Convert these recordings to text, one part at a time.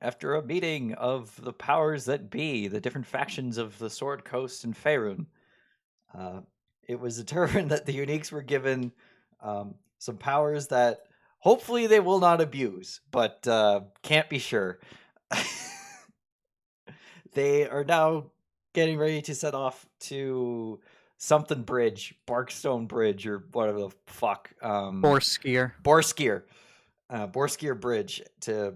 After a meeting of the powers that be, the different factions of the Sword Coast and Faerun, it was determined that the Uniques were given some powers that hopefully they will not abuse, but can't be sure. They are now getting ready to set off to something bridge, Barkstone Bridge, or whatever the fuck. Borskier. Borskier Bridge to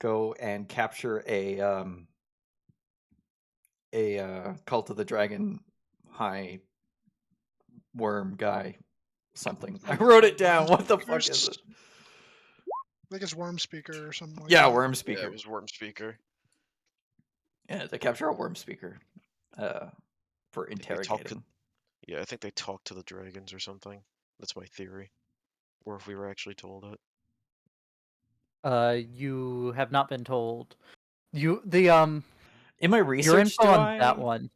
go and capture a Cult of the Dragon high worm guy. Something. I wrote it down. What the fuck is it? I think it's Worm Speaker or something like Yeah, that. Worm Yeah, Speaker. it was Worm Speaker. Yeah, to capture a Worm Speaker. For think they talk interrogating. Yeah, I think they talked to the dragons or something. That's my theory. Or if we were actually told it. You have not been told. In In my your research, info on that one.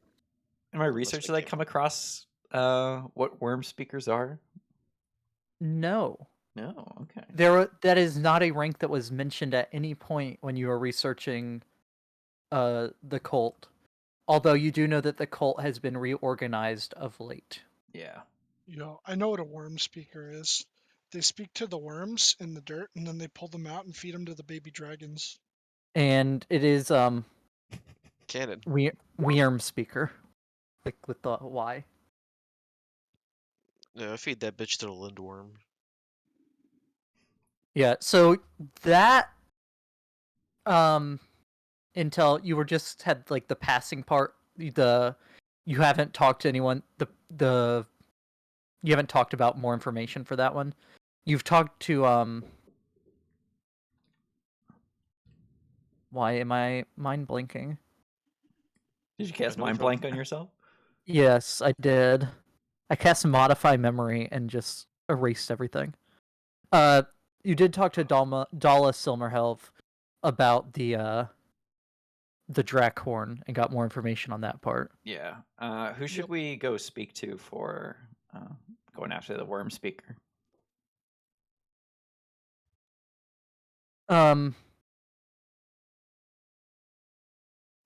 In my Unless research, they did I came come up. across what Worm Speakers are? No. No, okay. That is not a rank that was mentioned at any point when you were researching the cult. Although you do know that the cult has been reorganized of late. Yeah. Yo, I know what a Worm Speaker is. They speak to the worms in the dirt, and then they pull them out and feed them to the baby dragons. And it is Cannon. Worm Speaker. Like with the Y. No, feed that bitch to the Lindworm. Yeah, so that until you were just had like the passing part, you haven't talked to anyone, the you haven't talked about more information for that one. You've talked to why am I mind blanking? Did you cast I know Mind from- Blank on yourself? Yes, I did. I cast Modify Memory and just erased everything. You did talk to Dala Silmerhelv about the Drakhorn and got more information on that part. Yeah. Who should we go speak to for going after the Worm Speaker?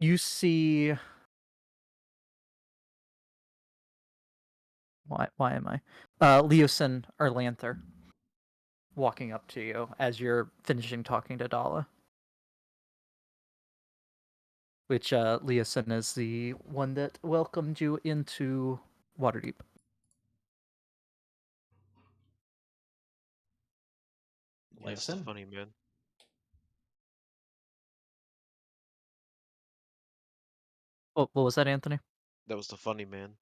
You see. Why am I? Leosin or Lanther walking up to you as you're finishing talking to Dala. Which Leosin is the one that welcomed you into Waterdeep. Yes, the funny man. What was that, Anthony? That was the funny man.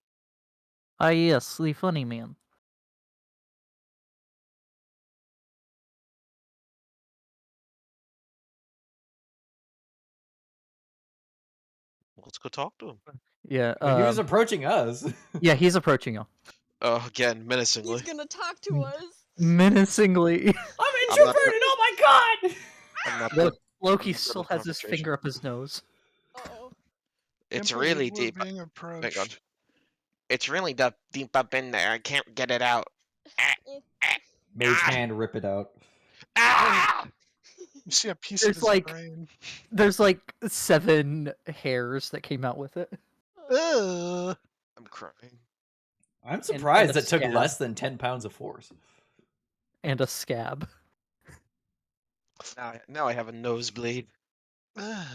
Ah, yes, the funny man. Let's go talk to him. Yeah, He was approaching us. yeah, he's approaching you. Oh, again, menacingly. He's gonna talk to us. Menacingly. I'm introverted. Oh my god! I'm not Loki good still with has his confrontation. finger up his nose. Uh-oh. It's Can't really believe deep. we're being approached. Hang on. It's really deep up in there. I can't get it out. Mage hand, rip it out. Ah! You see a piece There's of his like- brain. There's like 7 hairs that came out with it. Ugh. I'm crying. I'm surprised a it took scab. less than 10 pounds of force. And a scab. Now I have a nosebleed. Ugh.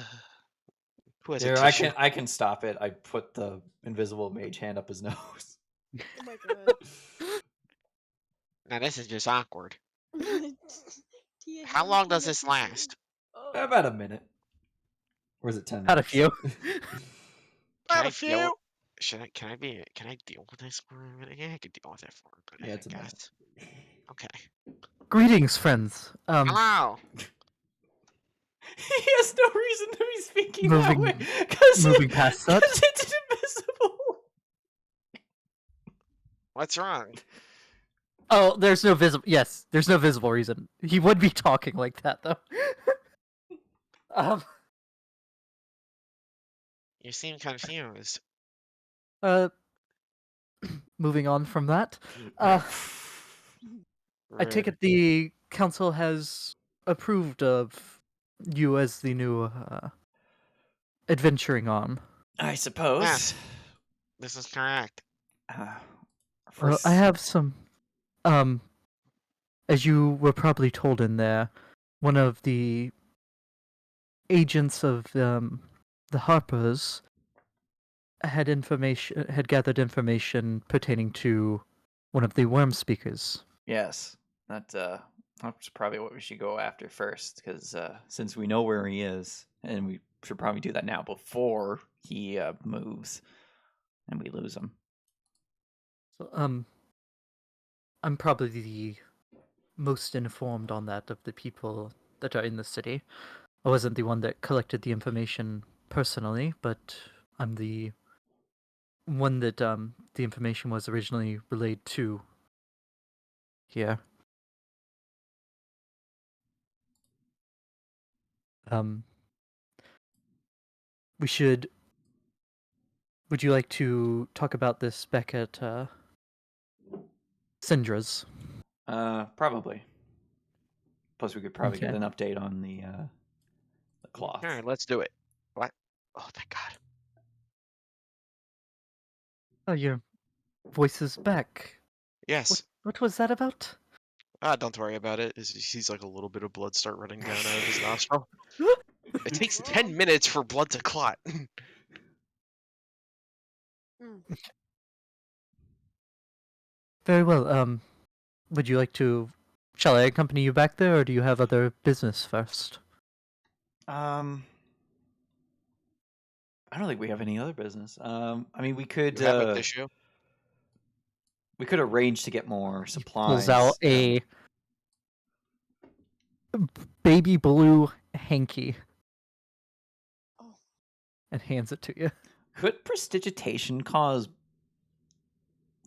Who has Here, a tissue? I can stop it. I put the invisible mage hand up his nose. Oh my god. Now this is just awkward. Tia, How you long clean does up this your last? Oh. About a minute. Or is it 10 Had a minutes? few. Can Not I a deal few. with- Can I deal with this for a minute? Yeah, I can deal with it for a minute. Yeah, it's a I minute. guess. Okay. Greetings, friends. Hello. He has no reason to be speaking Moving- that way. Cause moving past that. Because it's invisible. What's wrong? Oh, there's no visible. Yes, there's no visible reason. He would be talking like that though. You seem confused. Moving on from that. I take Rude. it the council has approved of you as the new adventuring arm. I suppose. Yes. This is correct. I have some. As you were probably told in there, one of the agents of the Harpers had gathered information pertaining to one of the worm speakers. Yes, that's probably what we should go after first, because since we know where he is, and we should probably do that now before he moves, and we lose him. So, I'm probably the most informed on that of the people that are in the city. I wasn't the one that collected the information personally, but I'm the one that the information was originally relayed to here. We should. Would you like to talk about this back at Syndra's? Probably. Plus, we could probably get Okay. an update on the cloth. All right, let's do it. What? Oh, thank God. Oh, your voice is back. Yes. What was that about? Don't worry about it. He sees like a little bit of blood start running down out of his nostril. It takes 10 minutes for blood to clot. Very well. Would you like to? Shall I accompany you back there, or do you have other business first? I don't think we have any other business. I mean, we could You have a tissue? we could arrange to get more supplies. Pulls out a baby blue hanky Oh. and hands it to you. Could prestidigitation cause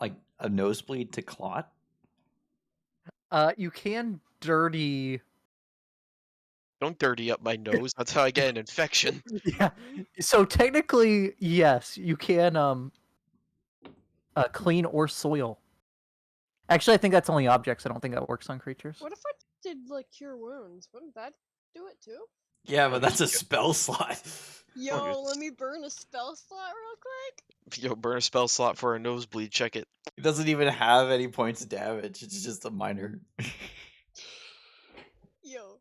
like a nosebleed to clot? You can dirty. Don't dirty up my nose. That's how I get an infection. Yeah. So technically, yes, you can clean or soil. Actually, I think that's only objects. I don't think that works on creatures. What if I did like cure wounds? Wouldn't that do it too? Yeah, but that's a spell slot. Yo, let me burn a spell slot real quick. Yo, burn a spell slot for a nosebleed. Check it. It doesn't even have any points of damage. It's just a minor. Yo,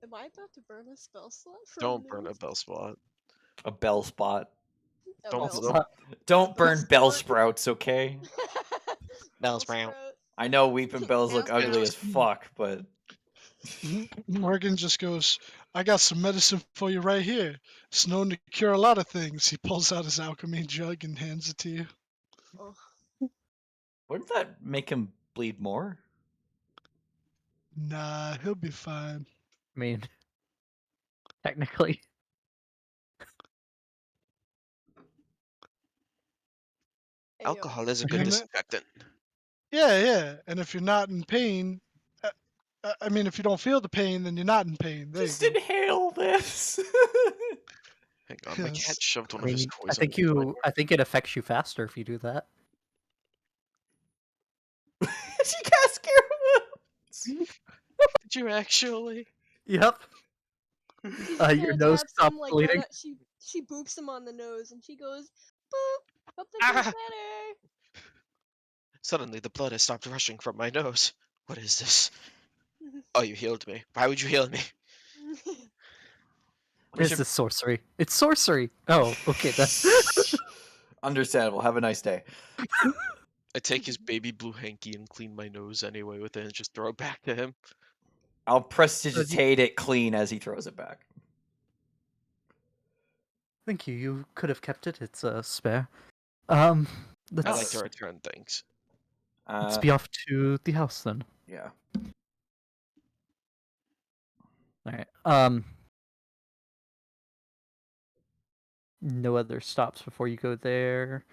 am I about to burn a spell slot for Don't burn a bell spot. A bell spot. a Don't bell blow. Don't burn Bell bell sport. sprouts, okay? Bell sprout. I know weeping bells look Bell ugly sprout. as fuck, but Morgan just goes, I got some medicine for you right here. It's known to cure a lot of things. He pulls out his alchemy jug and hands it to you. Oh, wouldn't that make him bleed more? Nah, he'll be fine. I mean, technically. hey, yo. Alcohol is a good Damn it. disinfectant. Yeah. And if you're not in pain, I mean, if you don't feel the pain, then you're not in pain. There Just you go. inhale this. Hang on, my cat Yes. shoved one I of his mean, toys under my door. I think it affects you faster if you do that. she cast cure wounds. Did you actually? Yep. Your Kinda nose taps stops him, like, bleeding. right at- she boops him on the nose and she goes, boop, hope they feel Ah! better. Suddenly, the blood has stopped rushing from my nose. What is this? Oh, you healed me. Why would you heal me? What is this sorcery? It's sorcery. Oh, okay then. Understandable. Have a nice day. I take his baby blue hanky and clean my nose anyway with it and just throw it back to him. I'll prestidigitate it clean as he throws it back. Thank you. You could have kept it. It's spare. I like Let's to return things. let's be off to the house then. Yeah. All right. No other stops before you go there.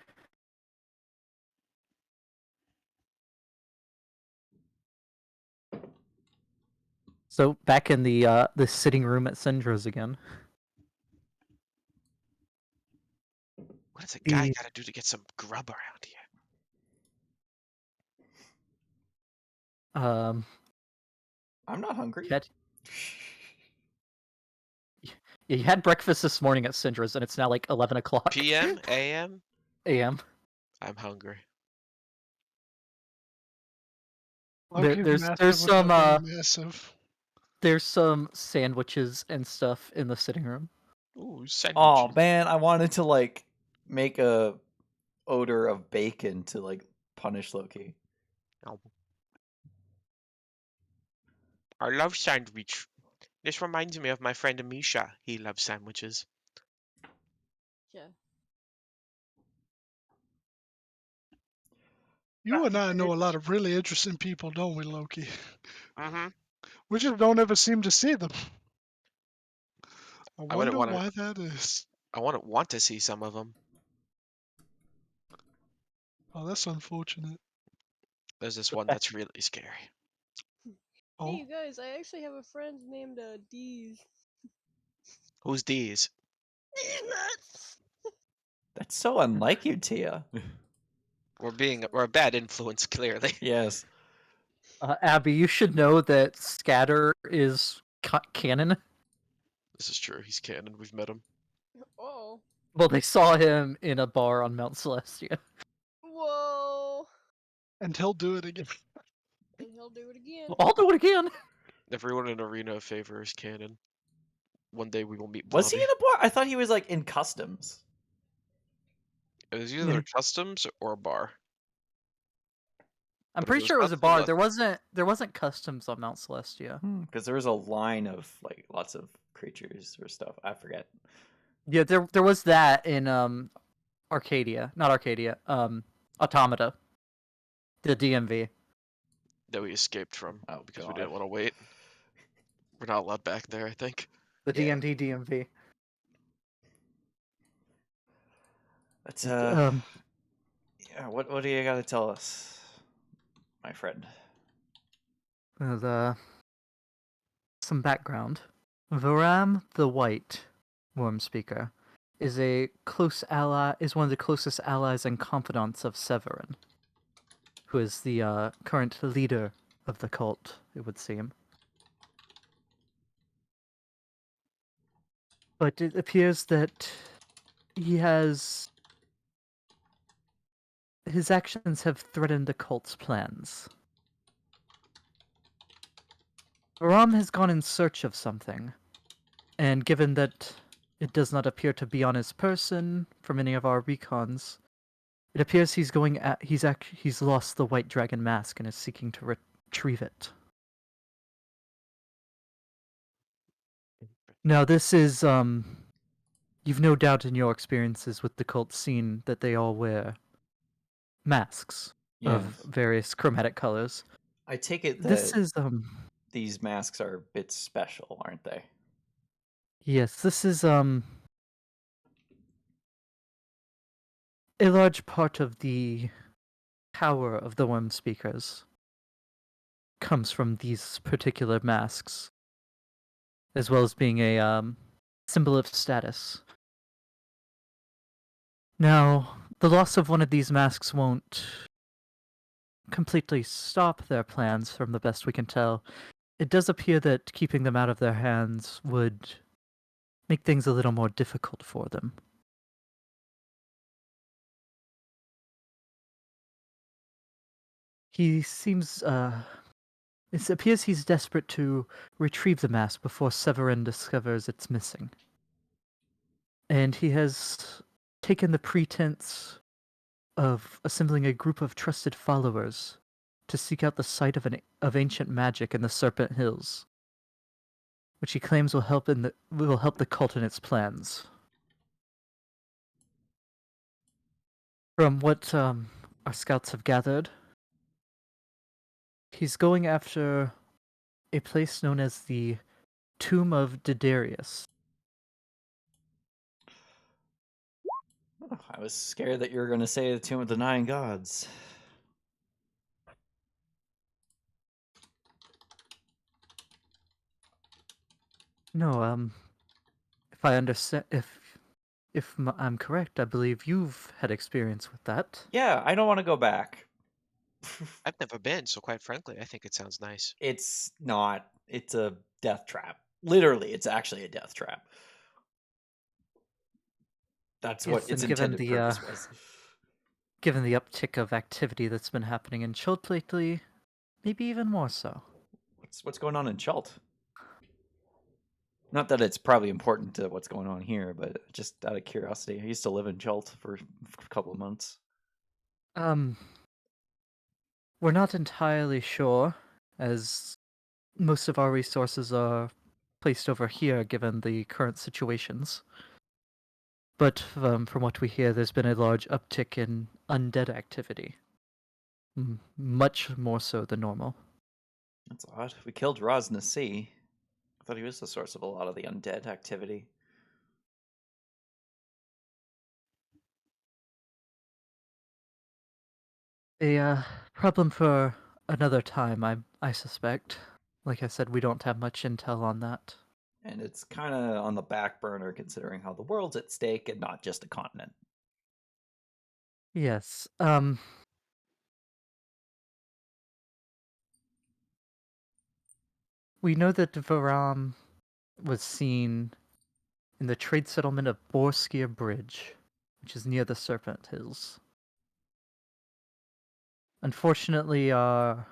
So back in the sitting room at Syndra's again. What does a guy The- gotta do to get some grub around here? Um, I'm not hungry. Cat- Yeah, you had breakfast this morning at Syndra's, and it's now like 11 o'clock PM, AM. a.m. I'm hungry. Loki's There's massive some without being massive. there's some sandwiches and stuff in the sitting room. Ooh, Oh sandwiches. man, I wanted to like make a odor of bacon to like punish Loki. Oh. I love sandwich. This reminds me of my friend Misha. He loves sandwiches. Yeah. You and I know a lot of really interesting people, don't we, Loki? Mm-hmm. We just don't ever seem to see them. I I wouldn't wonder want to. why that is. I wouldn't want to see some of them. Oh, that's unfortunate. There's this one that's really scary. Hey, Oh, you guys, I actually have a friend named Deez. Who's these? Deez nuts! That's so unlike you, Tia. We're a bad influence, clearly. Yes. Abby, you should know that Scatter is canon. This is true. He's canon. We've met him. Oh. Well, they saw him in a bar on Mount Celestia. Whoa. and he'll do it again. And he'll do it again. I'll do it again. Everyone in Arena of Favor is canon. One day we will meet Was he Blobby. in a bar? I thought he was like in customs. It was either Yeah. customs or a bar. I'm But if pretty it sure it was Mount a bar. Celestia- There wasn't customs on Mount Celestia. Because there was a line of like lots of creatures or stuff. I forget. Yeah, there was that in Arcadia, not Arcadia, Automata, the DMV. that we escaped from Oh, because we God. didn't want to wait. We're not allowed back there, I think. The Yeah. DMD DMV. But Yeah, what do you got to tell us, my friend? some background. Varam the White, Worm Speaker, is one of the closest allies and confidants of Severin, who is the current leader of the cult, it would seem. But it appears that his actions have threatened the cult's plans. Varam has gone in search of something, and given that it does not appear to be on his person from any of our recons, it appears he's lost the White Dragon mask and is seeking to retrieve it. Now, this is you've no doubt in your experiences with the cult seen that they all wear masks of Yes. various chromatic colors. I take it This that is these masks are a bit special, aren't they? yes, this is a large part of the power of the Worm Speakers comes from these particular masks, as well as being a symbol of status. Now, the loss of one of these masks won't completely stop their plans, from the best we can tell. It does appear that keeping them out of their hands would make things a little more difficult for them. He seems, it appears he's desperate to retrieve the mask before Severin discovers it's missing. And he has taken the pretense of assembling a group of trusted followers to seek out the site of ancient magic in the Serpent Hills, which he claims will help the cult in its plans. From what our scouts have gathered, he's going after a place known as the Tomb of Didarius. Oh, I was scared that you were going to say the Tomb of the Nine Gods. No, if I understand, I'm correct, I believe you've had experience with that. Yeah, I don't want to go back. I've never been, so quite frankly, I think it sounds nice. It's not. It's a death trap. Literally, it's actually a death trap. That's Yes, what its and given intended the purpose was. given the uptick of activity that's been happening in Chult lately, maybe even more so. What's going on in Chult? Not that it's probably important to what's going on here, but just out of curiosity. I used to live in Chult for a couple of months. Um, we're not entirely sure, as most of our resources are placed over here given the current situations. But from what we hear, there's been a large uptick in undead activity. Much more so than normal. That's odd. We killed Roz Nasi. I thought he was the source of a lot of the undead activity. A problem for another time, I suspect. Like I said, we don't have much intel on that. And it's kind of on the back burner considering how the world's at stake and not just a continent. Yes. We know that Varam was seen in the trade settlement of Borskir Bridge, which is near the Serpent Hills. Unfortunately, our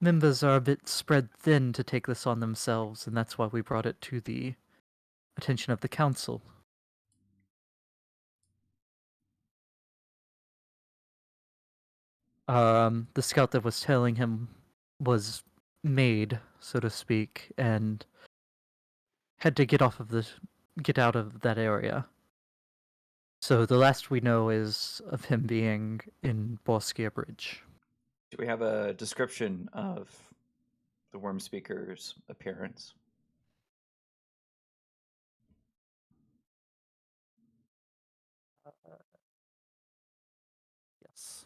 members are a bit spread thin to take this on themselves, and that's why we brought it to the attention of the council. The scout that was tailing him was made, so to speak, and had to get out of that area. So the last we know is of him being in Borskir Bridge. Do we have a description of the worm speaker's appearance? Yes.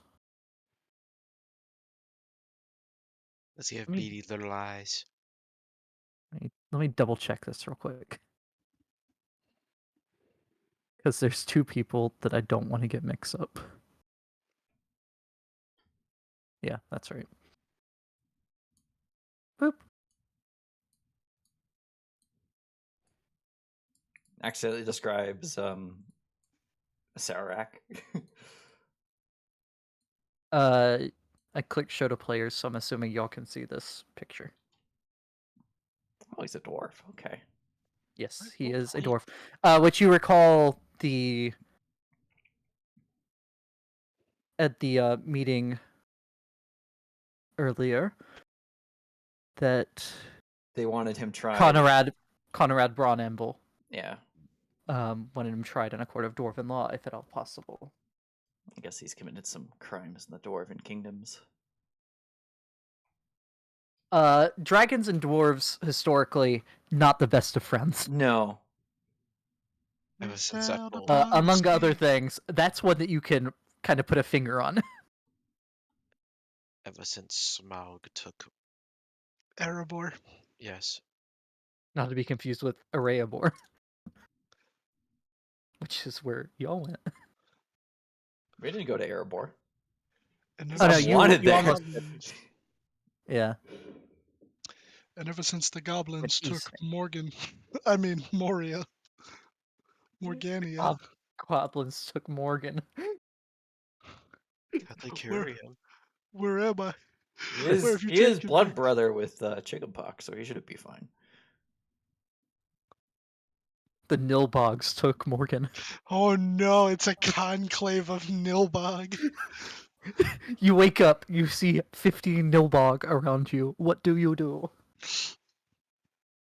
Does he have Let me- beady little eyes? Let me double check this real quick. Because there's two people that I don't want to get mixed up. Yeah, that's right. Boop. Accidentally describes a Sararak. I clicked show to players, so I'm assuming y'all can see this picture. Oh, he's a dwarf. Okay. Yes, he is a Wait. dwarf. Which you recall at the meeting earlier that They wanted him tried. Conrad Braunamble Yeah. wanted him tried in a court of dwarven law if at all possible. I guess he's committed some crimes in the Dwarven kingdoms. Dragons and dwarves historically not the best of friends. No. Ever We since that sailed little- upon the Among other sea. things, that's one that you can kind of put a finger on. Ever since Smaug took, Erebor. yes, Not to be confused with Arrayabor. Which is where y'all went. We didn't go to Erebor. And Oh, ever no, since you- wanted the you almost there. goblins- Yeah. And ever since the goblins he's- took Morgan, I mean Moria, Morgania. Goblins took Morgan. how'd they carry him? Where am I? He Where is, have you he is taken blood me? brother with chickenpox, so he should be fine. The Nilbogs took Morgan. Oh no, it's a conclave of Nilbog. You wake up, you see 15 Nilbog around you. What do you do?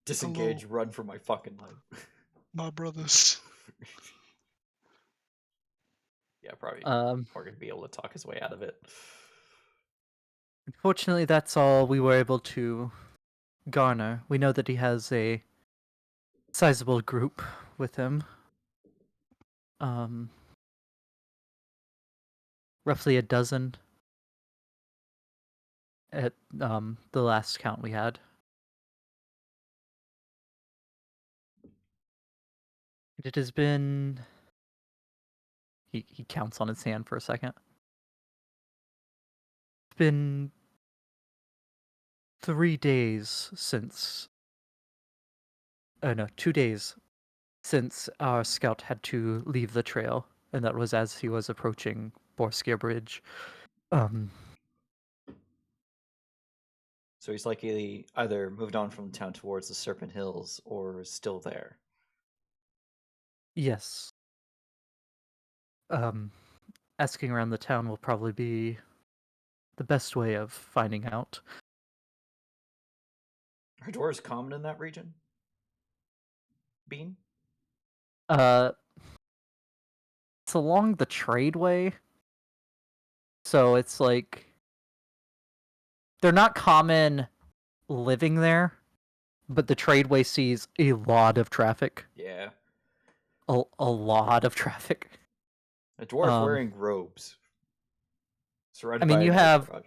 Disengage, run for my fucking life. My brothers. Yeah, probably Um, Morgan be able to talk his way out of it. Unfortunately, that's all we were able to garner. We know that he has a sizable group with him. Roughly a dozen at the last count we had. It has been. He counts on his hand for a second. It's been 3 days since. No, 2 days since our scout had to leave the trail, and that was as he was approaching Borskir Bridge. So he's likely either moved on from the town towards the Serpent Hills or is still there. Yes. Asking around the town will probably be the best way of finding out. Are dwarves common in that region? Bean? Uh, it's along the tradeway, so it's like they're not common living there, but the tradeway sees a lot of traffic. Yeah. A lot of traffic. A dwarf Um, wearing robes. Surrounded I mean, by you an have arbitrage.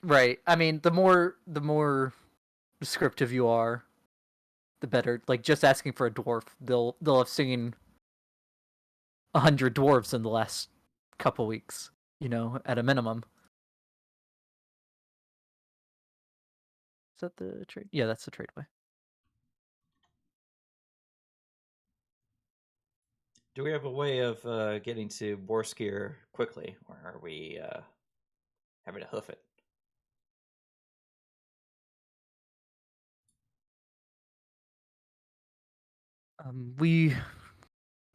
right. I mean, the more descriptive you are, the better. Like just asking for a dwarf, they'll have seen 100 dwarves in the last couple weeks. You know, at a minimum. Is that the trade? Yeah, that's the tradeway. Do we have a way of getting to Borskir quickly, or are we having to hoof it? We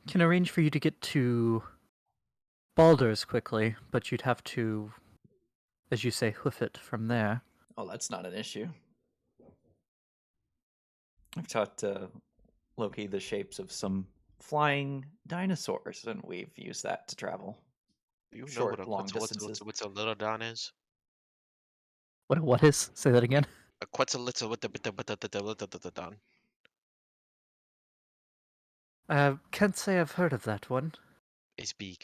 can arrange for you to get to Baldur's quickly, but you'd have to, as you say, hoof it from there. Oh, that's not an issue. I've taught Loki the shapes of some flying dinosaurs, and we've used that to travel Do you know what short, long distances. what's a little don is? What is? Say that again. A quetzalitzel with the don. Can't say I've heard of that one. It's big.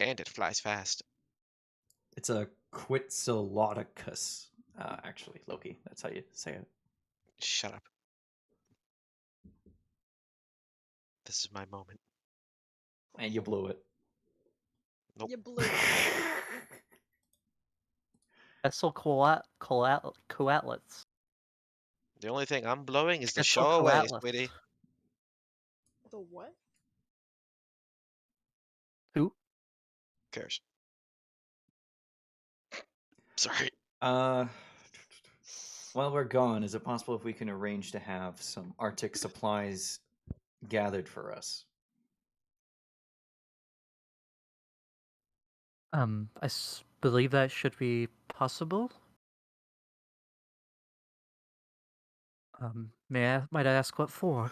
And it flies fast. It's a Quetzalcoatlus, actually, Loki. That's how you say it. Shut up. This is my moment. And you blew it. Nope. You blew it. Quetzalcoatlus. The only thing I'm blowing is the show away, Quetzalcoatlus. sweetie. The what? Who? Who cares? Sorry. While we're gone, is it possible if we can arrange to have some Arctic supplies gathered for us? Believe that should be possible. Might I ask what for?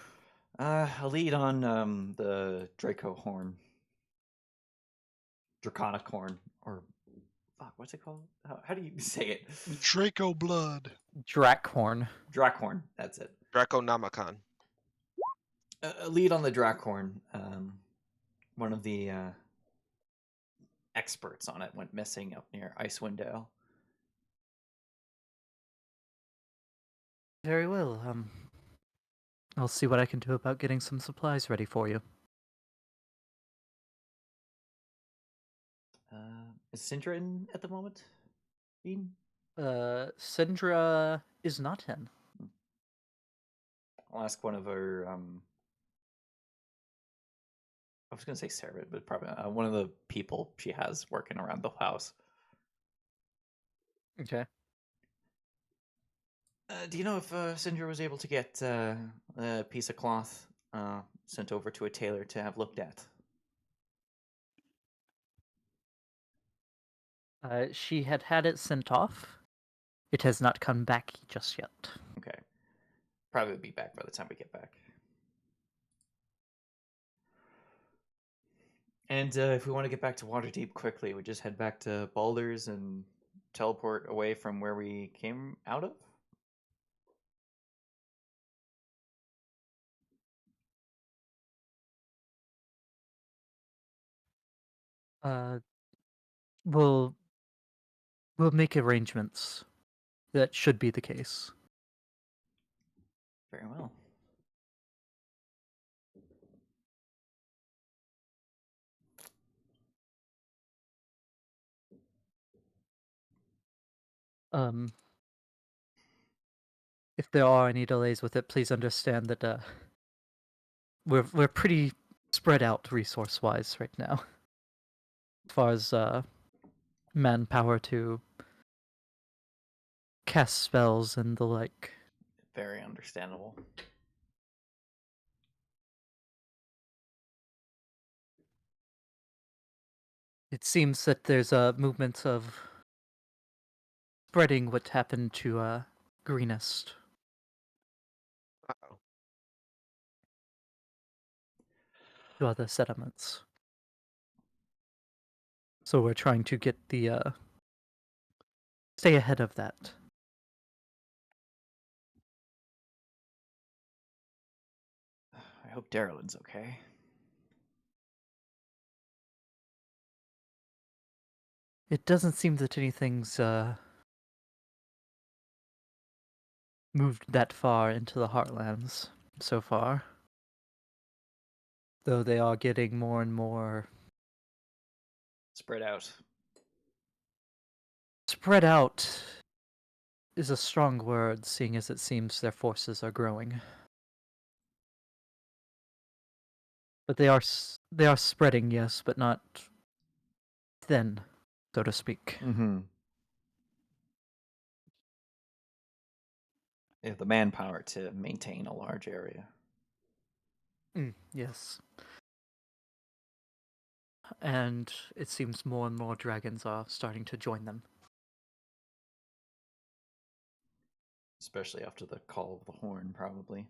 A lead on the Draco horn. Draconic horn. Or, fuck, what's it called? How do you say it? Draco blood. Drakhorn. Drakhorn, that's it. Draconomicon. A lead on the Drakhorn. One of the experts on it went missing up near Icewind Dale. Very well. I'll see what I can do about getting some supplies ready for you. Is Sindra in at the moment? Bean? Syndra is not in. I'll ask one of her. I was gonna say servant, but probably one of the people she has working around the house. Okay. Do you know if Sindra was able to get a piece of cloth sent over to a tailor to have looked at? She had it sent off. It has not come back just yet. Okay. Probably would be back by the time we get back. And if we want to get back to Waterdeep quickly, we just head back to Baldur's and teleport away from where we came out of? Uh, we'll make arrangements. That should be the case. Very well. Um, If there are any delays with it, please understand that we're pretty spread out resource-wise right now, as far as manpower to cast spells and the like. Very understandable. It seems that there's a movement of spreading what happened to Greenest. Uh-oh. To other settlements. So we're trying to get the stay ahead of that. I hope Darylyn's okay. It doesn't seem that anything's moved that far into the Heartlands so far. Though they are getting more and more Spread out. spread out is a strong word, seeing as it seems their forces are growing. But they are spreading, yes, but not thin, so to speak. Mm-hmm. They have the manpower to maintain a large area. Yes. And it seems more and more dragons are starting to join them. Especially after the call of the horn, probably.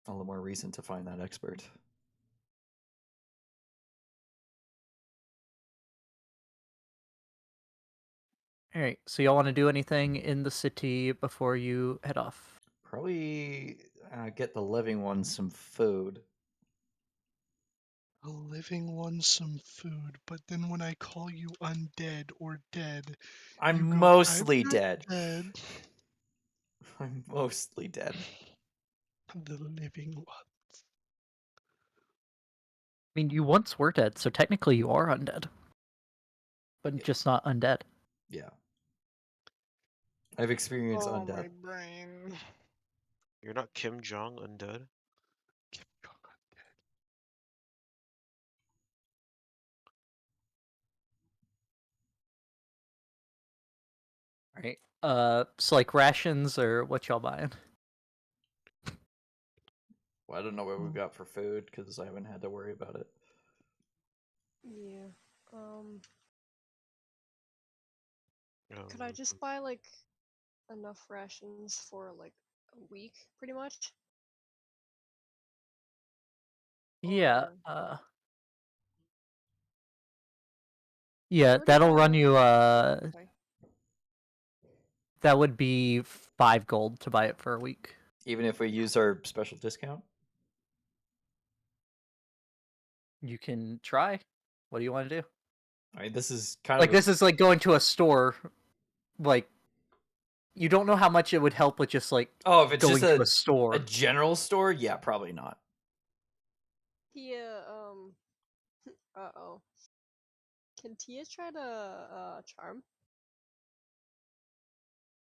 All the more reason to find that expert. Alright, so y'all want to do anything in the city before you head off? Probably get the living ones some food. A living one some food, but then when I call you undead or dead, I'm you go, mostly I'm not dead. dead. I'm mostly dead. The living one. I mean, you once were dead, so technically you are undead. But just not undead. Yeah. I've experienced Oh, undead. my brain. You're not Kim Jong undead? Right. So like rations or what y'all buying? Well, I don't know what we've got for food because I haven't had to worry about it. Yeah. Could I Um, just buy like enough rations for like a week, pretty much? Yeah, Or yeah, where do that'll run I? you Okay. that would be 5 gold to buy it for a week. Even if we use our special discount? You can try. What do you want to do? I mean, this is kind Like of a... this is like going to a store. Like you don't know how much it would help with just like Oh, if it's going just to a store. a general store, yeah, probably not. Tia, uh-oh. Can Tia try to, charm?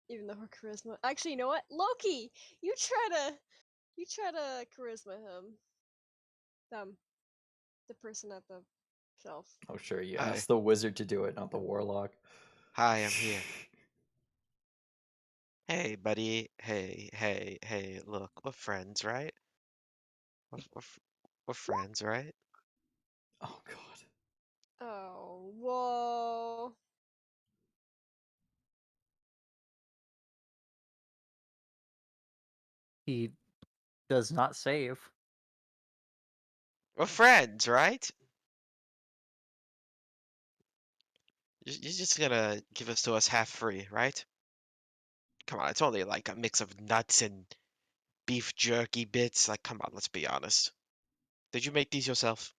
Even though her charisma... Actually, you know what? Loki! You try to charisma him. Them. The person at the shelf. Oh, sure, you Hi. asked the wizard to do it, not the warlock. Hi, I'm here. Hey, buddy. Hey, look, we're friends, right? We're friends, right? Oh, God. Oh, whoa. He does not save. We're friends, right? You're just gonna give us to us half free, right? Come on, it's only like a mix of nuts and beef jerky bits. Like, come on, let's be honest. Did you make these yourself?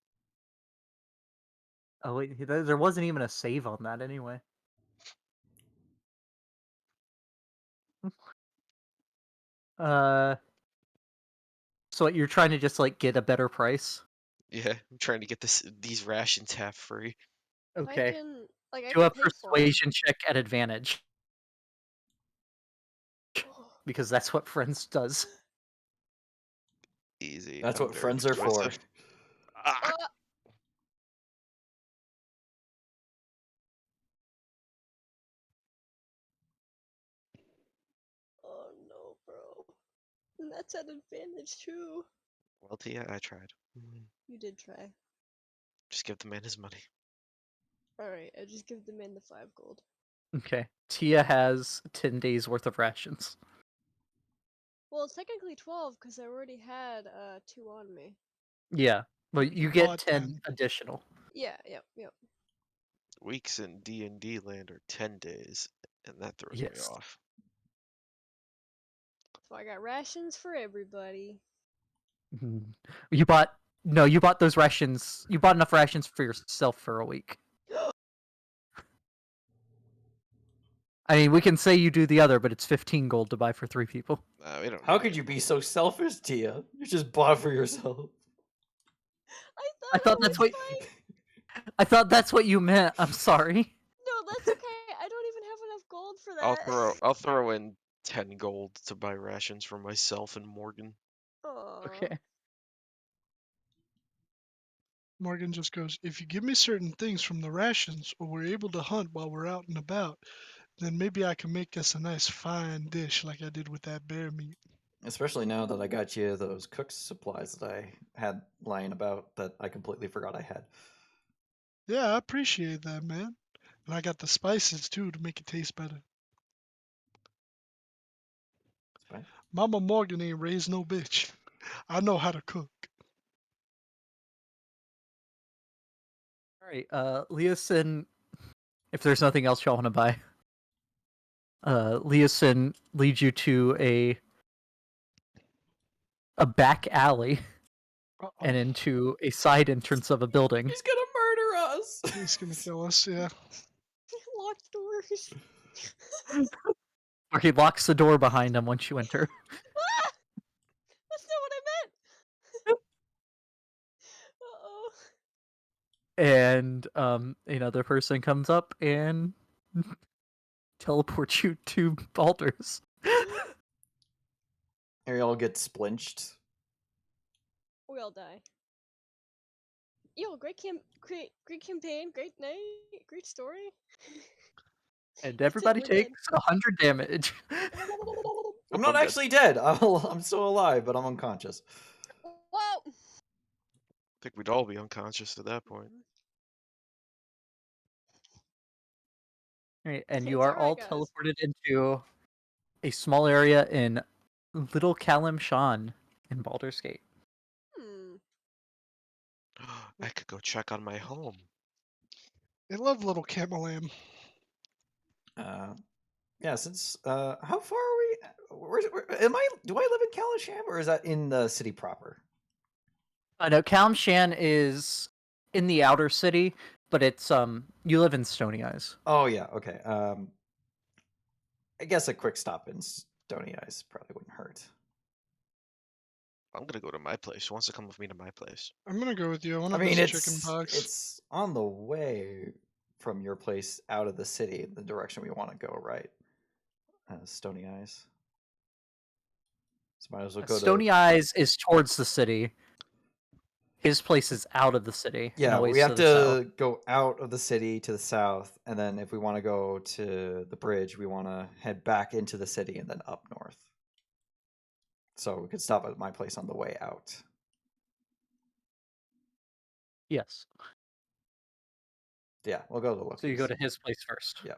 Oh wait, there wasn't even a save on that anyway. Uh, so what, you're trying to just like get a better price? Yeah, I'm trying to get these rations half free. Okay. I Do a can pay for 'em. persuasion check at advantage. because that's what friends does. Easy. That's I'm what very friends are for. persuasive. Ah, Uh, oh no, bro. And that's an advantage too. well, Tia, I tried. You did try. Just give the man his money. Alright, I just give the man the 5 gold. Okay. Tia has 10 days worth of rations. Well, it's technically 12 because I already had 2 on me. Yeah. But you You get bought 10 10. additional. Yeah, yep. Weeks in D&D land are 10 days, and that throws me Yes. off. So I got rations for everybody. Mhm. You bought you bought those rations. You bought enough rations for yourself for a week. I mean, we can say you do the other, but it's 15 gold to buy for 3 people. We don't How need could it. you be so selfish, Tia? You just bought for yourself. I thought that's what fine. I thought that's what you meant. I'm sorry. No, that's okay. I don't even have enough gold for I'll that. throw in 10 gold to buy rations for myself and Morgan. Aw. Okay. Morgan just goes, if you give me certain things from the rations, or we're able to hunt while we're out and about, then maybe I can make us a nice fine dish like I did with that bear meat. Especially now that I got you those cook's supplies that I had lying about that I completely forgot I had. Yeah, I appreciate that, man. And I got the spices too to make it taste better. It's fine. Mama Morgan ain't raised no bitch. I know how to cook. All right. Leosin, if there's nothing else y'all want to buy, Leosin leads you to a back alley Uh-oh. and into a side entrance of a building. He's gonna murder us. He's gonna kill us, yeah. Locked doors. Or he locks the door behind him once you enter. Ah! That's not what I meant. Uh-oh. And another person comes up and teleports you to Baldur's. Ariel gets splinched. We all die. Yo, great campaign, great night, great story. And That's it, everybody we're dead. takes 100 damage. I'm not dead. actually dead. I'm still alive, but I'm unconscious. Whoa! I think we'd all be unconscious at that point. Right, and you It's are alright, all guys. teleported into a small area in Little Kalimshan in Baldur's Gate. Hmm. I could go check on my home. I love little camel lamb. Yeah, since how far are we? Am I? Do I live in Kalisham or is that in the city proper? No, Kalimshan is in the outer city, but it's you live in Stony Eyes. Oh yeah, okay. I guess a quick stop in Stony Eyes probably wouldn't hurt. I'm gonna go to my place. Who wants to come with me to my place? I'm gonna go with you. I want I to mean, visit chicken pox. it's on the way from your place out of the city in the direction we want to go, right? Stony Eyes. So might as well go Stony to. Eyes is towards the city. His place is out of the city and Yeah, away we have to the south. to go out of the city to the south, and then if we want to go to the bridge, we want to head back into the city and then up north. So we could stop at my place on the way out. Yes. Yeah, we'll go to Loki's. So you go to his place first. Yeah.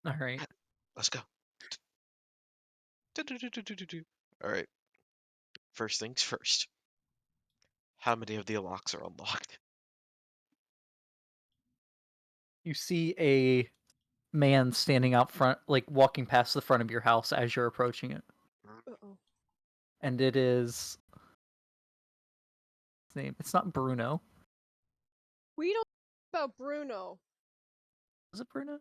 All right. Let's go. All right. First things first. How many of the locks are unlocked? You see a man standing out front, like walking past the front of your house as you're approaching it. Uh-oh. And it is his name. It's not Bruno. We don't about Bruno. Was it Bruno?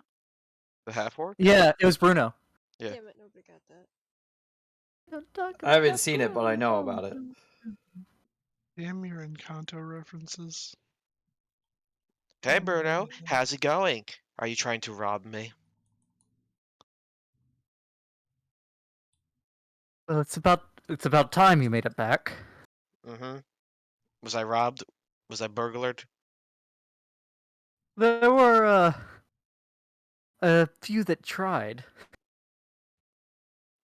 The half orc? Yeah, it was Bruno. Yeah. Damn it, nobody got that. I haven't seen it, but I know about it. Damn your Encanto references. Hey, Bruno. How's it going? Are you trying to rob me? Well, it's about time you made it back. Mm-hmm. Was I robbed? Was I burglared? There were a few that tried.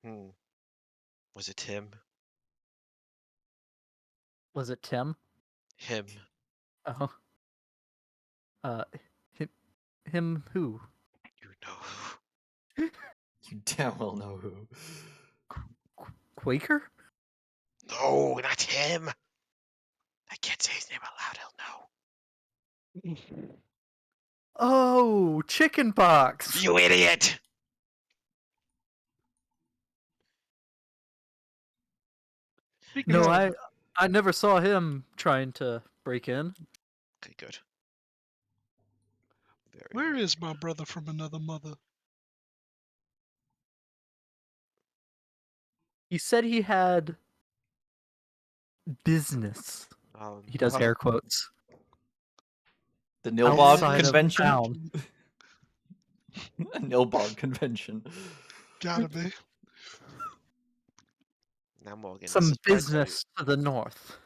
Hmm. Was it him? Was it Tim? Him. Oh. Uh, him, him who? You know. You damn well know who. Quaker? No, not him. I can't say his name out loud. He'll know. Oh, chicken pox. You idiot! Speaking No, of, I never saw him trying to break in. Okay, good. Very where good. is my brother from another mother? He said he had business. Oh He does no. air quotes. The Nilbog Outside of convention. town. A Nilbog convention. Gotta be. Now Morgan, this Some is where I tell you. business to the north.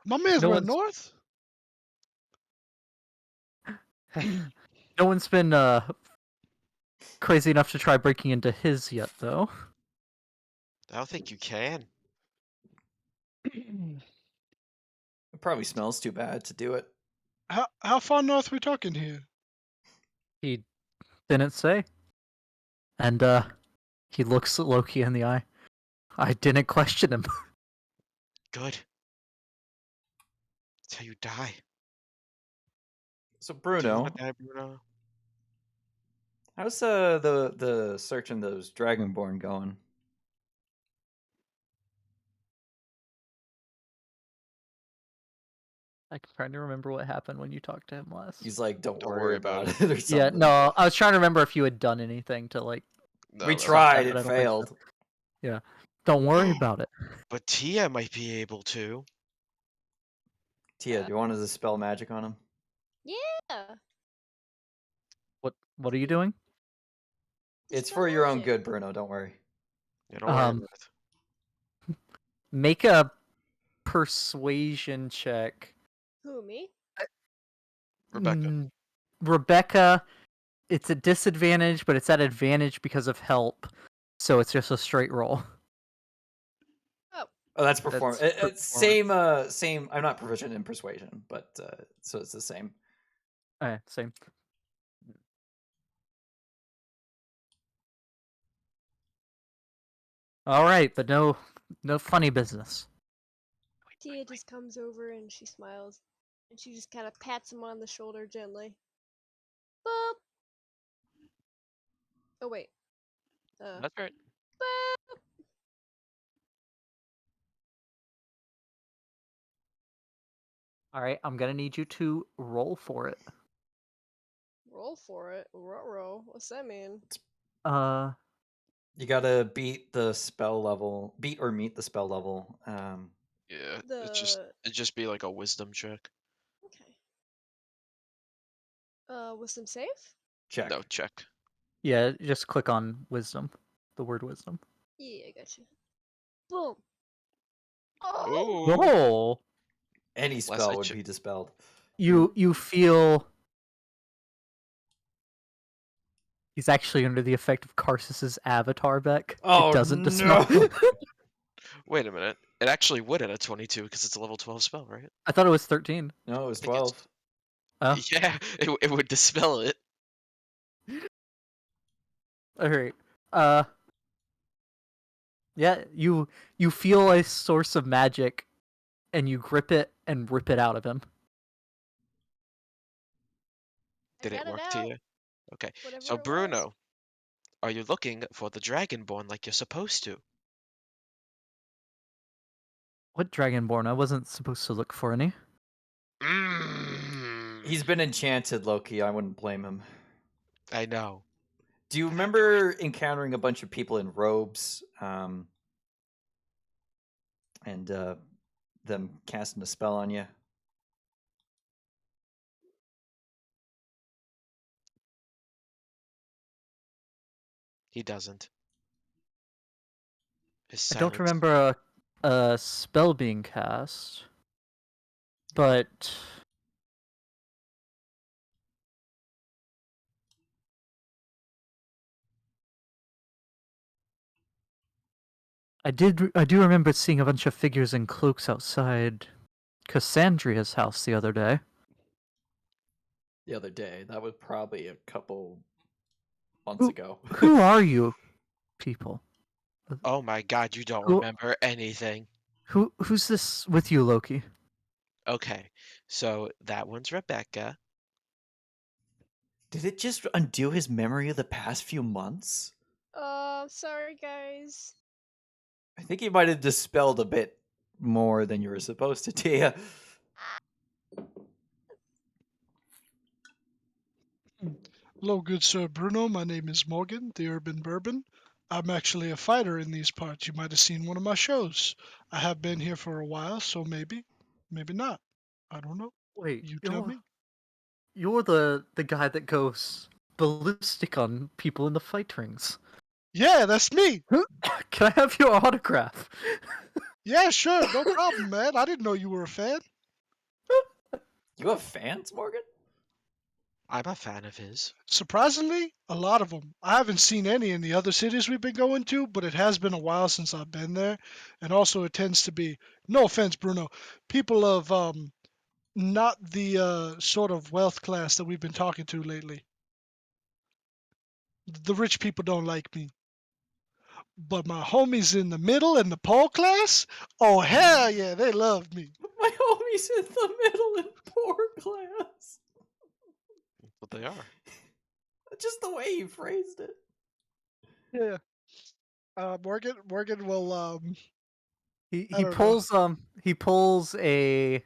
My man's No went one's north. no one's been crazy enough to try breaking into his yet, though. I don't think you can. It probably smells too bad to do it. How far north we talking here? He didn't say. And he looks Loki in the eye. I didn't question him. Good. That's how you die. So Do you Bruno, want to die, Bruno? how's the search in those Dragonborn going? I'm trying to remember what happened when you talked to him last. He's like, don't Don't worry worry about about it or something. Yeah, no, I was trying to remember if you had done anything to like. No, We no. tried, but I it don't think so. failed. Yeah, don't worry about it. But Tia might be able to. Tia, do you want to dispel magic on him? Yeah. What are you doing? It's Dispel for your own magic. good, Bruno. Don't worry. Yeah, don't worry Um, about it. Make a persuasion check. Who, me? Rebecca. Rebecca, it's a disadvantage, but it's at advantage because of help, so it's just a straight roll. Oh, that's perform. That's It's same. Same. I'm not proficient in persuasion, but so it's the same. Same. All right, but no funny business. Tia just comes over and she smiles. And she just kind of pats him on the shoulder gently. Boop! Oh, wait. That's right. Boop! All right, I'm gonna need you to roll for it. Roll for it. Ruh-roh. What's that mean? You gotta beat the spell level. Beat or meet the spell level. Yeah. The... It'd just be like a wisdom check. Okay. Wisdom save? Check. No, check. Yeah, just click on wisdom, the word wisdom. Yeah, I got you. Boom! Oh! Ooh. No, Any Last spell I would che- be dispelled. you feel he's actually under the effect of Karsus's avatar, Beck. Oh, It doesn't dispel. no! Wait a minute. It actually would at a 22 because it's a level 12 spell, right? I thought it was 13. No, it was I think it's- 12. Oh, Yeah, it would dispel it. all right. Yeah, you feel a source of magic, and you grip it and rip it out of him. I Did it got it work to out. you? Okay. Whatever So it was. Bruno, are you looking for the Dragonborn like you're supposed to? What Dragonborn? I wasn't supposed to look for any. He's been enchanted, Loki. I wouldn't blame him. I know. Do you But I knew remember encountering a bunch of people in robes, and them casting a spell on you? He doesn't. His I don't silence. remember a spell being cast, but I do remember seeing a bunch of figures in cloaks outside Cassandria's house the other day. The other day, that was probably a couple months Who, ago. who are you people? Oh my god, you don't Who remember anything. who's this with you, Loki? Okay, so that one's Rebecca. Did it just undo his memory of the past few months? Sorry guys. I think he might have dispelled a bit more than you were supposed to, Tia. Hello, good sir Bruno. My name is Morgan, the Urban Bourbon. I'm actually a fighter in these parts. You might have seen one of my shows. I have been here for a while, so maybe, maybe not. I don't know. Wait, You tell me. you're the guy that goes ballistic on people in the fight rings. Yeah, that's me. Can I have your autograph? Yeah, sure, no problem, man. I didn't know you were a fan. You have fans, Morgan? I'm a fan of his. Surprisingly, a lot of them. I haven't seen any in the other cities we've been going to, but it has been a while since I've been there. And also, it tends to be, no offense, Bruno, people of not the sort of wealth class that we've been talking to lately. The rich people don't like me. But my homies in the middle and the poor class, oh hell yeah, they love me. My homie's in the middle and poor class. What they are. Just the way you phrased it. Yeah. Morgan will He I he don't know. pulls a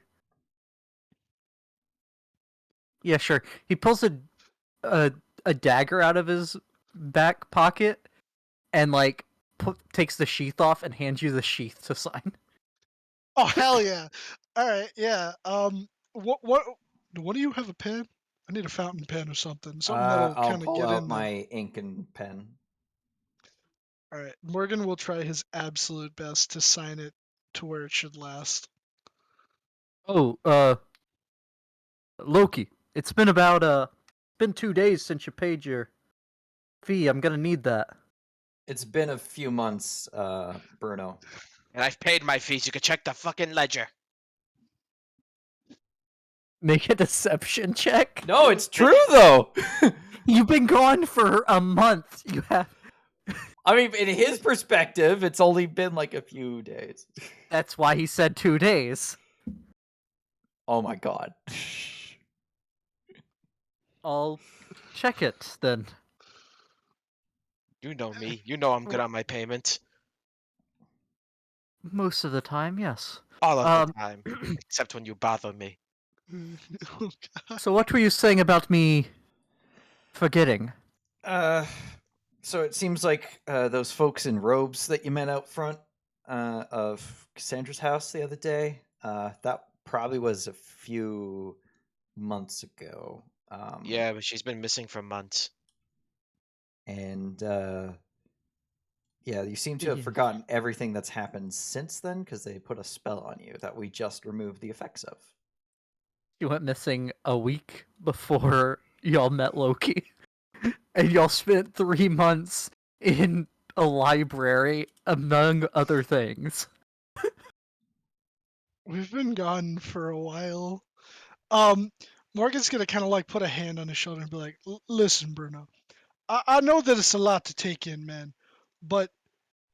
yeah, sure. He pulls a a dagger out of his back pocket and like takes the sheath off and hands you the sheath to sign. Oh hell yeah. All right, yeah. What do you have a pen? I need a fountain pen or something. Something that'll I'll kind of pull get out in there. my ink and pen. All right. Morgan will try his absolute best to sign it to where it should last. Oh, Loki, it's been 2 days since you paid your fee. I'm gonna need that. It's been a few months, Bruno. And I've paid my fees. You can check the fucking ledger. Make a deception check. No, it's true though. You've been gone for a month. You have. I mean, in his perspective, it's only been like a few days. That's why he said 2 days. Oh my god. I'll check it then. You know me. You know I'm good on my payment. Most of the time, yes. All of the Um, time. Except when you bother me. Oh, God. So what were you saying about me forgetting? So it seems like those folks in robes that you met out front of Cassandra's house the other day, that probably was a few months ago. Yeah, but she's been missing for months. And yeah, you seem to have Yeah. forgotten everything that's happened since then because they put a spell on you that we just removed the effects of. You went missing a week before y'all met Loki. And y'all spent 3 months in a library, among other things. We've been gone for a while. Morgan's gonna kind of like put a hand on his shoulder and be like, "Listen, Bruno, I know that it's a lot to take in, man, but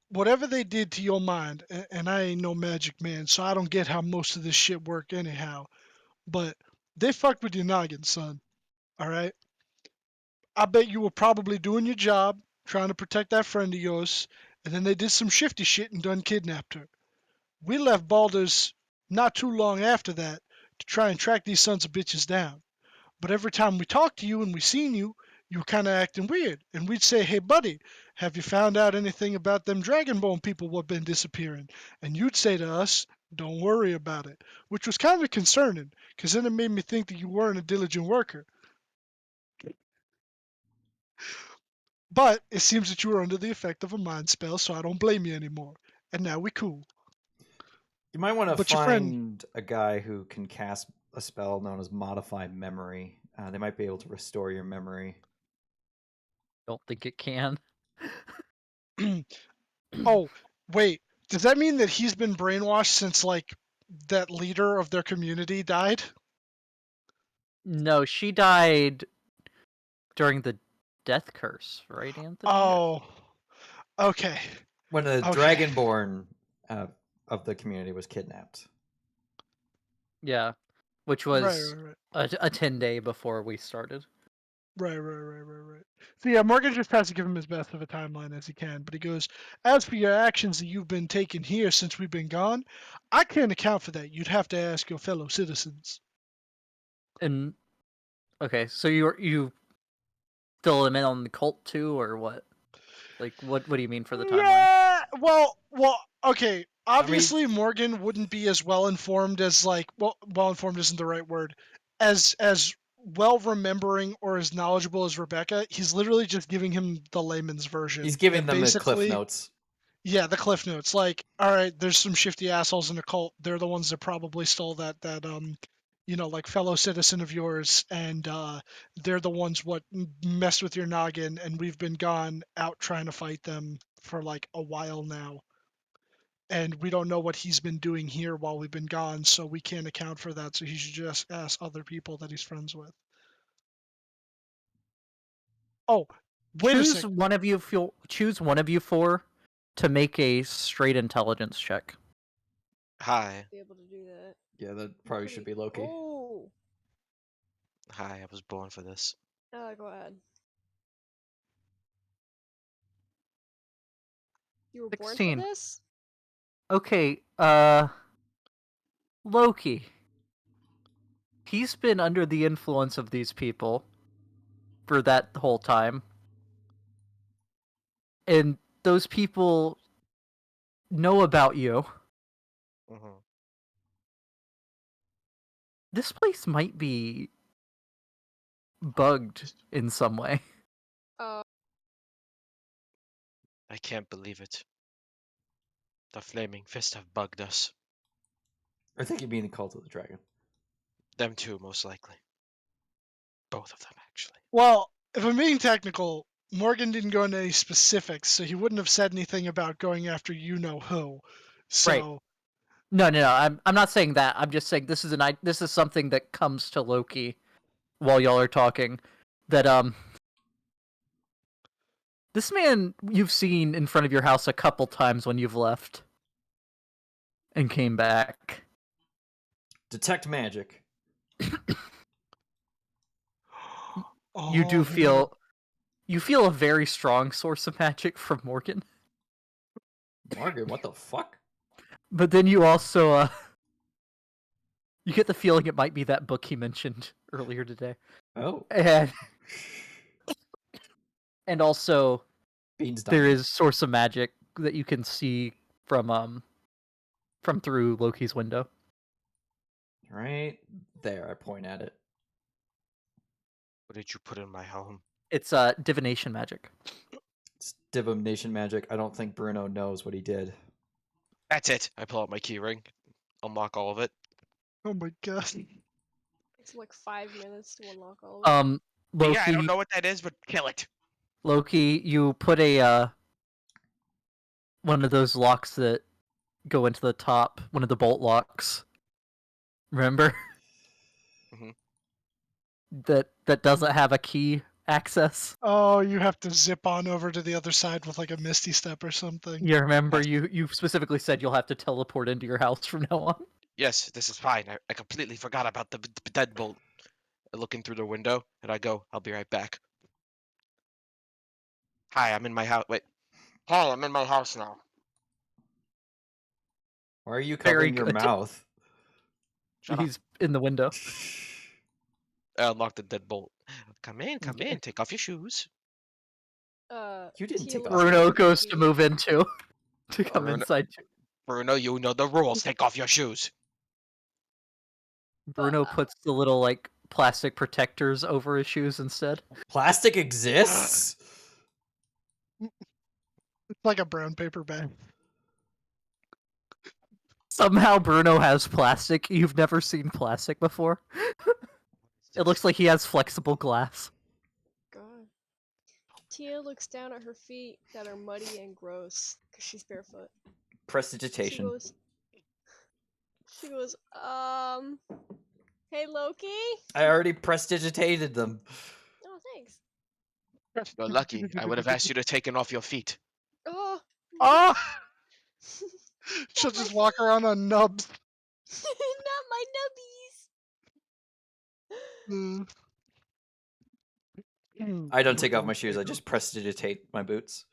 whatever they did to your mind, and I ain't no magic man, so I don't get how most of this shit work anyhow, but they fucked with your noggin, son. All right. I bet you were probably doing your job, trying to protect that friend of yours, and then they did some shifty shit and done kidnapped her. We left Baldur's not too long after that to try and track these sons of bitches down. But every time we talked to you and we seen you, you were kind of acting weird. And we'd say, hey, buddy, have you found out anything about them Dragonbone people what been disappearing? And you'd say to us, don't worry about it, which was kind of concerning because then it made me think that you weren't a diligent worker. But it seems that you were under the effect of a mind spell, so I don't blame you anymore. and now we cool. You might want to But your friend- find a guy who can cast a spell known as Modify Memory. They might be able to restore your memory. Don't think it can. Oh, wait. Does that mean that he's been brainwashed since like that leader of their community died? No, she died during the death curse, right, Anthony? Oh, okay. When the Okay. Dragonborn of the community was kidnapped. Yeah, which Right, was right, right. a 10-day before we started. Right. So yeah, Morgan just has to give him as best of a timeline as he can. But he goes, as for your actions that you've been taking here since we've been gone, I can't account for that. You'd have to ask your fellow citizens. And okay, so you fill him in on the cult too, or what? Like, what do you mean for the timeline? Yeah, well, okay. Obviously, Morgan wouldn't be as well informed as well informed isn't the right word, as well remembering or as knowledgeable as Rebecca. He's literally just giving him the layman's version. He's giving that them the cliff basically- notes. Yeah, the cliff notes. Like, all right, there's some shifty assholes in the cult. They're the ones that probably stole that like fellow citizen of yours, and they're the ones what messed with your noggin, and we've been gone out trying to fight them for like a while now. And we don't know what he's been doing here while we've been gone, so we can't account for that. So he should just ask other people that he's friends with. Oh, wait a Choose sec. one of you. Choose one of you four to make a straight intelligence check. Hi. Be able to do that. Yeah, that probably should be Loki. Oh. Hi, I was born for this. Go ahead. You were born 16. for this? Okay, Loki. He's been under the influence of these people for that whole time. And those people know about you. Mm-hmm. This place might be bugged in some way. Uh, I can't believe it. The Flaming Fist have bugged us. I think you mean the Cult of the Dragon. Them too, most likely. Both of them, actually. Well, if I'm being technical, Morgan didn't go into any specifics, so he wouldn't have said anything about going after you know who. So Right. No. I'm not saying that. I'm just saying this is something that comes to Loki while y'all are talking. That this man you've seen in front of your house a couple times when you've left and came back. Detect magic. You do Oh, you feel a very strong source of magic from Morgan. Morgan, what the fuck? But then you also you get the feeling it might be that book he mentioned earlier today. Oh. And also Beans there Diamond. is source of magic that you can see from through Loki's window. Right there, I point at it. What did you put in my home? It's divination magic. It's divination magic. I don't think Bruno knows what he did. That's it. I pull out my key ring. Unlock all of it. oh my god. it's like 5 minutes to unlock all of them. Loki, Yeah, I don't know what that is, but kill it. Loki, you put a one of those locks that go into the top, one of the bolt locks. Remember? Mhm. That doesn't have a key access. Oh, you have to zip on over to the other side with like a misty step or something. You remember Yes. you specifically said you'll have to teleport into your house from now on. Yes, this is fine. I completely forgot about the deadbolt. Looking through the window, and I go, I'll be right back. Hi, I'm in my house. Wait. Hi, I'm in my house now. Why are you Very covering your good. mouth? Shut up. He's in the window. I unlocked the deadbolt. Come in, Okay. take off your shoes. You didn't take Tila- off your Bruno shoes. goes to move in too. To come Bruno- inside too. Bruno, you know the rules. Take off your shoes. Bruno puts the little like plastic protectors over his shoes instead. Plastic exists? It's like a brown paper bag. Somehow Bruno has plastic. You've never seen plastic before. It looks like he has flexible glass. God. Tia looks down at her feet that are muddy and gross because she's barefoot. She Prestidigitation. goes. She goes. Hey Loki. I already prestidigitated them. Oh, thanks. You're lucky. I would have asked you to take off your feet. Oh. Ah! She'll Not my just walk around on nubs. Not my nubbies. I don't take off my shoes. I just prestidigitate my boots.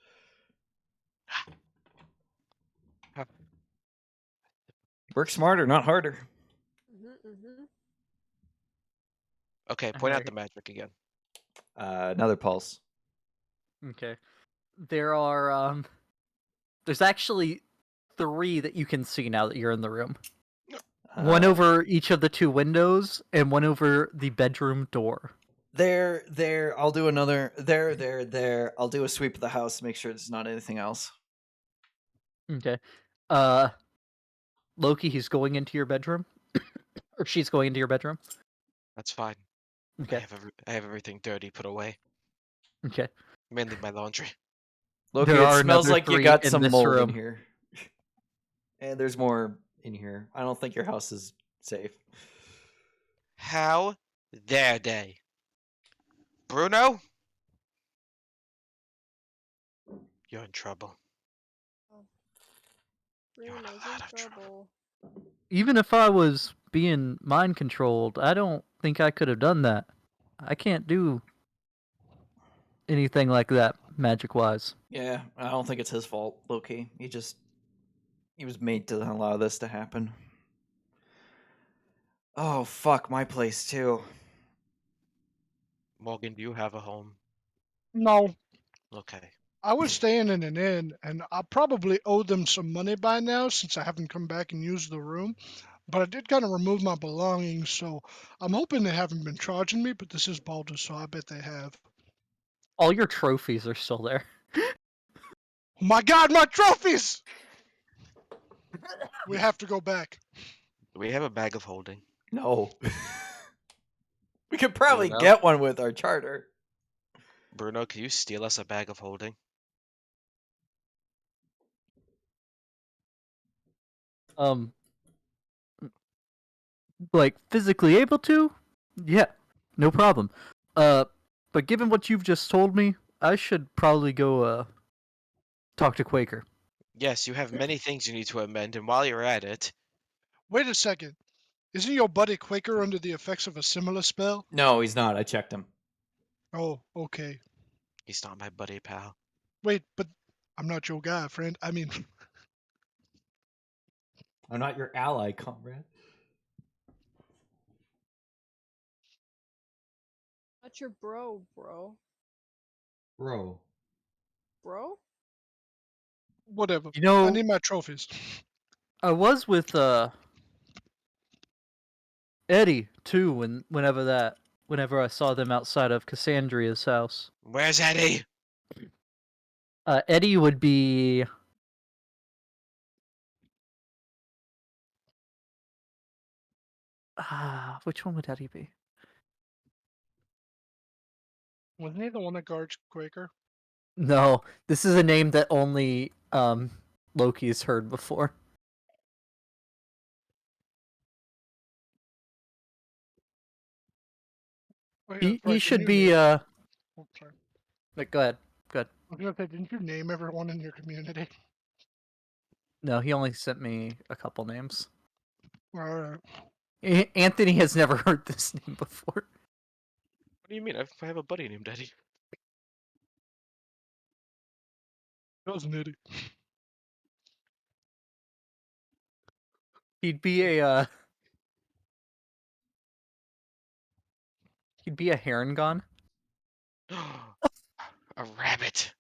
Work smarter, not harder. Okay, point out Alright. the magic again. Another pulse. Okay. There are there's actually 3 that you can see now that you're in the room. One over each of the 2 windows and one over the bedroom door. There. I'll do another. There. I'll do a sweep of the house. Make sure there's not anything else. Okay. Loki, he's going into your bedroom. Or she's going into your bedroom. That's fine. Okay. I have everything dirty put away. Okay. Mainly my laundry. Loki, There it are smells another like you 3 got in some this mold room. in here. And there's more in here. I don't think your house is safe. How dare they? Bruno? You're in trouble. You're in a Bruno's lot in of trouble. trouble. Even if I was being mind controlled, I don't think I could have done that. I can't do anything like that magic wise. Yeah, I don't think it's his fault, Loki. He was made to allow this to happen. Oh fuck, my place too. Morgan, do you have a home? No, Okay. I was staying in an inn, and I probably owe them some money by now since I haven't come back and used the room. But I did kind of remove my belongings, so I'm hoping they haven't been charging me. But this is Baldur, so I bet they have. All your trophies are still there. Oh my God, my trophies! We have to go back. Do we have a bag of holding? No. We could probably Bruno? get one with our charter. Bruno, can you steal us a bag of holding? Like physically able to? Yeah, no problem. But given what you've just told me, I should probably go talk to Quaker. Yes, you have many things you need to amend, and while you're at it, Wait a second. Isn't your buddy Quaker under the effects of a similar spell? No, he's not. I checked him. Oh, okay. he's not my buddy, pal. Wait, but I'm not your guy, friend. I mean, I'm not your ally, comrade. Not your bro. Bro. Bro? whatever. You know, I need my trophies. I was with Eddie too whenever I saw them outside of Cassandria's house. Where's Eddie? Eddie would be which one would Eddie be? Wasn't he the one that guards Quaker? No, this is a name that only Loki's heard before. Oh, He right, should didn't you be name- Oh, sorry. Like, go ahead. I was gonna say, didn't you name everyone in your community? No, he only sent me a couple names. Alright. Anthony has never heard this name before. What do you mean? I have a buddy named Eddie. That was an idiot. He'd be a Harangon. A rabbit.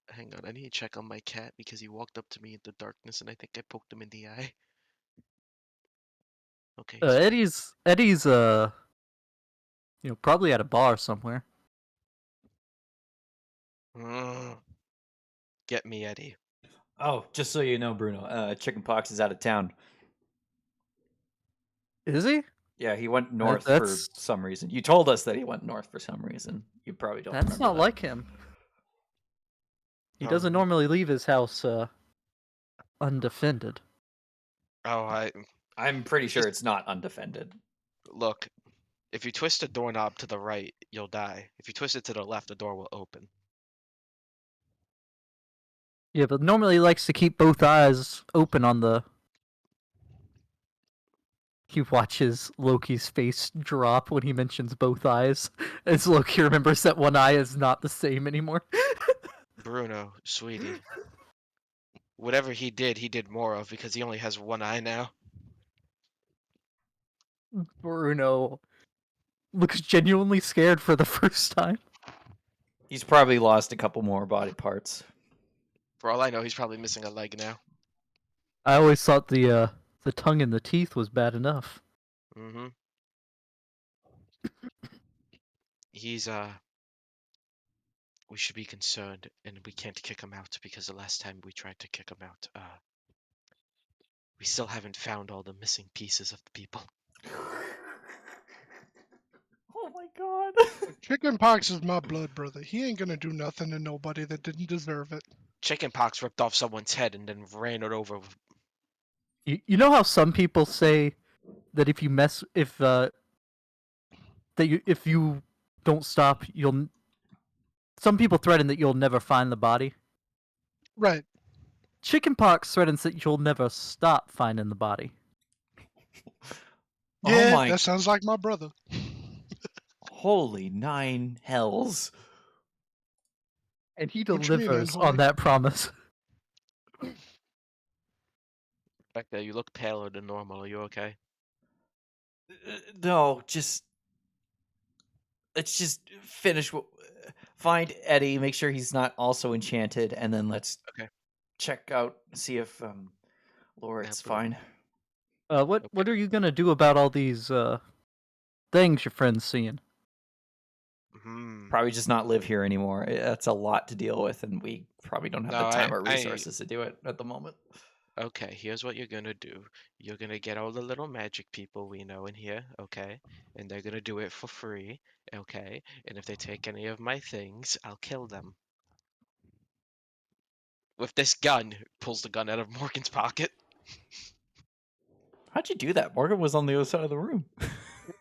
Hang on, I need to check on my cat because he walked up to me in the darkness and I think I poked him in the eye. Okay. he's fine. Eddie's probably at a bar somewhere. Mm. Get me, Eddie. Oh, just so you know, Bruno, Chickenpox is out of town. Is he? Yeah, he went north for That's some reason. You told us that he went north for some reason. You probably don't that's remember not that. like him. He Oh, doesn't normally leave his house undefended. oh, I'm pretty sure Just- it's not undefended. look. If you twist a doorknob to the right, you'll die. If you twist it to the left, the door will open. Yeah, but normally he likes to keep both eyes open on the. He watches Loki's face drop when he mentions both eyes, as Loki remembers that one eye is not the same anymore. Bruno, sweetie. Whatever he did more of because he only has one eye now. Bruno looks genuinely scared for the first time. He's probably lost a couple more body parts. For all I know, he's probably missing a leg now. I always thought the tongue and the teeth was bad enough. Mm-hmm. He's we should be concerned, and we can't kick him out because the last time we tried to kick him out, we still haven't found all the missing pieces of the people. Oh my god. Chickenpox is my blood brother. He ain't gonna do nothing to nobody that didn't deserve it. Chickenpox ripped off someone's head and then ran it over. You know how some people say that if you mess if you don't stop you'll. Some people threaten that you'll never find the body. Right. Chickenpox threatens that you'll never stop finding the body. Oh Yeah, my- that sounds like my brother. Holy nine hells. And he What you mean, delivers unholy? on that promise. Becca, you look paler than normal. Are you okay? No, let's just finish. Find Eddie, make sure he's not also enchanted, and then let's Okay. check out, see if Laurit's fine. What are you gonna do about all these things your friend's seeing? Hmm. Probably just not live here anymore. That's a lot to deal with, and we probably don't have No, the time or I- resources to do it at the moment. Okay, here's what you're gonna do. You're gonna get all the little magic people we know in here, okay? And they're gonna do it for free, okay? And if they take any of my things, I'll kill them. With this gun, pulls the gun out of Morgan's pocket. How'd you do that? Morgan was on the other side of the room.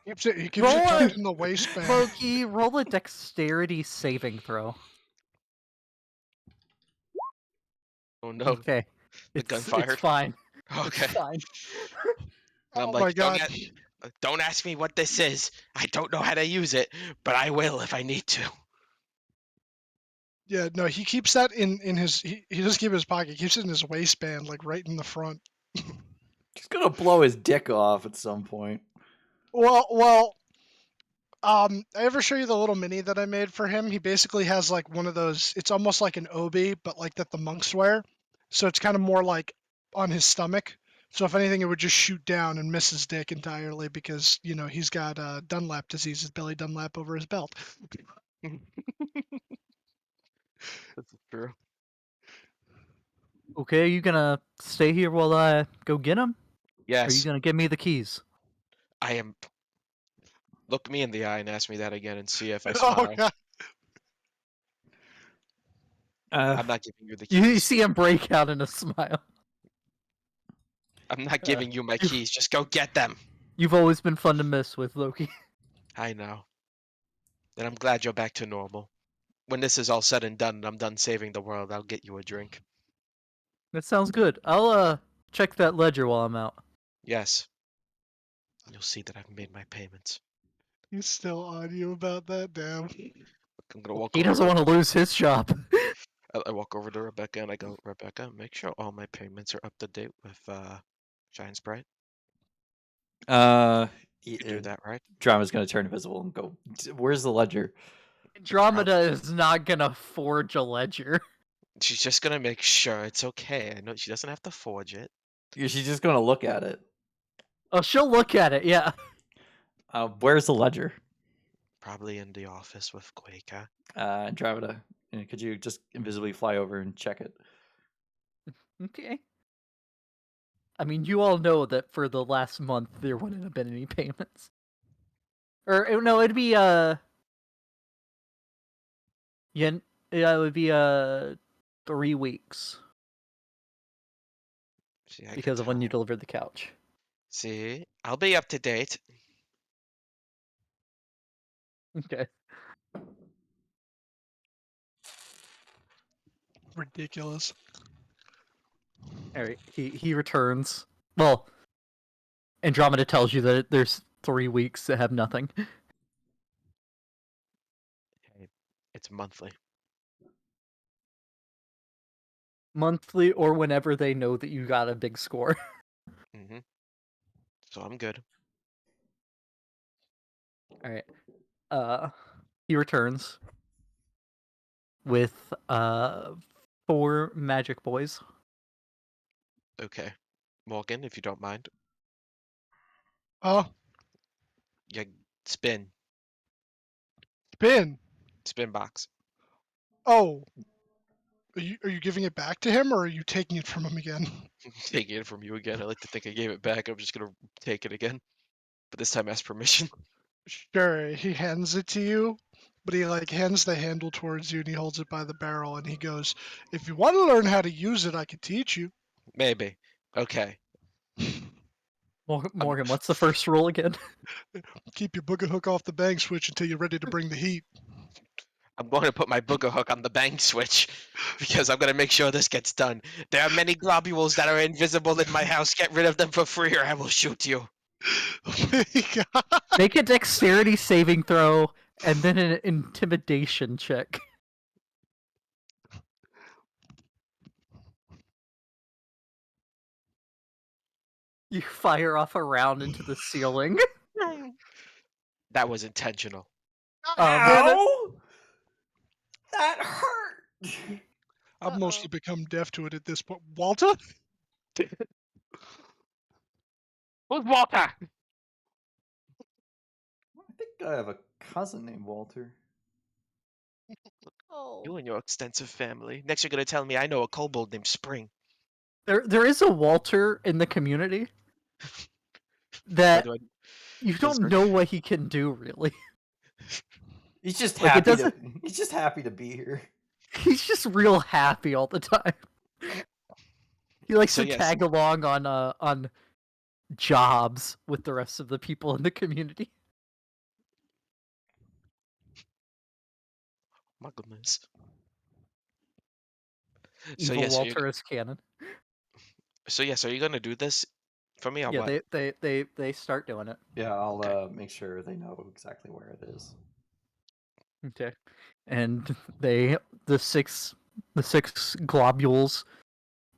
He keeps it Roll tucked it! in the waistband. Loki, roll a dexterity saving throw. Oh no, Okay. the gun It's fired. fine. Okay. It's fine. And I'm Oh like, my god. don't ask me what this is. I don't know how to use it, but I will if I need to. Yeah, no, he keeps that in his. He doesn't keep it in his pocket. He keeps it in his waistband, like right in the front. He's gonna blow his dick off at some point. Well. I ever show you the little mini that I made for him? He basically has like one of those. It's almost like an obi, but like that the monks wear. So it's kind of more like on his stomach. So if anything, it would just shoot down and miss his dick entirely because he's got Dunlap disease, his belly Dunlap over his belt. This is true. Okay, are you gonna stay here while I go get him? Or are you Yes, gonna give me the keys? I am. Look me in the eye and ask me that again and see if I Oh smile. god. I'm not giving you the You keys. see him break out in a smile. I'm not giving you my keys. Just go get them. You've always been fun to mess with, Loki. I know. And I'm glad you're back to normal. When this is all said and done and I'm done saving the world, I'll get you a drink. That sounds good. I'll check that ledger while I'm out. Yes. You'll see that I've made my payments. He's still on you about that, damn. I'm gonna walk He over to doesn't want to lose his job. I walk over to Rebecca and I go, Rebecca, make sure all my payments are up to date with Shine Sprite. You can do that, right? Drama's gonna turn invisible and go. Where's the ledger? Andromeda is not gonna forge a ledger. She's just gonna make sure it's okay. I know she doesn't have to forge it. She's just gonna look at it. Oh, she'll look at it, yeah. Where's the ledger? Probably in the office with Quaker. Andromeda, could you just invisibly fly over and check it? Okay. I mean, you all know that for the last month there wouldn't have been any payments. Or no, it'd be yeah, it would be 3 weeks See, I can because of when you tell. delivered the couch. See, I'll be up to date. Okay. Ridiculous. All right. He returns. Well, Andromeda tells you that there's 3 weeks that have nothing. Hey, it's monthly. Monthly or whenever they know that you got a big score. Mm-hmm. So I'm good. All right. He returns with 4 magic boys. Okay. Morgan, if you don't mind. Oh, Yeah, spin. spin. Spin box. Oh, are you giving it back to him or are you taking it from him again? Taking it from you again. I like to think I gave it back. I'm just gonna take it again. But this time ask permission. Sure. He hands it to you, but he like hands the handle towards you and he holds it by the barrel and he goes, "If you want to learn how to use it, I can teach you." Maybe. Okay. I'm Morgan, what's the first rule again? Keep your booger hook off the bang switch until you're ready to bring the heat. I'm going to put my booger hook on the bang switch because I'm going to make sure this gets done. There are many globules that are invisible in my house. Get rid of them for free or I will shoot you. Oh my God. Make a dexterity saving throw and then an intimidation check. You fire off a round into the ceiling. That was intentional. Damn it. Ow! That hurt! I've mostly Uh-oh. become deaf to it at this point. Walter? Who's Walter? I think I have a cousin named Walter. Oh. You and your extensive family. Next, you're going to tell me I know a kobold named Spring. There is a Walter in the community Why that do I... you Is don't there... know what he can do really. He's just Like it happy to. doesn't. He's just happy to be here. He's just real happy all the time. He likes So to yes, tag along on jobs with the rest of the people in the community. my goodness. So Evil yes, Walter is canon. are you going to do this for me or Yeah, what? they start doing it. Yeah, I'll Okay. make sure they know exactly where it is. Okay. And the six globules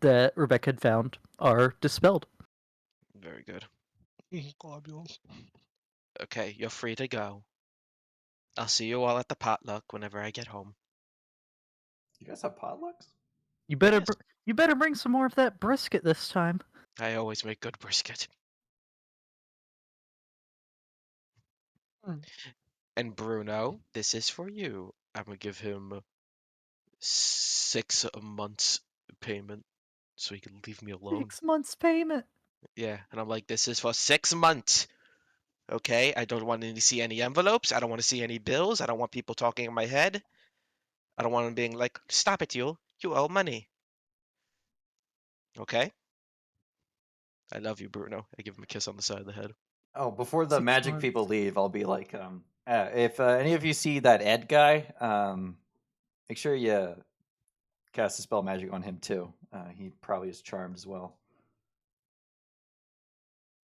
that Rebecca had found are dispelled. Very good. Globules. Okay, you're free to go. I'll see you all at the potluck whenever I get home. You guys have potlucks? You better Yes, you better bring some more of that brisket this time. I always make good brisket. Hmm. And Bruno, this is for you. I'm gonna give him 6 months payment so he can leave me alone. 6 months payment. Yeah, and I'm like, this is for 6 months. Okay, I don't want to see any envelopes. I don't want to see any bills. I don't want people talking in my head. I don't want them being like, stop it, you. You owe money. Okay? I love you, Bruno. I give him a kiss on the side of the head. Oh, before the 6 magic months. people leave, I'll be like, if any of you see that Ed guy, make sure you cast a spell magic on him too. He probably is charmed as well.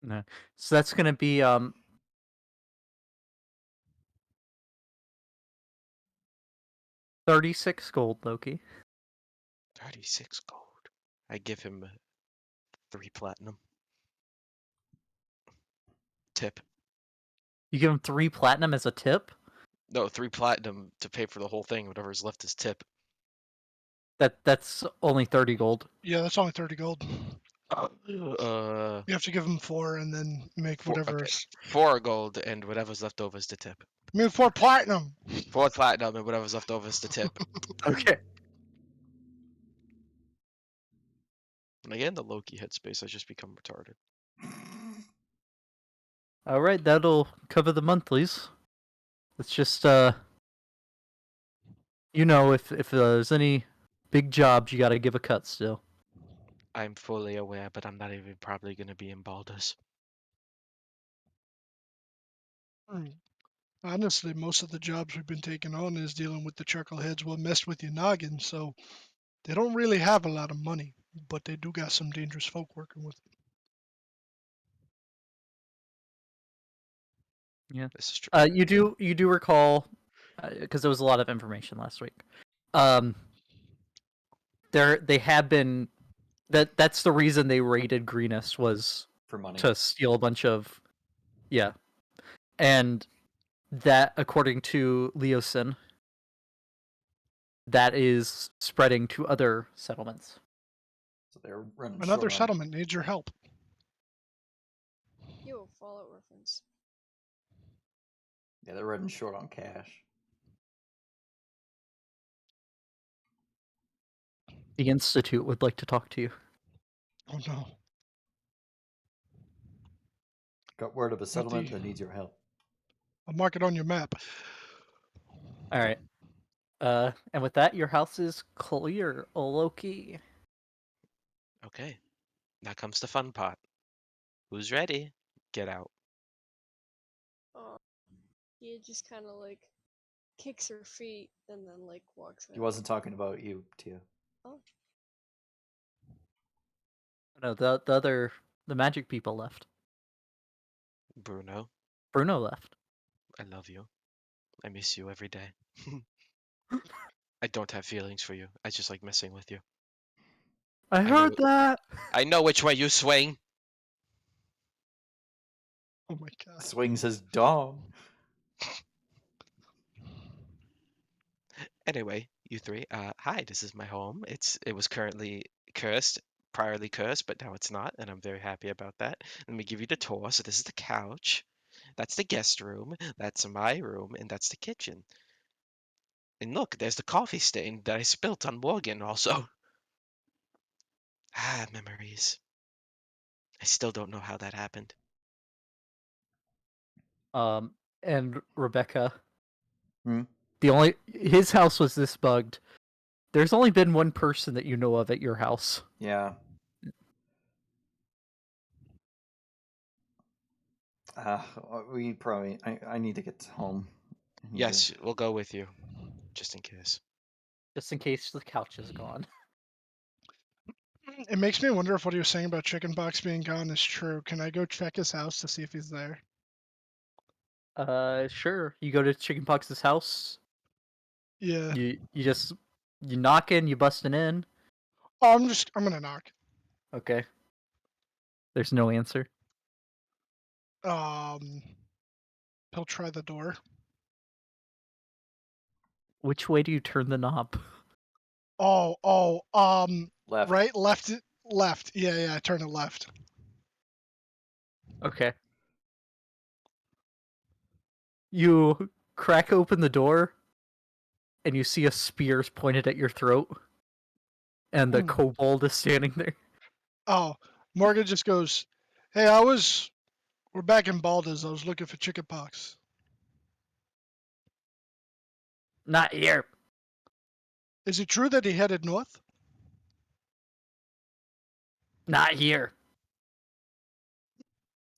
No. So that's gonna be 36 gold, Loki. 36 gold. I give him 3 platinum. Tip. You give him 3 platinum as a tip? No, 3 platinum to pay for the whole thing. Whatever is left is tip. That's only 30 gold. Yeah, that's only 30 gold. Uh, You have to give him 4 and then make okay. whatever's. 4 gold and whatever's left over is the tip. I mean, 4 platinum. 4 platinum and whatever's left over is the tip. Okay. When I get in the Loki headspace, I just become retarded. All right, that'll cover the monthlies. It's just if there's any big jobs, you got to give a cut still. I'm fully aware, but I'm not even probably going to be in Baldur's. Honestly, most of the jobs we've been taking on is dealing with the chuckleheads what messed with your noggin, so they don't really have a lot of money, but they do got some dangerous folk working with them. Yeah. This is true. You do recall, because there was a lot of information last week. They had been that's the reason they raided Greenest was For money. to steal a bunch of, yeah, and that according to Leosin, that is spreading to other settlements. So they're running Another short on. settlement needs your help. Yo, Fallout reference. Yeah, they're running short on cash. The Institute would like to talk to you. Oh no. Got word of a settlement the- that needs your help. I'll mark it on your map. All right. And with that, your house is clear, Loki. Okay. Now comes the fun part. Who's ready? Get out. He just kind of like kicks her feet and then like walks He out. wasn't talking about you, Tia. Oh, No, the magic people left. Bruno, Bruno left. I love you. I miss you every day. I don't have feelings for you. I just like messing with you. I know heard it. that. I know which way you swing. Oh my god. Swings his dong. Anyway, you three. Hi, this is my home. It was currently cursed, priorly cursed, but now it's not, and I'm very happy about that. Let me give you the tour. So this is the couch. That's the guest room. That's my room, and that's the kitchen. And look, there's the coffee stain that I spilt on Morgan also. Ah, memories. I still don't know how that happened. And Rebecca. Hmm? His house was this bugged. There's only been one person that you know of at your house. Yeah. We probably. I need to get home. I need Yes, we'll go with you, just in case. Just in case the couch is gone. It makes me wonder if what he was saying about chickenpox being gone is true. Can I go check his house to see if he's there? Sure. You go to Chickenpox's house. Yeah. You knocking, you busting in. Oh, I'm gonna knock. Okay. There's no answer. He'll try the door. Which way do you turn the knob? Left. Right, left. Yeah, I turn it left. Okay. You crack open the door, and you see a spear's pointed at your throat, and the Ooh. kobold is standing there. Oh, Morgan just goes, "Hey, we're back in Baldur's. I was looking for chickenpox. Not here. Is it true that he headed north? Not here.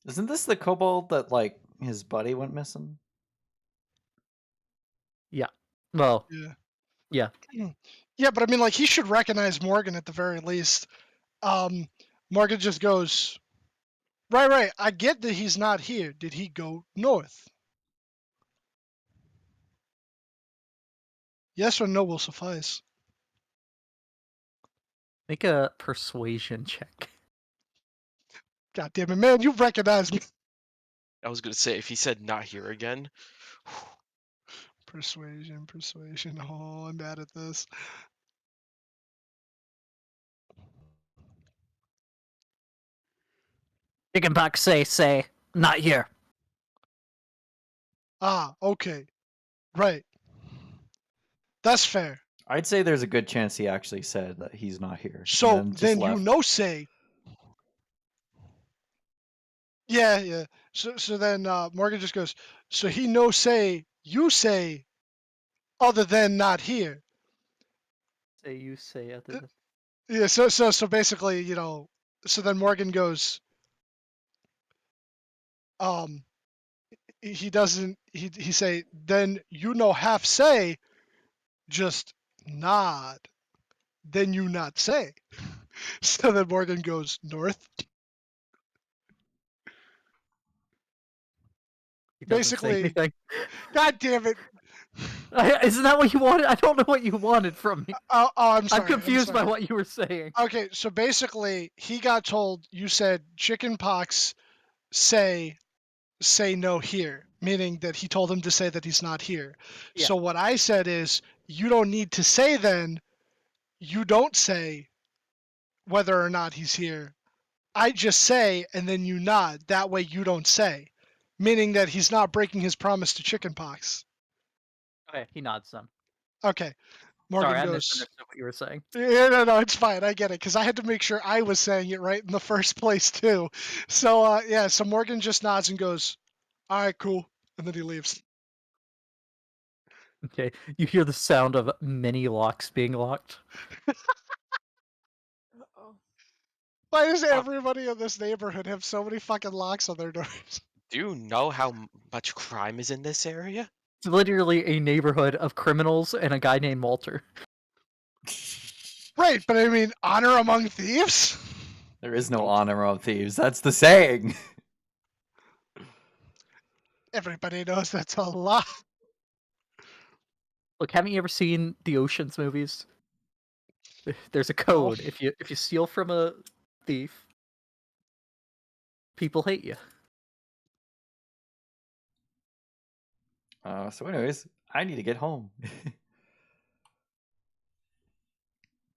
Isn't this the kobold that like his buddy went missing? Yeah. Well, Yeah. yeah. Yeah, but I mean, like, he should recognize Morgan at the very least. Morgan just goes, right. I get that he's not here. Did he go north? Yes or no will suffice. Make a persuasion check. God damn it, man, you recognize me. I was gonna say, if he said not here again, Persuasion. Oh, I'm bad at this. Chickenpox say, not here. Ah, okay. Right. That's fair. I'd say there's a good chance he actually said that he's not here. So and then just then you left. know say. Yeah. So then Morgan just goes, so he no say, you say, other than not here. Say you say other than. Yeah, so basically, so then Morgan goes, he doesn't, he say, then you know half say, just nod, then you not say. So then Morgan goes north. He doesn't say Basically, anything. God damn it. Isn't that what you wanted? I don't know what you wanted from me. Oh, I'm I'm sorry. confused by what you were saying. Okay, so basically, he got told, you said chicken pox, say no here, meaning that he told him to say that he's not here. Yeah. So what I said is, you don't need to say then, you don't say whether or not he's here. I just say, and then you nod. That way you don't say, meaning that he's not breaking his promise to chickenpox. Okay, he nods then. Okay, Morgan Sorry, I goes. misunderstood what you were saying. Yeah, no, it's fine. I get it because I had to make sure I was saying it right in the first place too. So so Morgan just nods and goes, "All right, cool," and then he leaves. Okay, you hear the sound of many locks being locked. Uh-oh. Why does everybody in this neighborhood have so many fucking locks on their doors? Do you know how much crime is in this area? It's literally a neighborhood of criminals and a guy named Walter. Right, but I mean, honor among thieves. There is no Nope. honor of thieves. That's the saying. Everybody knows that's a lie. Look, haven't you ever seen the Ocean's movies? There's a No. code. If you steal from a thief, people hate you. So, anyways, I need to get home.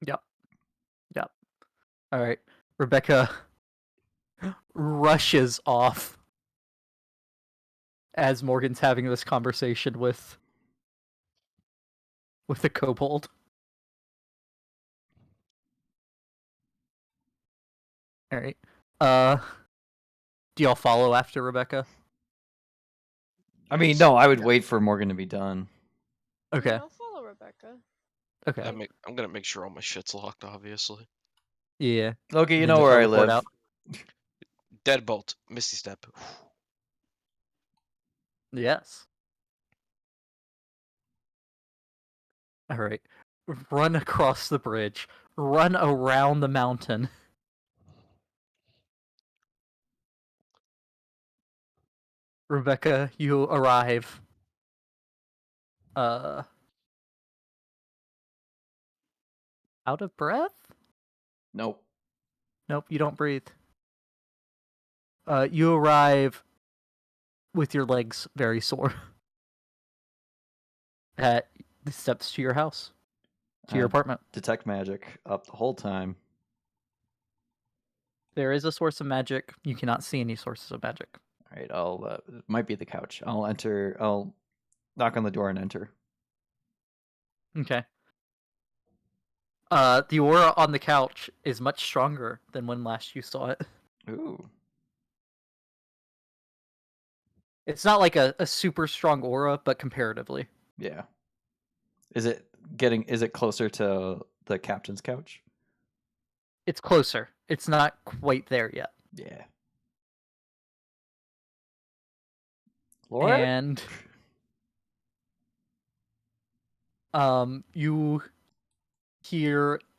Yep. All right. Rebecca rushes off as Morgan's having this conversation with the kobold. All right. Do y'all follow after Rebecca? I mean, Yes. no, I would Yeah. wait for Morgan to be done. Okay. Yeah, I'll follow Rebecca. Okay. I'm gonna make sure all my shit's locked, obviously. Yeah. Loki, you And then know just where I teleport live. out. Deadbolt, Misty Step. Yes. All right. Run across the bridge. Run around the mountain. Rebecca, you arrive. Out of breath? Nope. Nope, you don't breathe. You arrive with your legs very sore at the steps to your house, to your apartment. Detect magic up the whole time. There is a source of magic. You cannot see any sources of magic. All right, I'll. It might be the couch. I'll enter. I'll knock on the door and enter. Okay. The aura on the couch is much stronger than when last you saw it. Ooh. It's not like a super strong aura, but comparatively. Yeah. Is it getting? Is it closer to the captain's couch? It's closer. It's not quite there yet. Yeah. Laura. And you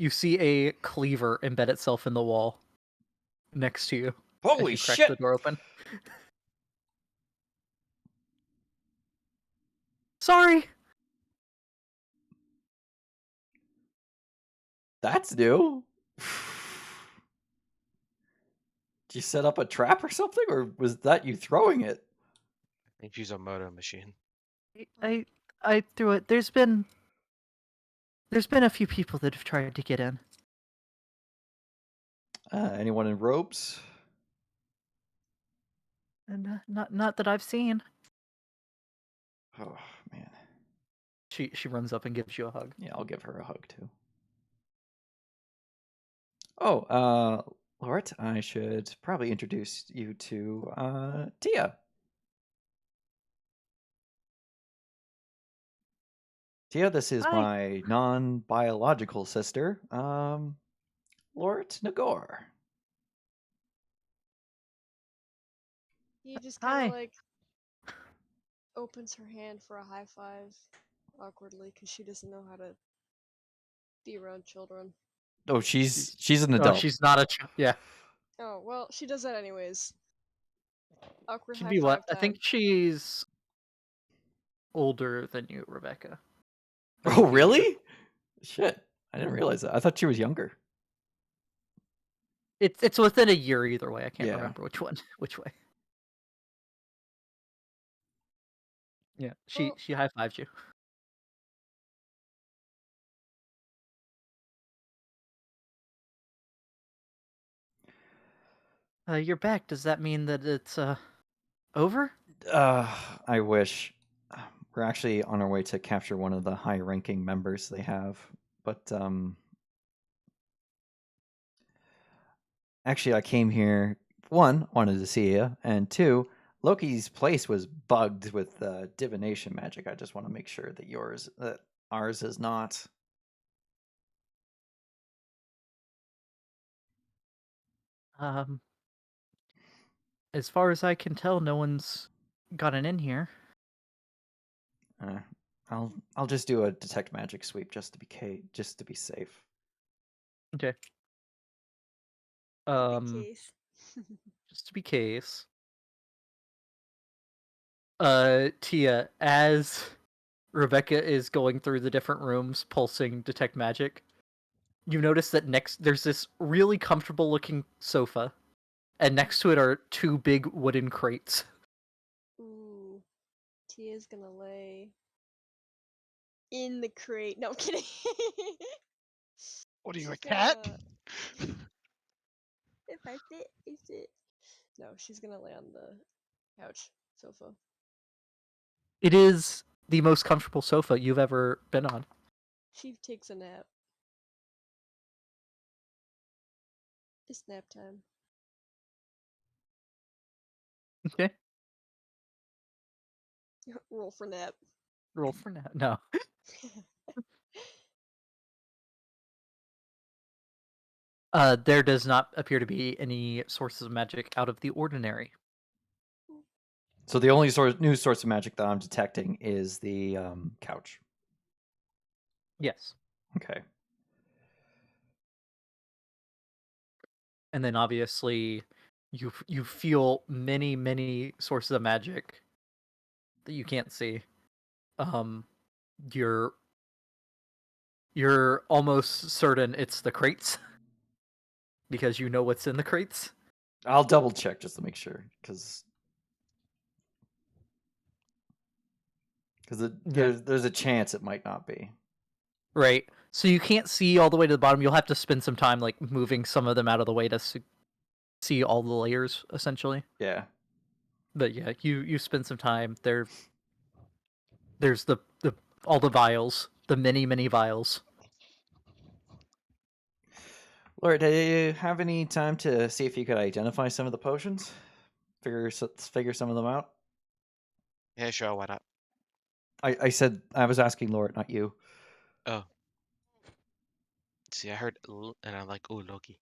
see a cleaver embed itself in the wall next to you as Holy you crack shit! the door open. Sorry. That's new. Did you set up a trap or something, or was that you throwing it? I think she's a murder machine. I threw it. There's been a few people that have tried to get in. Anyone in robes? And not that I've seen. Oh man. She runs up and gives you a hug. Yeah, I'll give her a hug too. Oh, Lort, I should probably introduce you to Tia. Tia, this is Hi. my non-biological sister, Lort Nagor. He just kind of Hi. like opens her hand for a high five awkwardly because she doesn't know how to be around children. Oh, she's an Oh, adult. she's not a yeah. Oh, well, she does that anyways. Awkward She'd high be what? five I think time. she's older than you, Rebecca. Like Oh, a few years. really? Shit, I didn't realize that. I thought she was younger. It's within a year either way. I can't Yeah. remember which one, which way. Yeah, Well, she high fives you. You're back. Does that mean that it's over? I wish. We're actually on our way to capture one of the high-ranking members they have, but actually, I came here. One, wanted to see you, and two, Loki's place was bugged with divination magic. I just want to make sure that ours is not. Um, as far as I can tell, no one's gotten in here. Uh, I'll just do a detect magic sweep just to be safe. Okay. just in case. Just to be case. Tia, as Rebecca is going through the different rooms, pulsing detect magic, you notice that there's this really comfortable looking sofa, and next to it are two big wooden crates. Ooh, Tia's gonna lay in the crate. No, I'm kidding. What are you, a She's cat? gonna- If I fit, I fit. No, she's gonna lay on the couch sofa. It is the most comfortable sofa you've ever been on. She takes a nap. It's nap time. Okay. Roll for nap. Roll for now. No. There does not appear to be any sources of magic out of the ordinary. So the only new source of magic that I'm detecting is the couch. Yes. Okay. And then obviously you feel many sources of magic that you can't see. Um you're almost certain it's the crates because you know what's in the crates. I'll double check just to make sure, because Yeah. there's a chance it might not be. Right. So you can't see all the way to the bottom. You'll have to spend some time like moving some of them out of the way to see all the layers essentially. Yeah. But yeah, you spend some time there. There's the all the vials, the many vials. Laura, do you have any time to see if you could identify some of the potions? Figure some of them out. Yeah, sure, why not? I said I was asking Laura, not you. Oh. See, I heard and I'm like, ooh, Loki.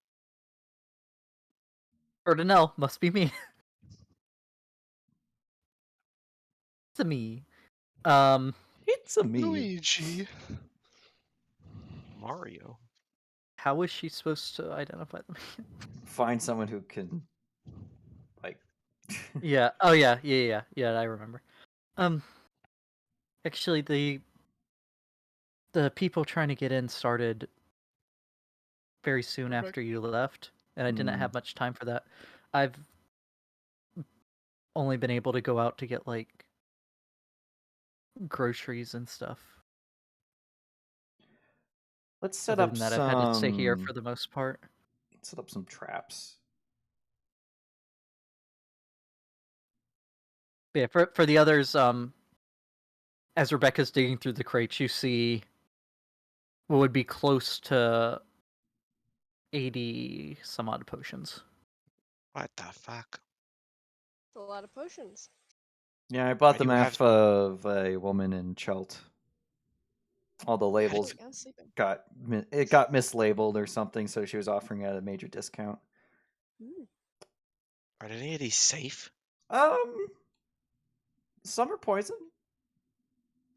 Ordinel must be me. It's a me. It's a me. Luigi. Mario. How is she supposed to identify them? Find someone who can, like. Yeah. Oh yeah. Yeah. I remember. Um. Actually, the people trying to get in started very soon Rebecca. after you left, and I didn't Hmm. have much time for that. I've only been able to go out to get like groceries and stuff. Let's set Other up than that, I've had to stay here some. for the most part. Set up some traps. But yeah, for the others, as Rebecca's digging through the crates, you see what would be close to 80 some odd potions. What the fuck? It's a lot of potions. Yeah, I bought Why the do you have- map of a woman in Chelt. All the Oh, labels I'm sleeping. got mislabeled or something, so she was offering at a major discount. Mm, Are any of these safe? Some are poison.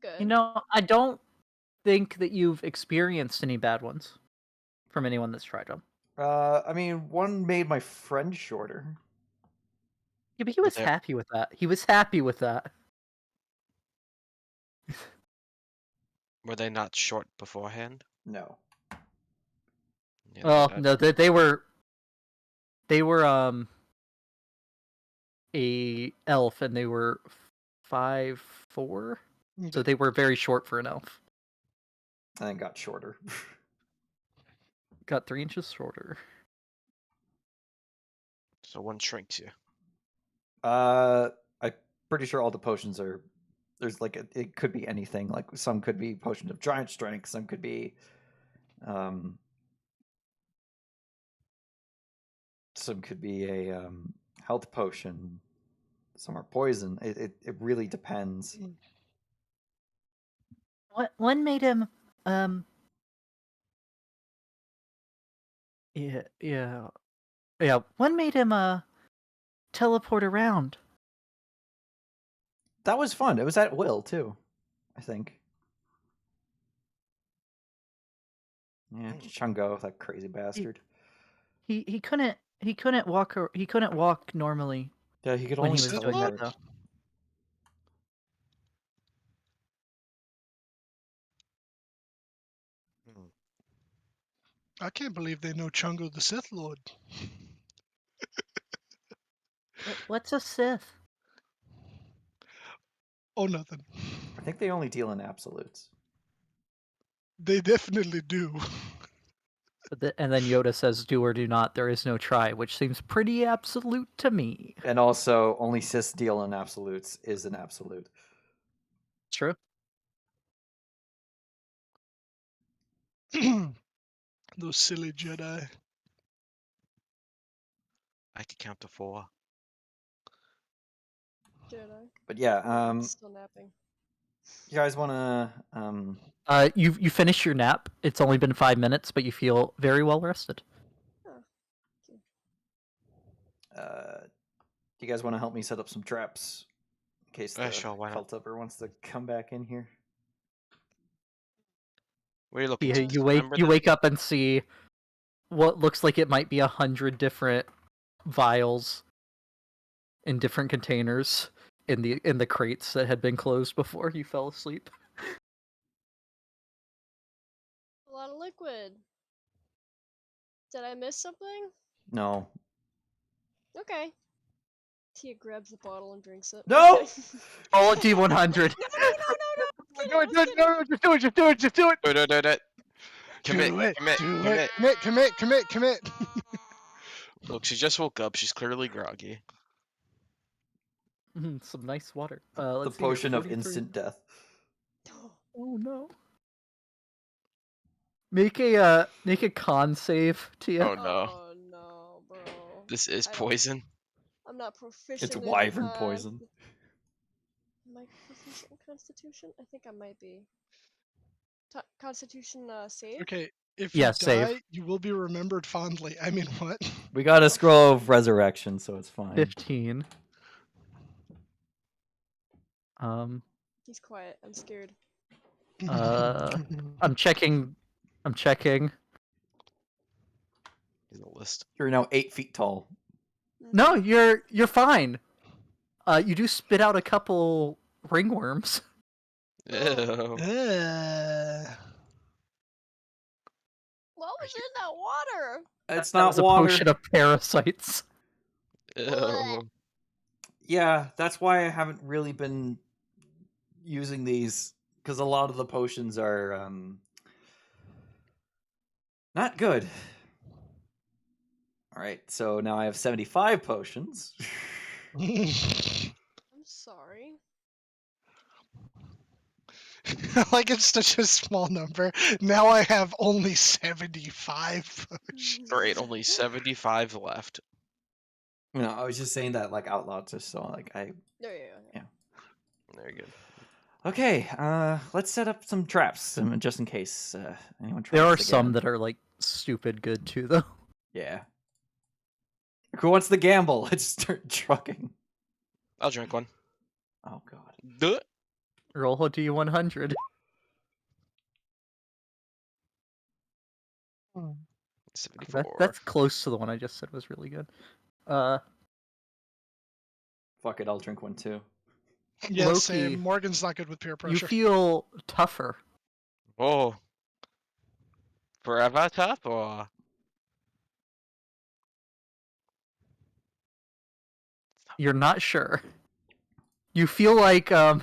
good. You know, I don't think that you've experienced any bad ones from anyone that's tried them. I mean, one made my friend shorter. Yeah, but he But was they're- happy with that. He was happy with that. Were they not short beforehand? No. Yeah, Well, that- no, they were a elf, and they were 5'4", so they were very short for an elf. And then got shorter. Got 3 inches shorter. So one shrinks you. I'm pretty sure all the potions are. There's like it could be anything. Like some could be potions of giant strength. Some could be, some could be a health potion. Some are poison. It really depends. What one made him yeah, one made him teleport around. That was fun. It was at will too, I think. Yeah, Chungo, that crazy bastard. He couldn't walk normally Yeah, he could when only he was doing that teleport. though. Hmm. I can't believe they know Chungo the Sith Lord. What's a Sith? Oh, nothing. I think they only deal in absolutes. They definitely do. And then Yoda says, "Do or do not. There is no try," which seems pretty absolute to me. And also, only cis deal in absolutes is an absolute. True. Those silly Jedi. I could count to 4. Jedi. But yeah, Still napping. you guys want to You finish your nap. It's only been 5 minutes, but you feel very well rested. do you guys want to help me set up some traps in case the Sure, why not? cultiver wants to come back in here? What are you looking You, to you wake dismember you them? wake up and see what looks like it might be 100 different vials in different containers in the crates that had been closed before you fell asleep. A lot of liquid. Did I miss something? No. Okay. Tia grabs the bottle and drinks it. No! Roll a D100. Do it, just do it. Just do it. Commit, Do it, commit, do commit. it. Commit. Look, she just woke up. She's clearly groggy. Some nice water. The Let's see here, potion of 43. instant death. Oh no. Make a con save, Tia. Oh no. Oh no, bro. This is I don't- poison. I'm not proficient. It's in wyvern poison. Am I proficient in Constitution? I think I might be. Constitution save? Okay, if Yeah, you save. die, you will be remembered fondly. I mean, what? We got a scroll of resurrection, so it's fine. 15. He's quiet. I'm scared. I'm checking. Here's a list. You're now 8 feet tall. No, you're fine. You do spit out a couple ringworms. Ew. What was in that water? It's That not was a water. potion of parasites. Ew. Yeah, that's why I haven't really been using these, because a lot of the potions are not good. All right, so now I have 75 potions. I'm sorry. Like it's such a small number. Now I have only 75 potions. Great, only 75 left. No, I was just saying that like out loud, just so like I. There you go. Very good. Okay, let's set up some traps just in case anyone tries. There are again. some that are like stupid good too, though. Yeah. Who wants to gamble? Let's start trucking. I'll drink one. Oh god. Duh. Roll a d100. Hmm. 74. That's close to the one I just said was really good. Fuck it, I'll drink one too. Yeah, Loki, same. Morgan's not good with peer you pressure. feel tougher. Oh. Forever tough or? You're not sure. You feel like Do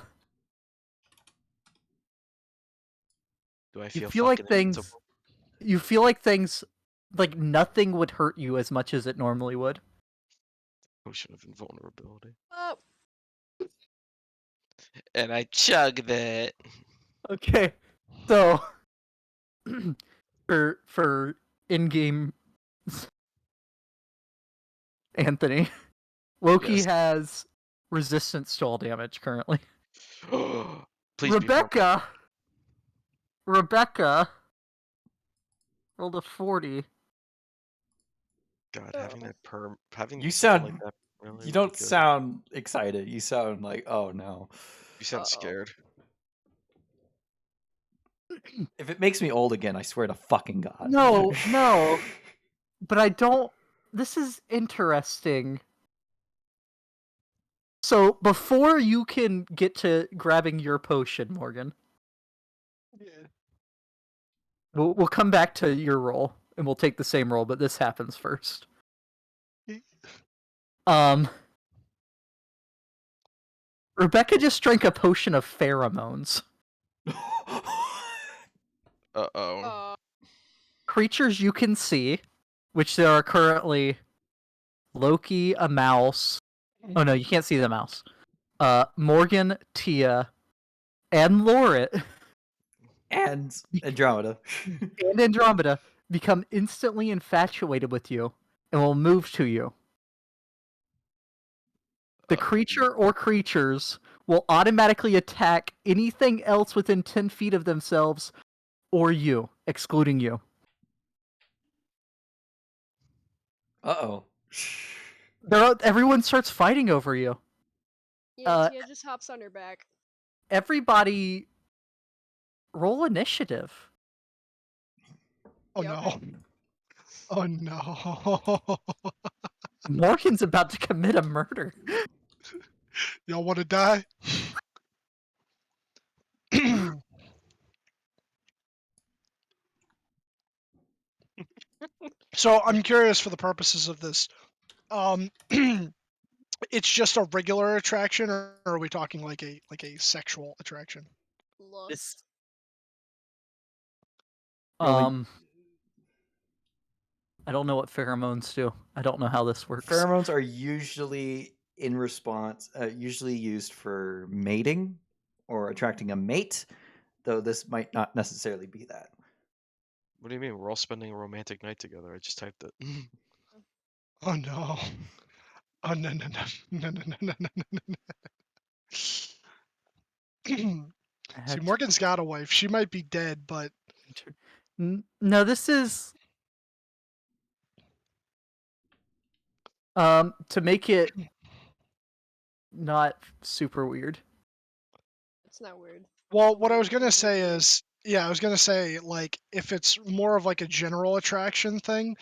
I feel you feel like fucking things invincible? you feel like things like nothing would hurt you as much as it normally would. Potion of invulnerability. Oh, And I chug that. Okay. So for in-game Anthony, Loki Yes. has resistance to all damage currently. Please be purple. Rebecca rolled a 40. God, having that having You something sound. like that really You would don't be good. sound excited. You sound like, oh no. You sound Uh-oh. scared. If it makes me old again, I swear to fucking God. No. But I don't. This is interesting. So before you can get to grabbing your potion, Morgan, Yeah. we'll come back to your roll and we'll take the same roll, but this happens first. Rebecca just drank a potion of pheromones. Uh-oh. Creatures you can see, which there are currently Loki, a mouse. Oh no, you can't see the mouse. Morgan, Tia, and Lorit And Andromeda. and Andromeda become instantly infatuated with you and will move to you. The creature or creatures will automatically attack anything else within 10 feet of themselves or you, excluding you. Uh-oh. Everyone starts fighting over you. Yeah, Tia just hops on her back. Everybody roll initiative. Oh Yeah, no. okay. Oh no. Morgan's about to commit a murder. Y'all want to die? So I'm curious for the purposes of this. It's just a regular attraction, or are we talking like a sexual attraction? Lust. Really? I don't know what pheromones do. I don't know how this works. Pheromones are usually in response, usually used for mating or attracting a mate, though this might not necessarily be that. What do you mean? We're all spending a romantic night together. I just typed it. Oh no. Oh no no no no no no no no no. See, Morgan's got a wife. She might be dead, but No, this is to make it not super weird. It's not weird. well, what I was Weird gonna is say weird. is, yeah, I was gonna say like if it's more of like a general attraction thing,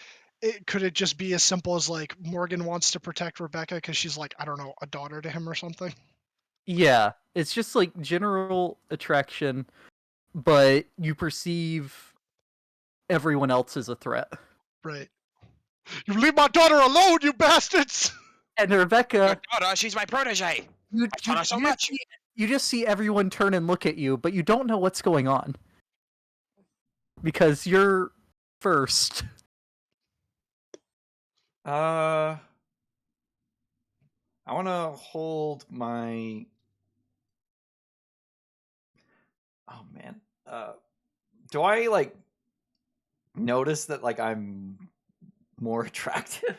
could it just be as simple as like Morgan wants to protect Rebecca because she's like, I don't know, a daughter to him or something? Yeah, it's just like general attraction, but you perceive everyone else as a threat. Right. You leave my daughter alone, you bastards! And Your Rebecca, daughter, she's my protege. you, I taught her so much. you just see everyone turn and look at you, but you don't know what's going on. Because you're first. I want to hold my. Oh man. Do I like notice that like I'm more attractive?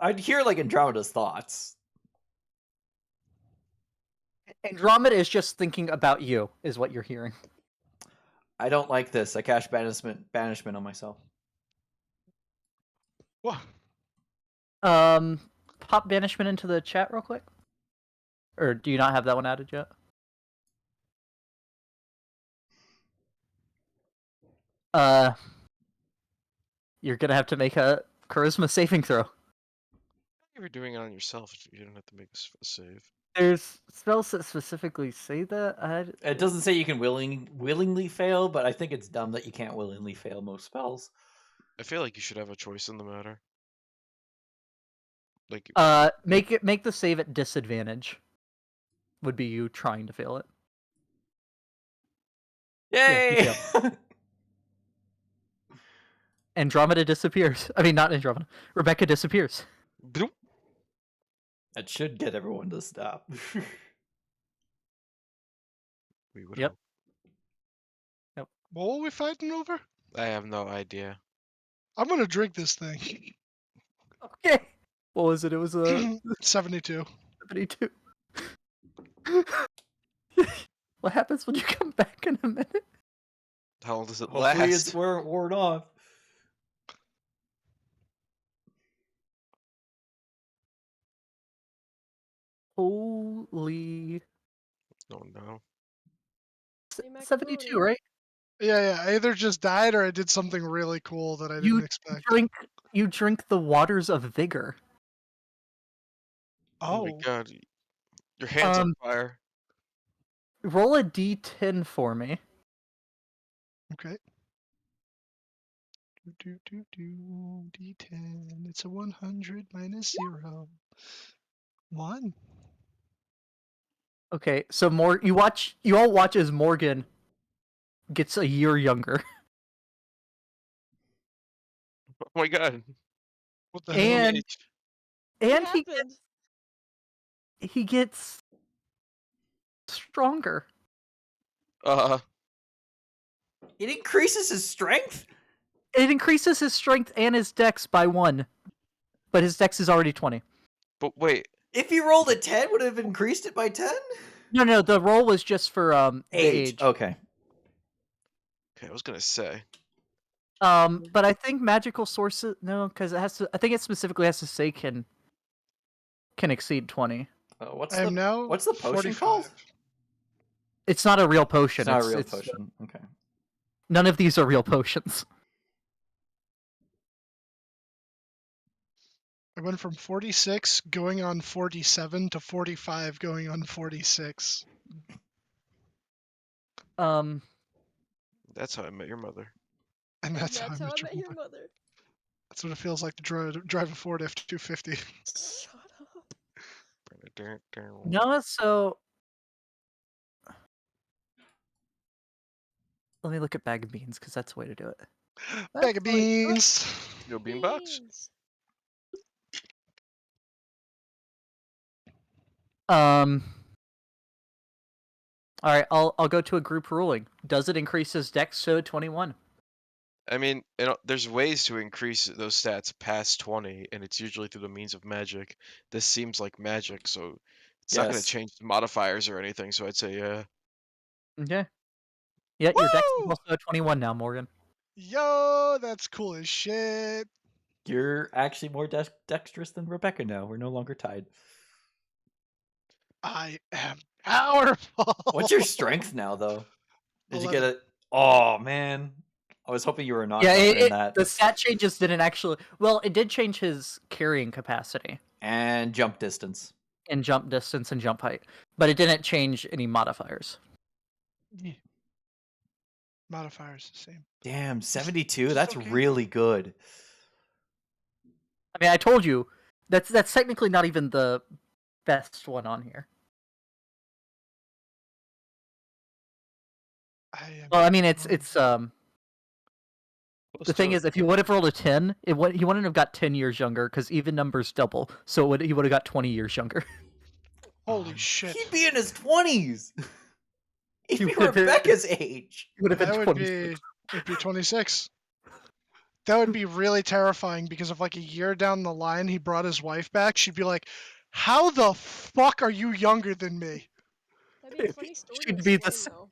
I'd hear like Andromeda's thoughts. Andromeda is just thinking about you, is what you're hearing. I don't like this. I cast banishment on myself. What? Pop banishment into the chat real quick. Or do you not have that one added yet? You're gonna have to make a charisma saving throw. If you're doing it on yourself, you don't have to make a save. There's spells that specifically say that. It doesn't say you can willingly fail, but I think it's dumb that you can't willingly fail most spells. I feel like you should have a choice in the matter. Like, Make the save at disadvantage. Would be you trying to fail it. Yay! Yeah, Andromeda disappears. I mean, not Andromeda. Rebecca disappears. bloop. That should get everyone to stop. We would Yep. hope. What were we fighting over? I have no idea. I'm gonna drink this thing. Okay. What was it? It was a 72. 72. What happens when you come back in a minute? How long does it Hopefully last? it's worn off. Holy Oh no. Hey, 72, macaroni. right? Yeah, I either just died or I did something really cool that I didn't expect. You drink the waters of vigor. Oh my Oh, god. Your hand's on fire. Roll a d10 for me. okay. D10. It's a 100 minus 0. 1. Okay, so you all watch as Morgan gets a year younger. Oh my god. What the hell? And Age. What and happened? he gets stronger. It increases his strength? It increases his strength and his dex by 1. But his dex is already 20. But wait. If he rolled a 10, would it have increased it by 10? No, the roll was just for the age. Okay. Okay, I was gonna say. But I think magical sources because it has to. I think it specifically has to say can exceed 20. What's I am now the potion 45. called? It's not a real potion. It's not a real potion. Okay. None of these are real potions. I went from 46 going on 47 to 45 going on 46. That's how I met your mother. And that's how I I met met your your mother. mother. That's what it feels like to drive a Ford F-250. Shut up. No, so let me look at bag of beans because that's the way to do it. Bag of beans. Yo, beanbox? Beans. All right, I'll go to a group ruling. Does it increase his dex to 21? I mean, there's ways to increase those stats past 20, and it's usually through the means of magic. This seems like magic, so it's not going to Yes. change the modifiers or anything, so I'd say yeah. Okay. Yeah, your dex is Woo! also 21 now, Morgan. Yo, that's cool as shit. You're actually more dexterous than Rebecca now. We're no longer tied. I am powerful. What's your strength now, though? Did you get 11. it? Oh, man. I was hoping you were not Yeah, in that. the stat changes didn't actually. Well, it did change his carrying capacity And jump distance. and jump distance and jump height, but it didn't change any modifiers. Yeah. Modifiers the same. Damn, 72? just That's okay. really good. I mean, I told you that's technically not even the best one on here. Well, I mean, it's the thing is, if you would have rolled a 10, he wouldn't have got 10 years younger because even numbers double, so he would have got 20 years younger. Holy shit. He'd be in his 20s. He'd You be would've been- Rebecca's age. You would have been That would 26. it'd be 26. That would be really terrifying because if like a year down the line he brought his wife back, she'd be like, "How the fuck are you younger than me?" That'd be a funny story to She'd be the explain, s- though.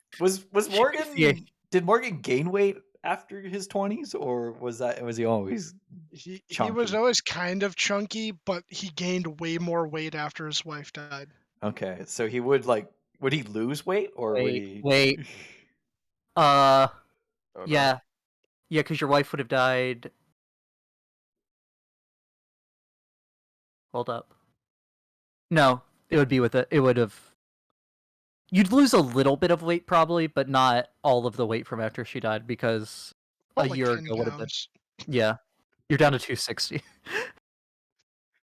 Was Yeah. Morgan? Did Morgan gain weight after his 20s, or was he always? He was Chunky. always kind of chunky, but he gained way more weight after his wife died. Okay, so he would would he lose weight or would he? Wait. Oh, no. Yeah, because your wife would have died. Hold up. No, it would be with it. It would have. You'd lose a little bit of weight probably, but not all of the weight from after she died because About a like year 10 ago would have been. pounds. Yeah, you're down to 260.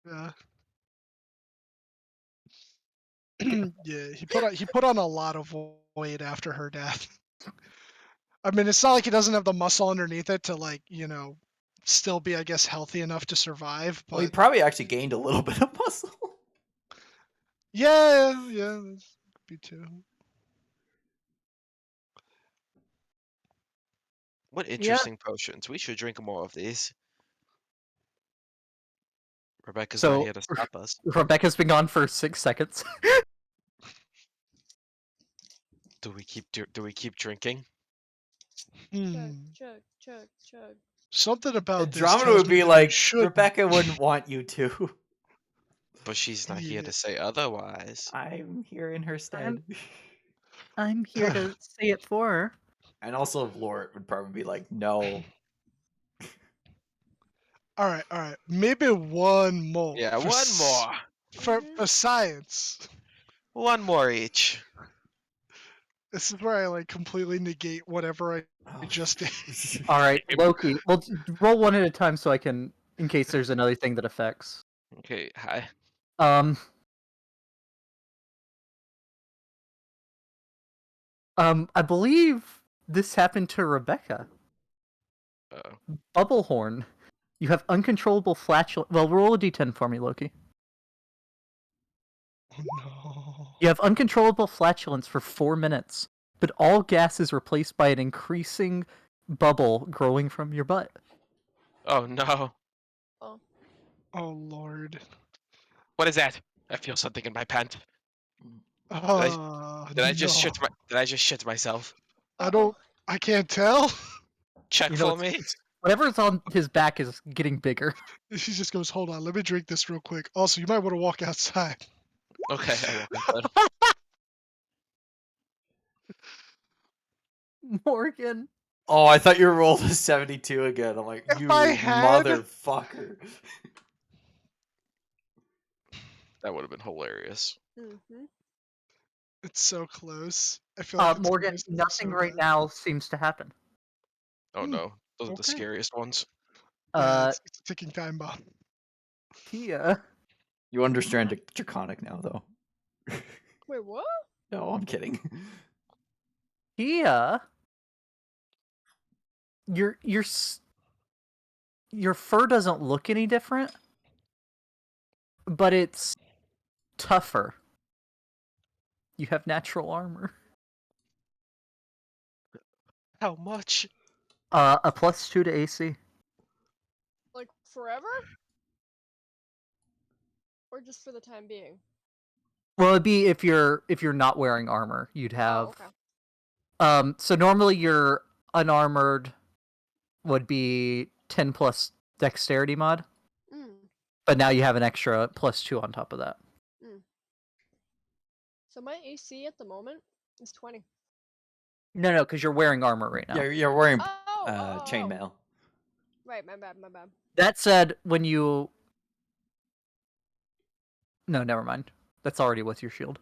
Yeah. Yeah, he put on a lot of weight after her death. I mean, it's not like he doesn't have the muscle underneath it to still be, I guess, healthy enough to survive. But Well, he probably actually gained a little bit of muscle. yeah, that could be too. What interesting potions. We should drink more of these. Rebecca's not So here to stop us. Rebecca's been gone for 6 seconds. Do we keep drinking? Chug, Hmm. chug, chug, chug. Something about this Andromeda tells would me be that like, should. Rebecca wouldn't want you to. But she's not here Yeah. to say otherwise. I'm here in her stead. I'm here to say it for her. And also, Lort would probably be like, no. All right. Maybe one more. Yeah, for one s- more. for science. One more each. This is where I completely negate whatever I Oh. just did. All right, Loki. Well, roll one at a time so I can, in case there's another thing that affects. Okay, hi. Um. I believe this happened to Rebecca. Bubblehorn. You have uncontrollable flatulence. Well, roll a d10 for me, Loki. Oh, no. You have uncontrollable flatulence for 4 minutes, but all gas is replaced by an increasing bubble growing from your butt. Oh no. Oh. Oh Lord. What is that? I feel something in my pant. Oh, Did I just no. shit myself? I can't tell. Check You know, for me. whatever's on his back is getting bigger. She just goes, hold on, let me drink this real quick. Also, you might want to walk outside. Okay, I walk outside. Morgan. Oh, I thought you rolled a 72 again. I'm like, If you I had- motherfucker. That would have been hilarious. Mm-hmm. It's so close. I feel like it's Morgan, gonna be nothing so right bad. now seems to happen. Oh no, those are the okay. scariest ones. Yeah, it's a ticking time bomb. Tia. You understand Draconic now, though. Wait, what? No, I'm kidding. Tia. Your fur doesn't look any different, but it's tougher. You have natural armor. How much? A +2 to AC. Like forever? Or just for the time being? Well, it'd be if you're not wearing armor, you'd have. Oh, okay. So normally your unarmored would be 10 plus dexterity mod, Mm. but now you have an extra +2 on top of that. So my AC at the moment is 20. No, because you're wearing armor right now. Yeah, you're wearing Oh. chainmail. Right, my bad. That said, when you. No, never mind. That's already with your shield.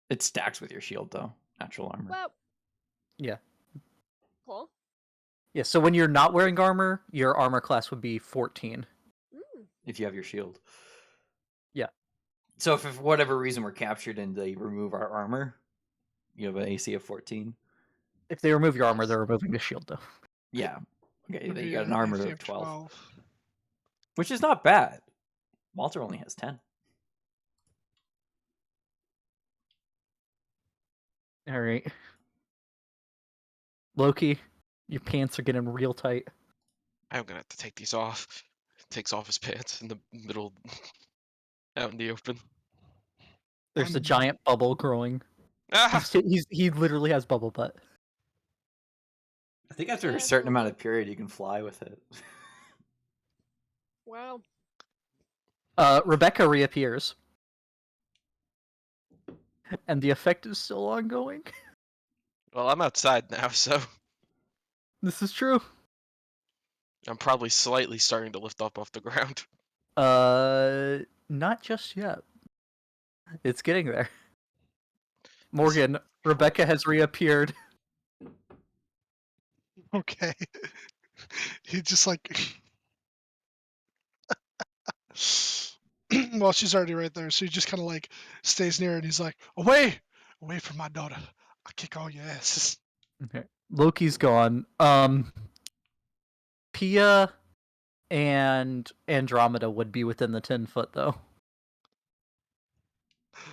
It stacks with your shield, though. Natural armor. Well, Yeah. cool. Yeah, so when you're not wearing armor, your armor class would be 14. If you have your shield. Yeah. So if for whatever reason we're captured and they remove our armor, you have an AC of 14. If they remove your armor, they're removing the shield, though. Yeah. Okay, Would then you be got an an armor AC of 12. 12. Which is not bad. Walter only has 10. All right. Loki, your pants are getting real tight. I'm gonna have to take these off. Takes off his pants in the middle, out in the open. There's a I'm- giant bubble growing. Ah! He literally has bubble butt. I think after a Yes, certain amount Loki. of period, you can fly with it. Wow. Rebecca reappears. And the effect is still ongoing. Well, I'm outside now, so This is true. I'm probably slightly starting to lift up off the ground. Not just yet. It's getting there. Morgan, Rebecca has reappeared. Okay. He just like. Well, she's already right there, so he just kind of like stays near, and he's like, away from my daughter. I'll kick all your asses. Okay. Loki's gone. Pia and Andromeda would be within the 10-foot though.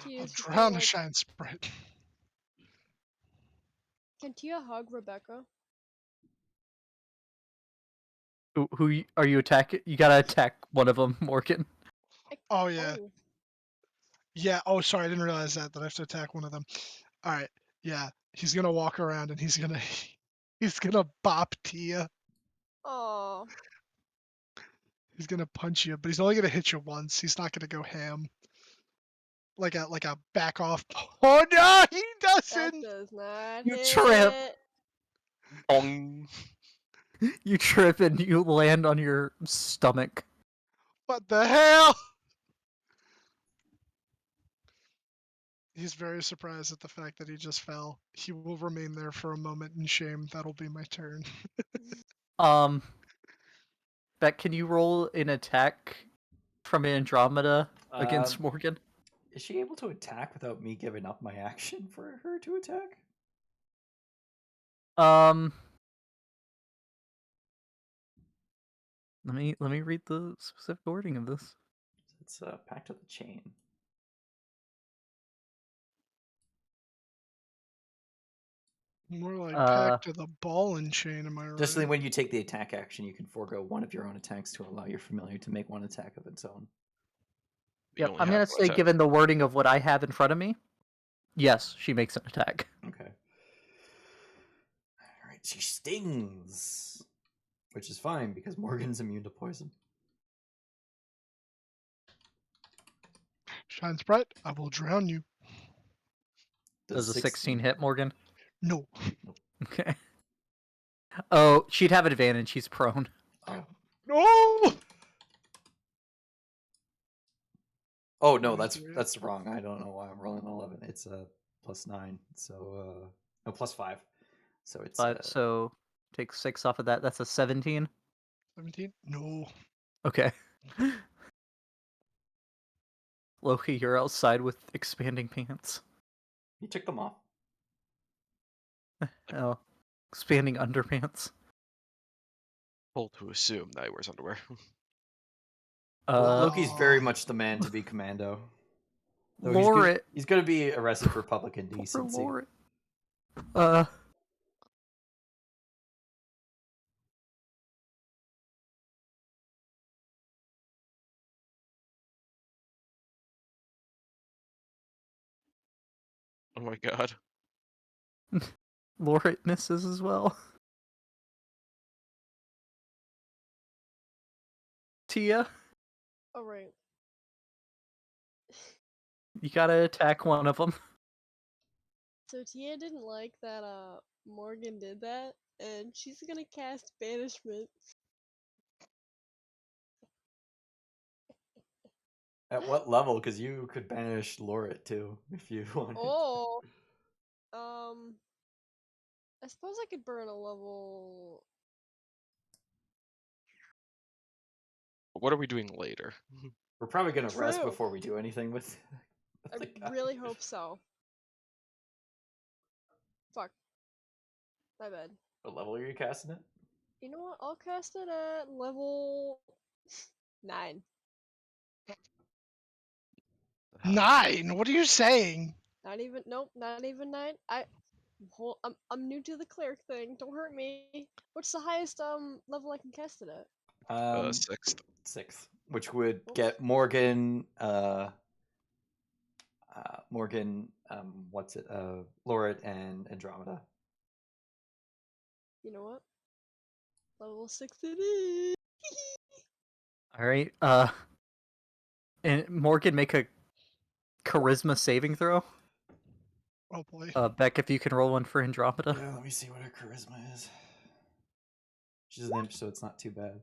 Tia, I'll she can, drown a like, shine sprite. can Tia hug Rebecca? Are you attacking? You gotta attack one of them, Morgan. Oh yeah, yeah. Oh, sorry, I didn't realize that I have to attack one of them. All right, yeah. He's gonna walk around and he's gonna he's gonna bop Tia. Oh. He's gonna punch you, but he's only gonna hit you once. He's not gonna go ham. Like a back off. Oh no, he That doesn't. does not You hit. trip. Bong. You trip and you land on your stomach. What the hell? He's very surprised at the fact that he just fell. He will remain there for a moment in shame. That'll be my turn. Beck, can you roll an attack from Andromeda against Um, Morgan? Is she able to attack without me giving up my action for her to attack? Let me read the specific wording of this. It's Pact of the Chain. More like Uh, packed to the ball and chain, am I right? Just when you take the attack action, you can forego one of your own attacks to allow your familiar to make one attack of its own. We Yep, only I'm have gonna one say, attack. given the wording of what I have in front of me, yes, she makes an attack. Okay. All right, she stings, which is fine because Morgan's immune to poison. Shine sprite, I will drown you. Does a 16 hit, Morgan? No. Okay. Oh, she'd have advantage. She's prone. Oh. No! Oh no, that's wrong. I don't know why I'm rolling 11. It's +9, so no +5. So it's So take 6 off of that. That's a 17. 17? No. Okay. Loki, you're outside with expanding pants. you took them off. Oh, expanding underpants. Told to assume that he wears underwear. Loki's very Oh. much the man to be commando. Though Lore he's gonna be arrested for public indecency. Lore. Oh my god. Lore misses as well. Tia, Oh, right. you gotta attack one of them. So Tia didn't like that Morgan did that, and she's gonna cast banishment. At what level? Because you could banish Lorit too if you wanted. Oh. I suppose I could burn a level. What are we doing later? We're probably gonna rest True. before we do anything with. I the guy. really hope so. Fuck. My bad. What level are you casting it? You know what? I'll cast it at level 9. 9? What are you saying? Not even. Nope. Not even 9. I'm new to the cleric thing. Don't hurt me. What's the highest level I can cast it at? 6th. 6th, which would Oh. get Morgan. Morgan, what's it? Lauret and Andromeda. You know what? Level 6 it is. All right. And Morgan, make a charisma saving throw. Oh boy. Beck, if you can roll one for Andromeda. Yeah, let me see what her charisma is. She's an imp, so it's not too bad.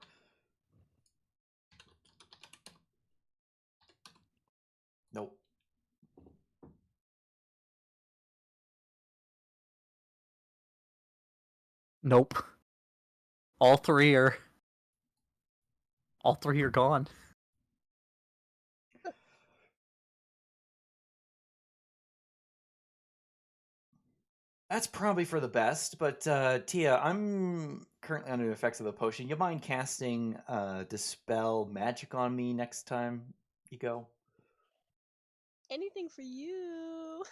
Nope. Nope. All three are gone. That's probably for the best, but Tia, I'm currently under the effects of a potion. You mind casting Dispel Magic on me next time you go? Anything for you.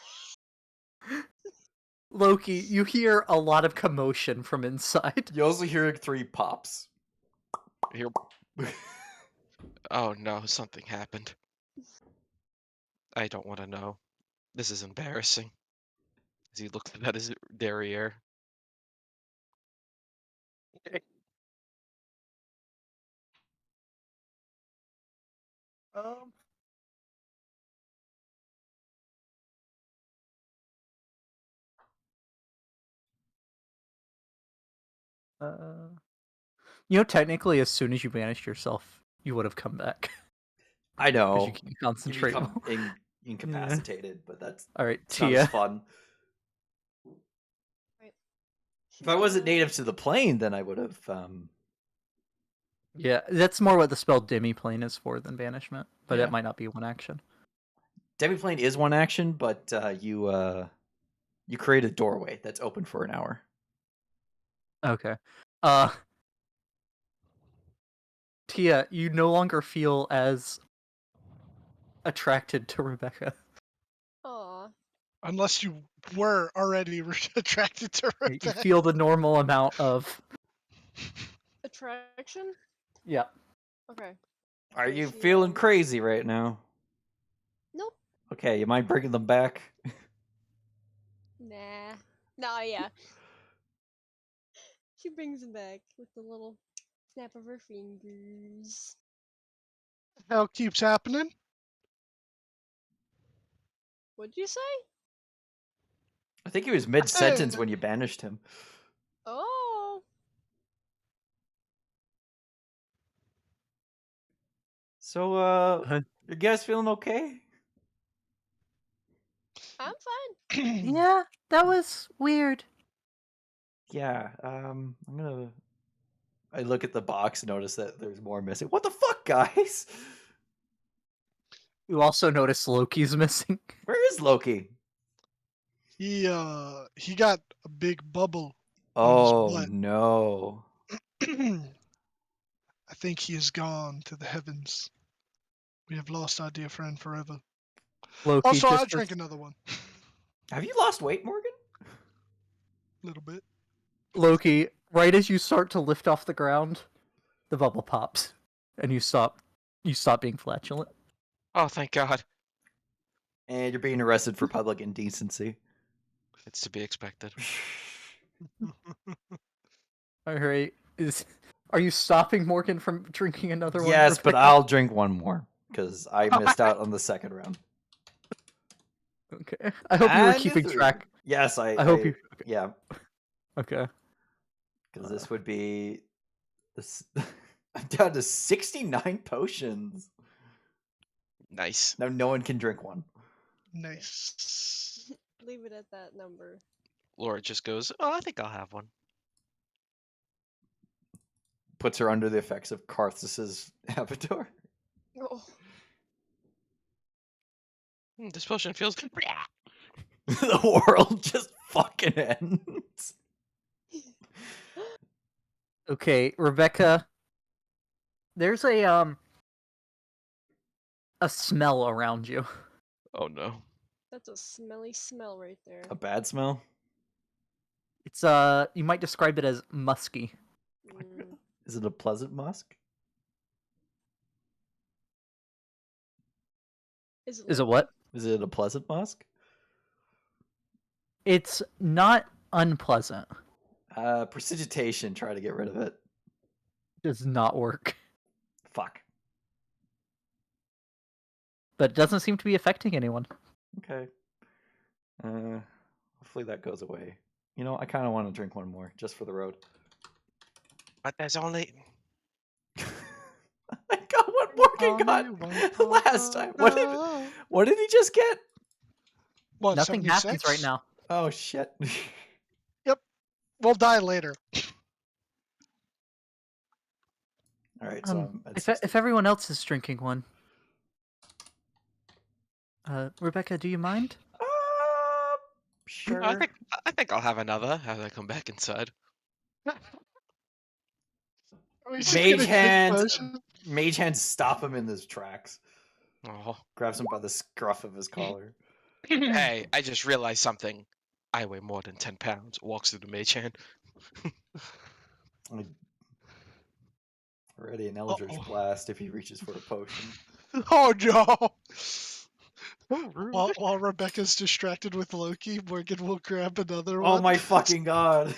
Loki, you hear a lot of commotion from inside. You also hear 3 pops. Here. Oh no, something happened. I don't want to know. This is embarrassing. As he looks at his derriere. Um. Technically, as soon as you banished yourself, you would have come back I because know. you can't You concentrate. become incapacitated, but that's All right, it's not as Tia. fun. Right. If I wasn't native to the plane, then I would have. Yeah, that's more what the spell Demi-Plane is for than banishment, but Yeah. it might not be one action. Demiplane is one action, but you create a doorway that's open for an hour. Okay. Tia, you no longer feel as attracted to Rebecca. Aw. Unless you were already attracted to You Rebecca. feel the normal amount of Attraction? yeah. Okay. Are Okay, you she, feeling crazy right now? Nope. Okay, you mind bringing them back? Nah. Nah, yeah. She brings him back with the little snap of her fingers. Hell keeps happening. What'd you say? I think he was mid-sentence when you banished him. Oh. So, you guys feeling okay? I'm fine. Yeah, that was weird. Yeah. I look at the box and notice that there's more missing. What the fuck, guys? You also notice Loki's missing. Where is Loki? He got a big bubble on Oh his no. butt. I think he is gone to the heavens. We have lost our dear friend forever. Loki Also, I just drank another one. Have you lost weight, Morgan? A little bit. Loki, right as you start to lift off the ground, the bubble pops, and you stop being flatulent. Oh, thank God. And you're being arrested for public indecency. It's to be expected. All right, are you stopping Morgan from drinking another one? Yes, but Rebecca? I'll drink one more because I missed out on the second round. Okay. I hope you were And a keeping 3. track. Yes, I hope you. Yeah, Okay. because this would be this. I'm down to 69 potions. Nice. Now no one can drink one. Nice. Leave it at that number. Laura just goes, oh, I think I'll have one. Puts her under the effects of Karthus's avatar. Oh. This potion feels good. The world just fucking ends. Okay, Rebecca. There's a smell around you. Oh no. That's a smelly smell right there. A bad smell? It's you might describe it as musky. Mm, Is it a pleasant musk? is it Is it Loki? what? Is it a pleasant musk? It's not unpleasant. Precipitation. Try to get rid of it. Does not work. Fuck. But it doesn't seem to be affecting anyone. Okay. Hopefully that goes away. You know, I kind of want to drink one more just for the road. But there's only. I got what Morgan got last time. What did he just get? What, Nothing happens 76? right now. Oh shit. We'll die later. All right, so I'm at If 60. if everyone else is drinking one, Rebecca, do you mind? Sure. I think I'll have another as I come back inside. Are we just Mage gonna drink hand. potions? Mage hand. Stop him in his tracks. Oh. Grabs him by the scruff of his collar. Hey, I just realized something. I weigh more than 10 pounds. Walks through the mage hand. Already an Eldritch Uh-oh. Blast if he reaches for a potion. Oh no! Oh, rude. While Rebecca's distracted with Loki, Morgan will grab another Oh one. my fucking god.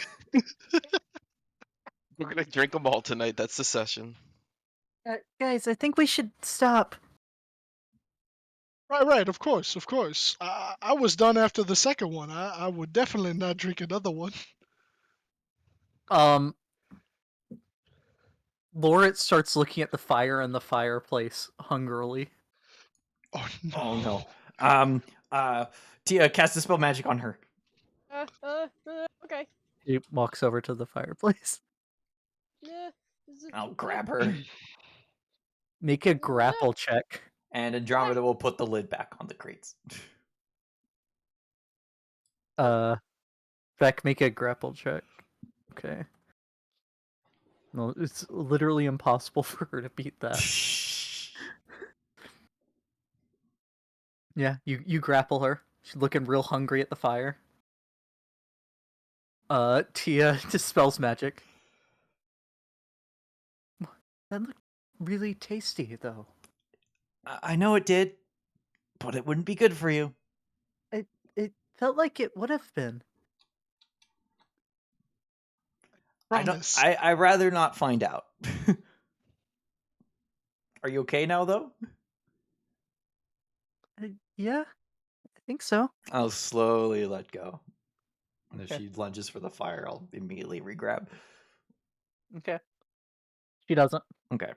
We're gonna drink them all tonight. That's the session. Guys, I think we should stop. Right, of course. I was done after the second one. I would definitely not drink another one. Lauret starts looking at the fire in the fireplace hungrily. Oh no. Oh no. Tia, cast Dispel Magic on her. Okay. He walks over to the fireplace. Yeah. I'll grab her. Make a grapple check. And Andromeda will put the lid back on the crates. Beck, make a grapple check. Okay. No, it's literally impossible for her to beat that. Yeah, you grapple her. She's looking real hungry at the fire. Tia dispels magic. That looked really tasty, though. I know it did, but it wouldn't be good for you. It felt like it would have been. Promise. I'd rather not find out. Are you okay now, though? Yeah, I think so. I'll slowly let go. And if Okay. she lunges for the fire, I'll immediately regrab. Okay. She doesn't. Okay.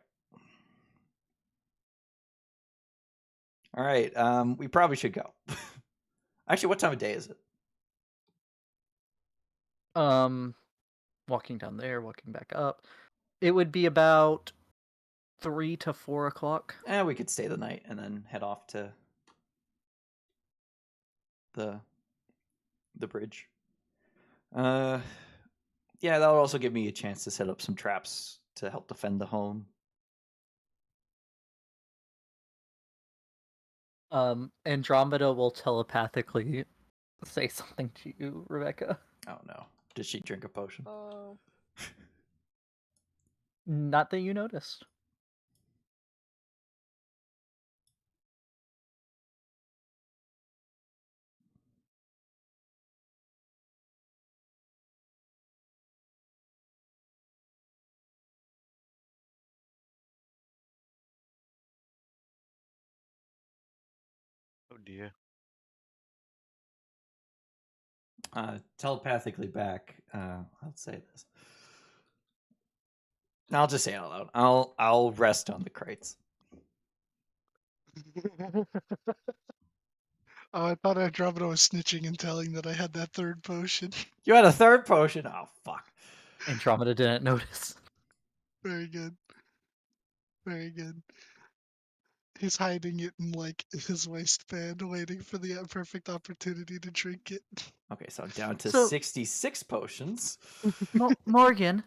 All right. We probably should go. Actually, what time of day is it? Walking down there, walking back up. It would be about 3 to 4 o'clock. We could stay the night and then head off to the bridge. Yeah, that would also give me a chance to set up some traps to help defend the home. Andromeda will telepathically say something to you, Rebecca. Oh no. Did she drink a potion? Oh. Not that you noticed. Oh dear. Telepathically back. I'll say this. I'll just say it out loud. I'll rest on the crates. Oh, I thought Andromeda was snitching and telling that I had that third potion. You had a third potion? Oh fuck. Andromeda didn't notice. Very good. Very good. He's hiding it in like his waistband, waiting for the perfect opportunity to drink it. Okay, so down to So- 66 potions. Morgan,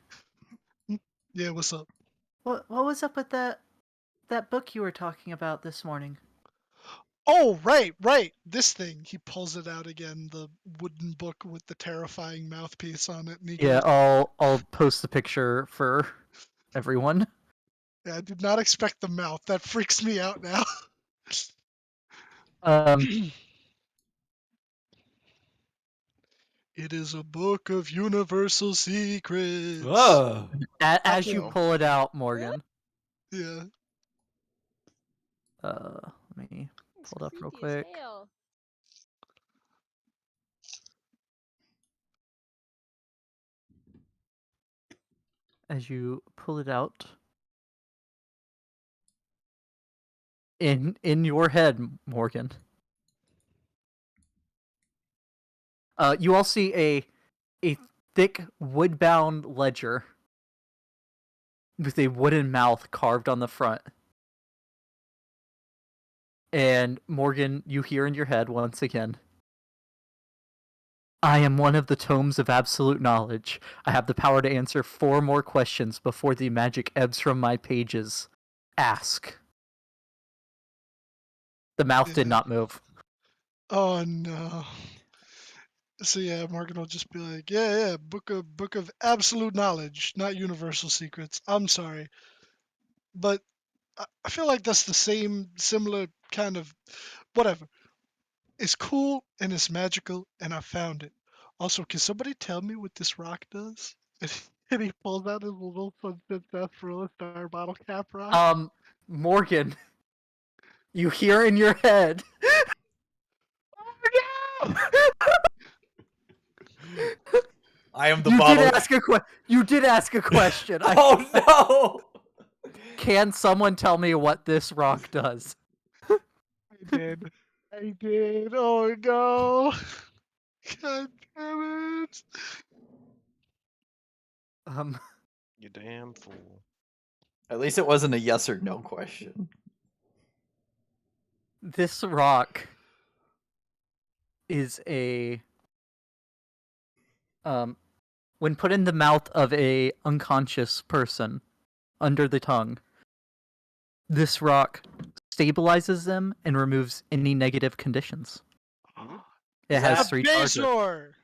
Yeah, what's up? what was up with that book you were talking about this morning? Oh, right. This thing. He pulls it out again, the wooden book with the terrifying mouthpiece on it, and he Yeah, goes, I'll post the picture for everyone. yeah, I did not expect the mouth. That freaks me out now. It is a book of universal secrets. Whoa. As you Oh. pull it out, Morgan. Yeah. Let me It's pull it up real creepy as quick. hell. As you pull it out, in your head, Morgan. You all see a thick wood-bound ledger with a wooden mouth carved on the front. And Morgan, you hear in your head once again, I am one of the tomes of absolute knowledge. I have the power to answer 4 more questions before the magic ebbs from my pages. Ask. The mouth did Yeah. not move. Oh no. So yeah, Morgan will just be like, yeah, book of absolute knowledge, not universal secrets. I'm sorry, but I feel like that's the similar kind of whatever. It's cool and it's magical, and I found it. Also, can somebody tell me what this rock does? And he pulls out his little Sunset Sarsaparilla Star bottle cap rock. Morgan, you hear in your head. Oh no! I am the You bottle. You did ask a question. Oh no! Can someone tell me what this rock does? I did. I did. Oh no! God damn it! You damn fool. At least it wasn't a yes or no question. This rock is a when put in the mouth of a unconscious person under the tongue, this rock stabilizes them and removes any negative conditions. It Is has that- 3 charges. Baselor!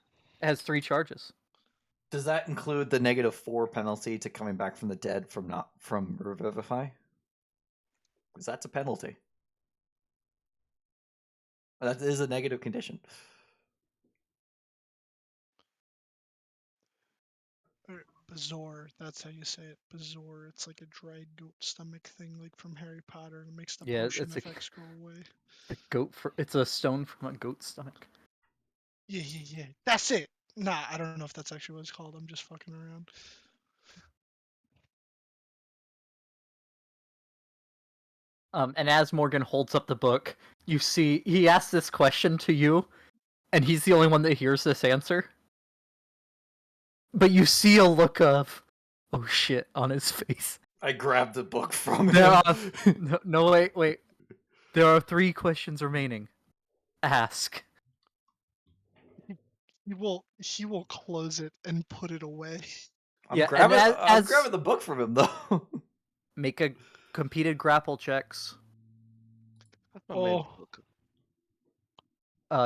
It has 3 charges. Does that include the -4 penalty to coming back from the dead from Revivify? Because that's a penalty. That is a negative condition. Bazor, that's how you say it. Bazor. It's like a dried goat stomach thing, like from Harry Potter, and it makes the Yeah, potion it's a- effects go away. It's a stone from a goat's stomach. Yeah. That's it. Nah, I don't know if that's actually what it's called. I'm just fucking around. And as Morgan holds up the book, you see he asks this question to you, and he's the only one that hears this answer. But you see a look of, oh shit, on his face. I grabbed the book from There him. are no wait. There are 3 questions remaining. Ask. He will close it and put it away. I'm Yeah, grabbing. and I'm grabbing the book from him though. make a competed grapple checks. That's my main Oh. book.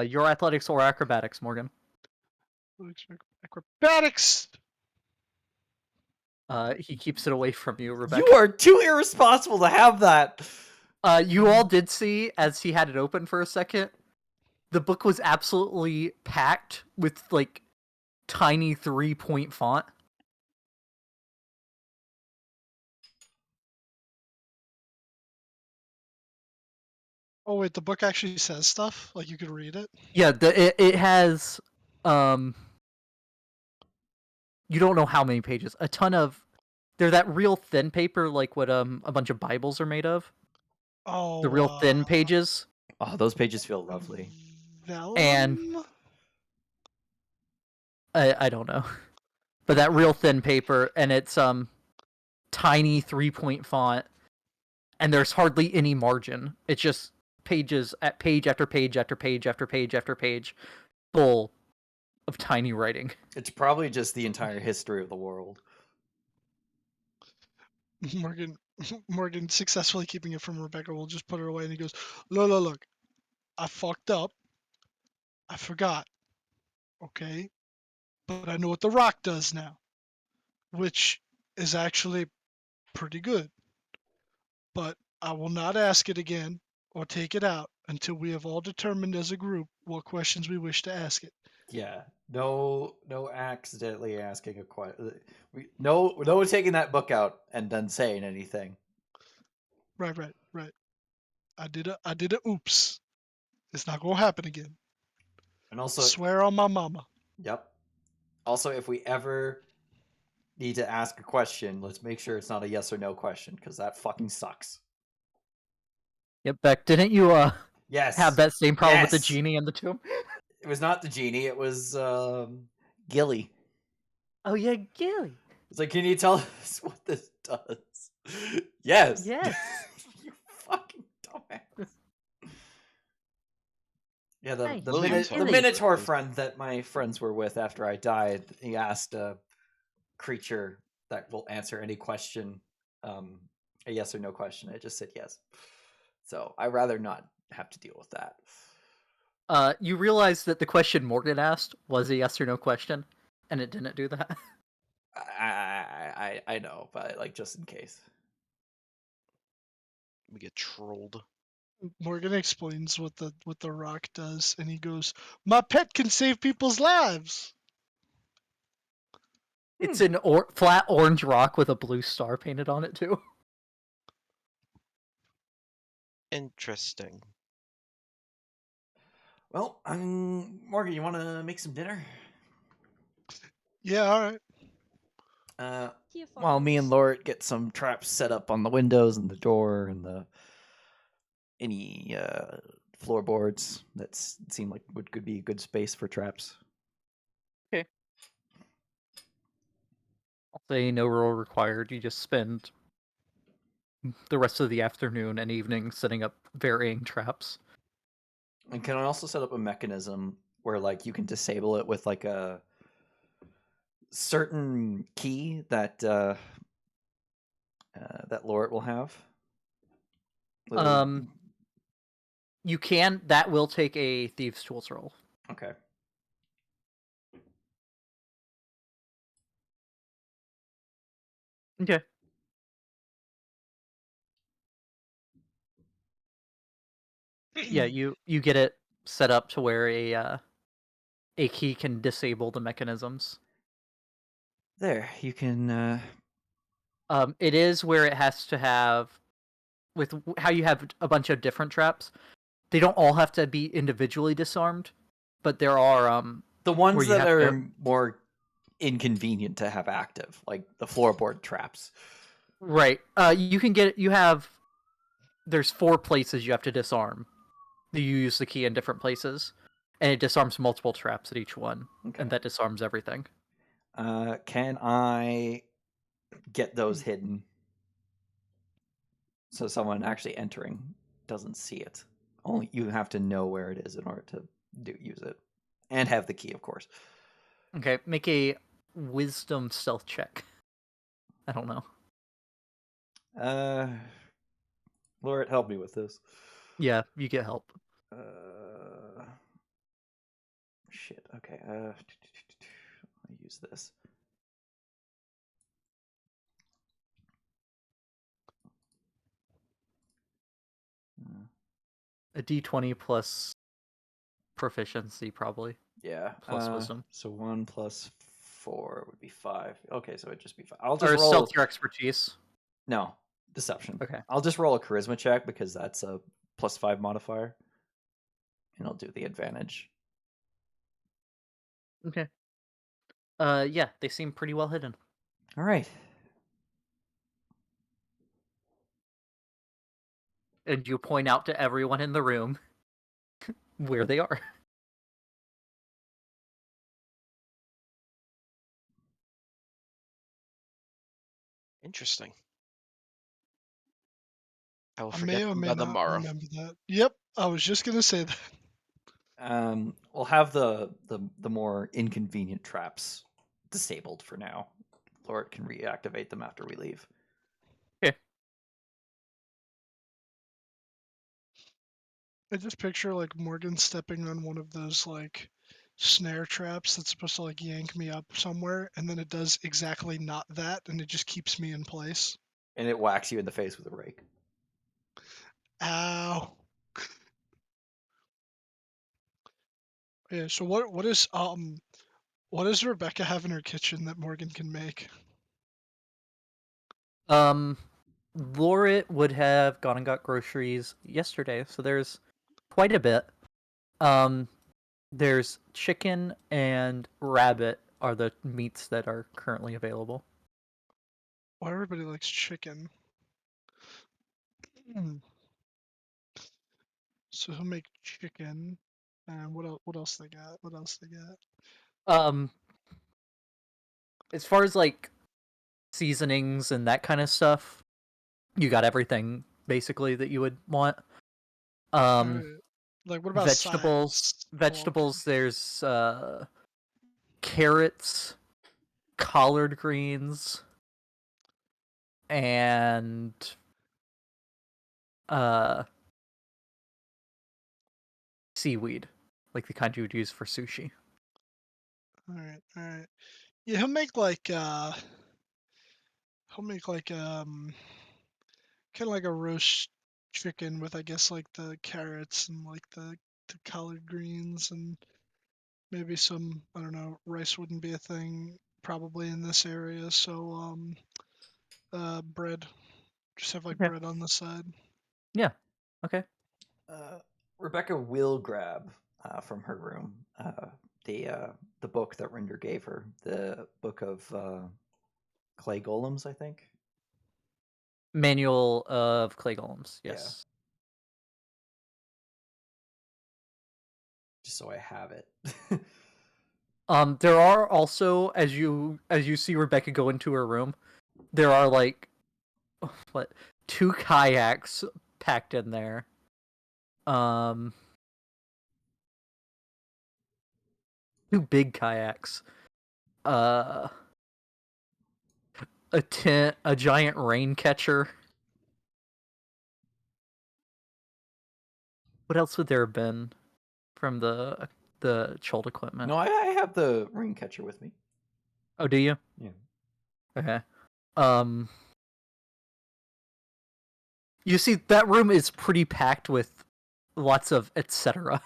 Your athletics or acrobatics, Morgan. Acrobatics. He keeps it away from you, Rebecca. You are too irresponsible to have that. You all did see, as he had it open for a second, the book was absolutely packed with, like, tiny 3-point font. Oh wait, the book actually says stuff. Like you could read it. Yeah, it has, you don't know how many pages. A ton of, they're that real thin paper, like what a bunch of Bibles are made of. Oh. The real thin pages. Oh, those pages feel lovely. Vellum? And I don't know, but that real thin paper, and it's tiny 3-point font, and there's hardly any margin. It's just pages at page after page after page after page after page, full of tiny writing. It's probably just the entire history of the world. Morgan successfully keeping it from Rebecca will just put it away, and he goes, look. I fucked up. I forgot. Okay? But I know what the rock does now, which is actually pretty good. But I will not ask it again or take it out until we have all determined as a group what questions we wish to ask it. Yeah. No accidentally asking a question. No taking that book out and then saying anything. Right. I did a oops. It's not gonna happen again. And also, Swear on my mama. yep. Also, if we ever need to ask a question, let's make sure it's not a yes or no question because that fucking sucks. Yep, Beck, didn't you Yes. have that same problem with the Yes. genie in the tomb? It was not the genie. It was Gilly. Oh yeah, Gilly. It's like, can you tell us what this does? Yes. Yes. You fucking dumbass. Yeah, Hey, the Will you minute tell the me, Minotaur please? friend that my friends were with after I died, he asked a creature that will answer any question, a yes or no question. I just said yes. So I rather not have to deal with that. You realize that the question Morgan asked was a yes or no question, and it didn't do that. I know, but like just in case. We get trolled. Morgan explains what the rock does, and he goes, "My pet can save people's lives." It's an flat orange rock with a blue star painted on it too. Interesting. Well, Morgan, you want to make some dinner? Yeah, all right. He While me and follows. Lort get some traps set up on the windows and the door and any floorboards that seem like could be a good space for traps. Okay. I'll say no roll required. You just spend the rest of the afternoon and evening setting up varying traps. And can I also set up a mechanism where like you can disable it with like a certain key that that Lort will have? Um, you can. That will take a thieves' tools roll. Okay. Okay. Yeah, you get it set up to where a key can disable the mechanisms. There, you can. It is where it has to have with how you have a bunch of different traps. They don't all have to be individually disarmed, but there are The where ones you that have are to more inconvenient to have active, like the floorboard traps. right. You can get you have there's 4 places you have to disarm. You use the key in different places, and it disarms multiple traps at each one, Okay. and that disarms everything. Can I get those hidden so someone actually entering doesn't see it? Only you have to know where it is in order to use it, and have the key, of course. Okay, make a wisdom stealth check. I don't know. Lord, help me with this. Yeah, you get help. Shit. Okay. Let me use this. A d20 plus proficiency, probably. Yeah. Plus wisdom. So 1 plus 4 would be 5. Okay, so it'd just be 5. I'll just Or roll. stealth your expertise. No, deception. Okay. I'll just roll a charisma check because that's a +5 modifier, and I'll do the advantage. Okay. Yeah, they seem pretty well hidden. All right. And you point out to everyone in the room where they are. Interesting. I will I forget may or them may by the not morrow. remember that. Yep, I was just gonna say that. We'll have the more inconvenient traps disabled for now. Lord can reactivate them after we leave. Okay. I just picture like Morgan stepping on one of those like snare traps that's supposed to like yank me up somewhere, and then it does exactly not that, and it just keeps me in place. And it whacks you in the face with a rake. Ow. Yeah. So what does Rebecca have in her kitchen that Morgan can make? Laura would have gone and got groceries yesterday, so there's quite a bit. There's chicken and rabbit are the meats that are currently available. Why everybody likes chicken? Hmm. So he'll make chicken. And what else they got? What else they got? Um, as far as like seasonings and that kind of stuff, you got everything basically that you would want. Alright. Like what about Vegetables, sides? Oh, okay. there's carrots, collard greens, and uh seaweed, like the kind you would use for sushi. Alright, alright. Yeah, he'll make like kind of like a roast chicken with I guess like the carrots and like the collard greens and maybe some I don't know, rice wouldn't be a thing probably in this area, so bread. Just have like Okay. bread on the side. Yeah. Okay. Rebecca will grab from her room the book that Rinder gave her, the book of clay golems, I think. Manual of clay golems. Yeah. Yes. Just so I have it. There are also as you see Rebecca go into her room, there are like what 2 kayaks packed in there. Um 2 big kayaks. Uh a tent, a giant rain catcher. What else would there have been from the Chult equipment? No, I have the ring catcher with me. Oh, do you? Yeah. Okay. Um You see that room is pretty packed with lots of etc.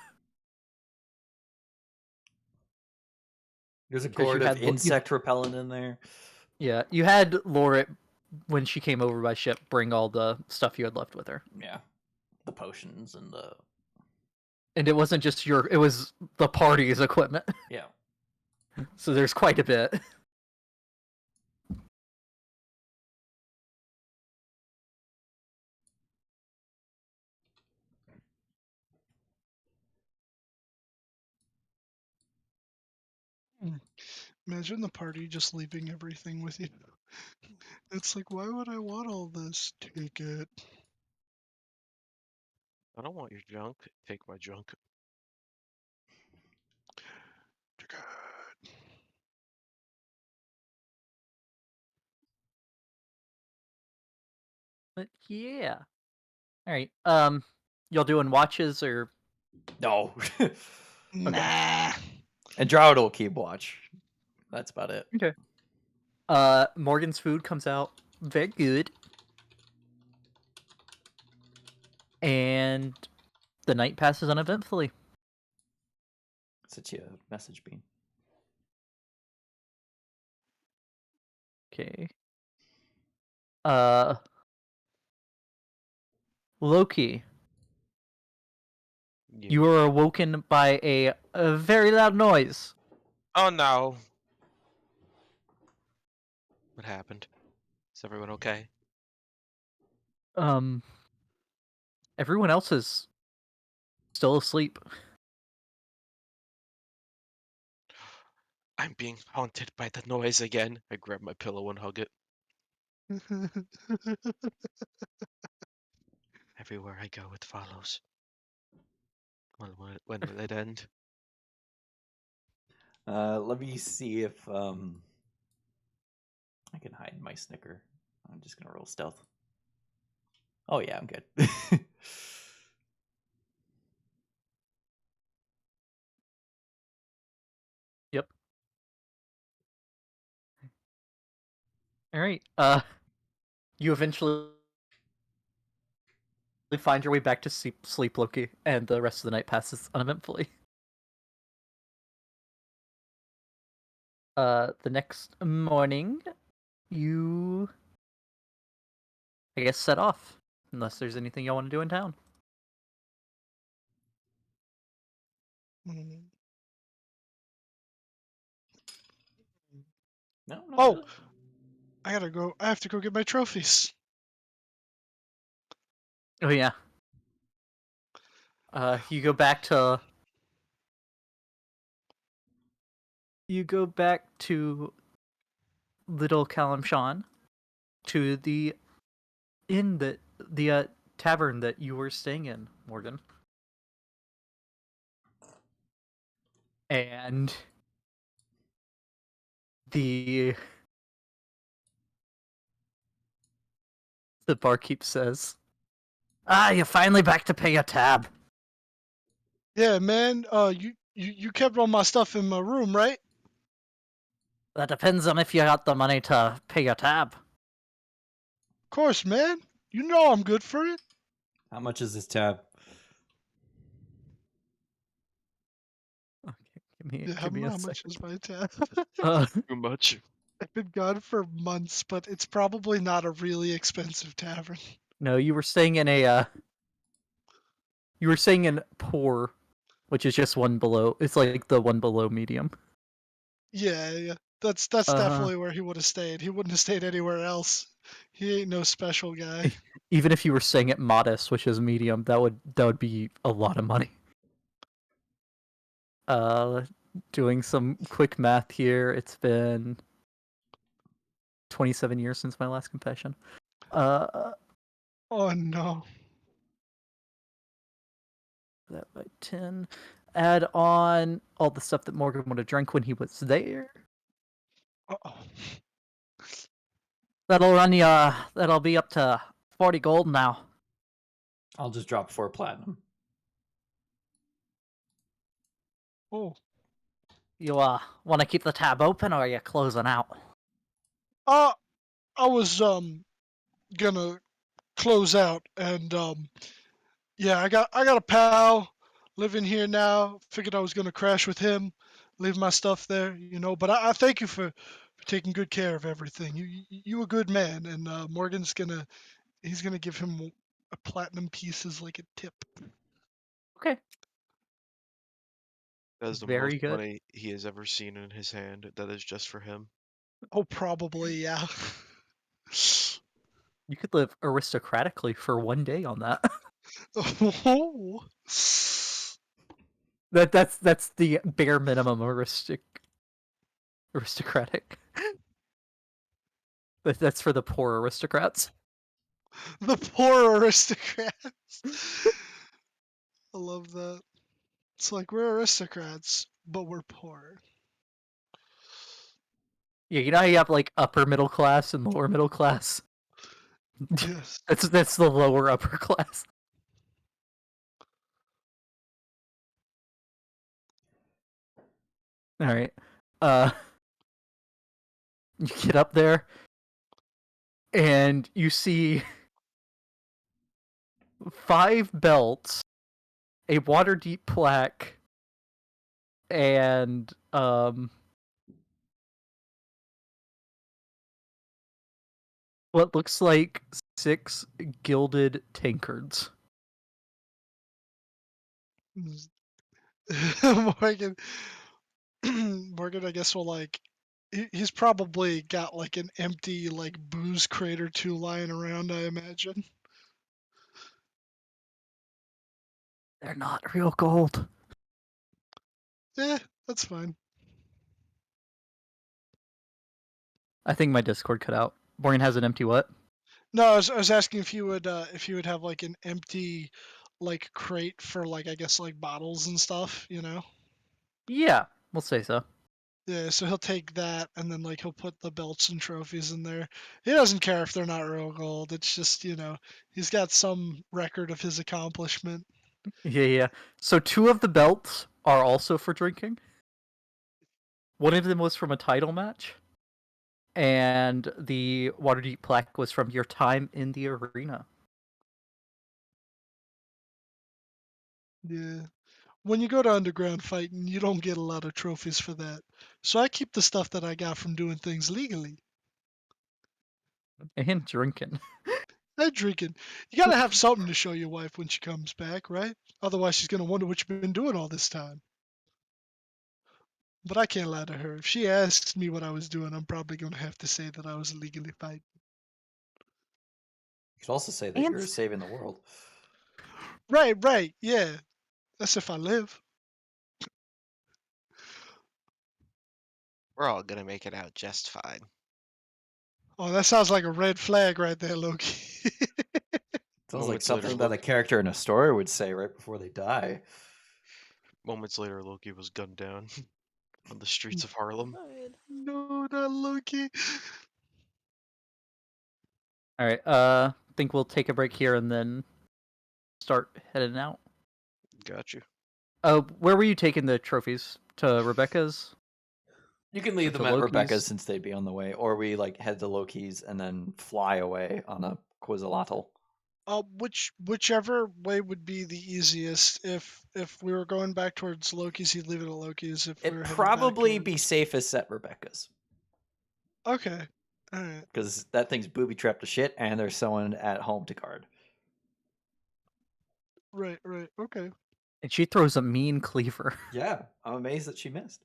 There's a 'Cause you gourd of had insect repellent in there. yeah, you had Laura when she came over by ship bring all the stuff you had left with her. Yeah. The potions and the And it wasn't just it was the party's equipment. yeah. So there's quite a bit. Imagine the party just leaving everything with you. It's like, why would I want all this? Take it. I don't want your junk. Take my junk. Take it. But yeah. Alright. Y'all doing watches or No. Nah. And Drought will keep watch. That's about it. okay. Morgan's food comes out very good. And the night passes uneventfully. Sent you a message, Bean. Okay. Loki, you are awoken by a very loud noise. Oh no. What happened? Is everyone okay? Everyone else is still asleep. I'm being haunted by the noise again. I grab my pillow and hug it. Everywhere I go, it follows. When will it end? Let me see if I can hide my snicker. I'm just gonna roll stealth. Oh yeah, I'm good. All right. You eventually find your way back to sleep, Loki, and the rest of the night passes uneventfully. The next morning, you, I guess, set off. Unless there's anything y'all want to do in town. Mm. No, not Oh, really. I gotta go. I have to go get my trophies. Oh yeah. You go back to. You go back to Little Kalimshan, to the inn that the tavern that you were staying in, Morgan. And the barkeep says, "Ah, you're finally back to pay your tab." Yeah, man. You kept all my stuff in my room, right? That depends on if you got the money to pay your tab. Of course, man. You know I'm good for it. How much is this tab? Okay, Yeah, give me a how much second. is my tab? Too much. I've been gone for months, but it's probably not a really expensive tavern. No, you were staying in a you were staying in poor, which is just one below. It's like the one below medium. Yeah. That's Uh, definitely where he would have stayed. He wouldn't have stayed anywhere else. He ain't no special guy. even if you were staying at modest, which is medium, that would be a lot of money. Doing some quick math here, it's been 27 years since my last confession. Oh no. That by 10. Add on all the stuff that Morgan would have drank when he was there. Uh-oh. That'll be up to 40 gold now. I'll just drop 4 platinum. Oh. You want to keep the tab open, or are you closing out? I was gonna close out, and yeah, I got a pal living here now. Figured I was gonna crash with him, leave my stuff there, But I thank you for taking good care of everything. You a good man, and Morgan's he's gonna give him a platinum piece as like a tip. Okay. That is the most Very good. money he has ever seen in his hand. That is just for him. Oh, probably, yeah. You could live aristocratically for one day on that. Oh. That's the bare minimum aristocratic. That's for the poor aristocrats. The poor aristocrats. I love that. It's like we're aristocrats, but we're poor. Yeah, you know how you have like upper middle class and lower middle class? Yes. That's the lower upper class. All right. You get up there and you see 5 belts, a water deep plaque, and what looks like 6 gilded tankards. Morgan, Morgan, I guess will he's probably got like an empty like booze crate or two lying around, I imagine. They're not real gold. Yeah, that's fine. I think my Discord cut out. Morgan has an empty what? No, I was asking if you would have like an empty like crate for like I guess like bottles and stuff. Yeah, we'll say so. Yeah, so he'll take that and then like he'll put the belts and trophies in there. He doesn't care if they're not real gold. It's just, he's got some record of his accomplishment. Yeah. So 2 of the belts are also for drinking. One of them was from a title match. And the Waterdeep plaque was from your time in the arena. Yeah. When you go to underground fighting, you don't get a lot of trophies for that. So I keep the stuff that I got from doing things legally. And drinking. And drinking. You gotta have something to show your wife when she comes back, right? Otherwise, she's gonna wonder what you've been doing all this time. But I can't lie to her. If she asks me what I was doing, I'm probably gonna have to say that I was illegally fighting. You could also say that And you're saving the world. Right, yeah. That's if I live. We're all gonna make it out just fine. Oh, that sounds like a red flag right there, Loki. Sounds like Moments later, something that a Loki. character in a story would say right before they die. Moments later, Loki was gunned down on the streets of Harlem. Good. No, not Loki. all right, think we'll take a break here and then start heading out. Got you. Where were you taking the trophies? To Rebecca's? You can Or leave to them at Rebecca's Loki's? since they'd be on the way, or we like head to Loki's and then fly away on a Quizzlatl. Whichever way would be the easiest. If we were going back towards Loki's, he'd leave it at Loki's. If we It'd were heading back probably be towards... safest at Rebecca's Okay. All right. because that thing's booby trapped to shit, and there's someone at home to guard. Right. Okay. And she throws a mean cleaver. Yeah, I'm amazed that she missed.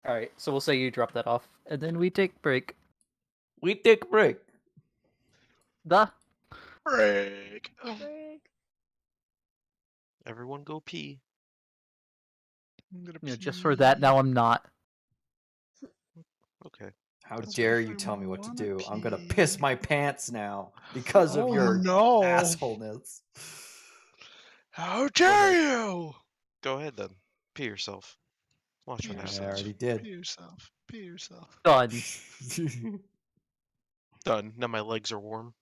All right, so we'll say you drop that off, and then we take break. We take a break. The Break. Oh, Break. Everyone go pee. I'm gonna just for that, now I'm not. Okay. How That's dare if you I tell me what to wanna do? I'm gonna pee. piss my pants now because of Oh your no! assholeness. How dare you! Go ahead then. Pee yourself. Watch Pee what I happens. already yourself. did. Pee yourself. Pee yourself. Done. Done. Now my legs are warm.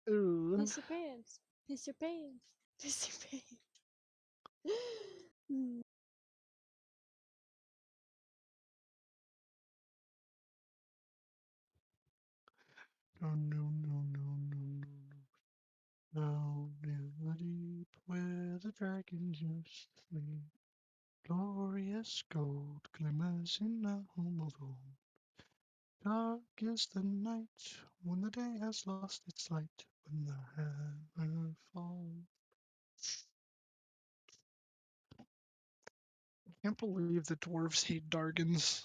Ooh. Piss your pants. Piss your pants. Piss your pants. Mm. No. Down in the deep where the dragons used to sleep, glorious gold glimmers in the home of old. Dark is the night when the day has lost its light, when the hammer falls. I can't believe the dwarves hate Dargans.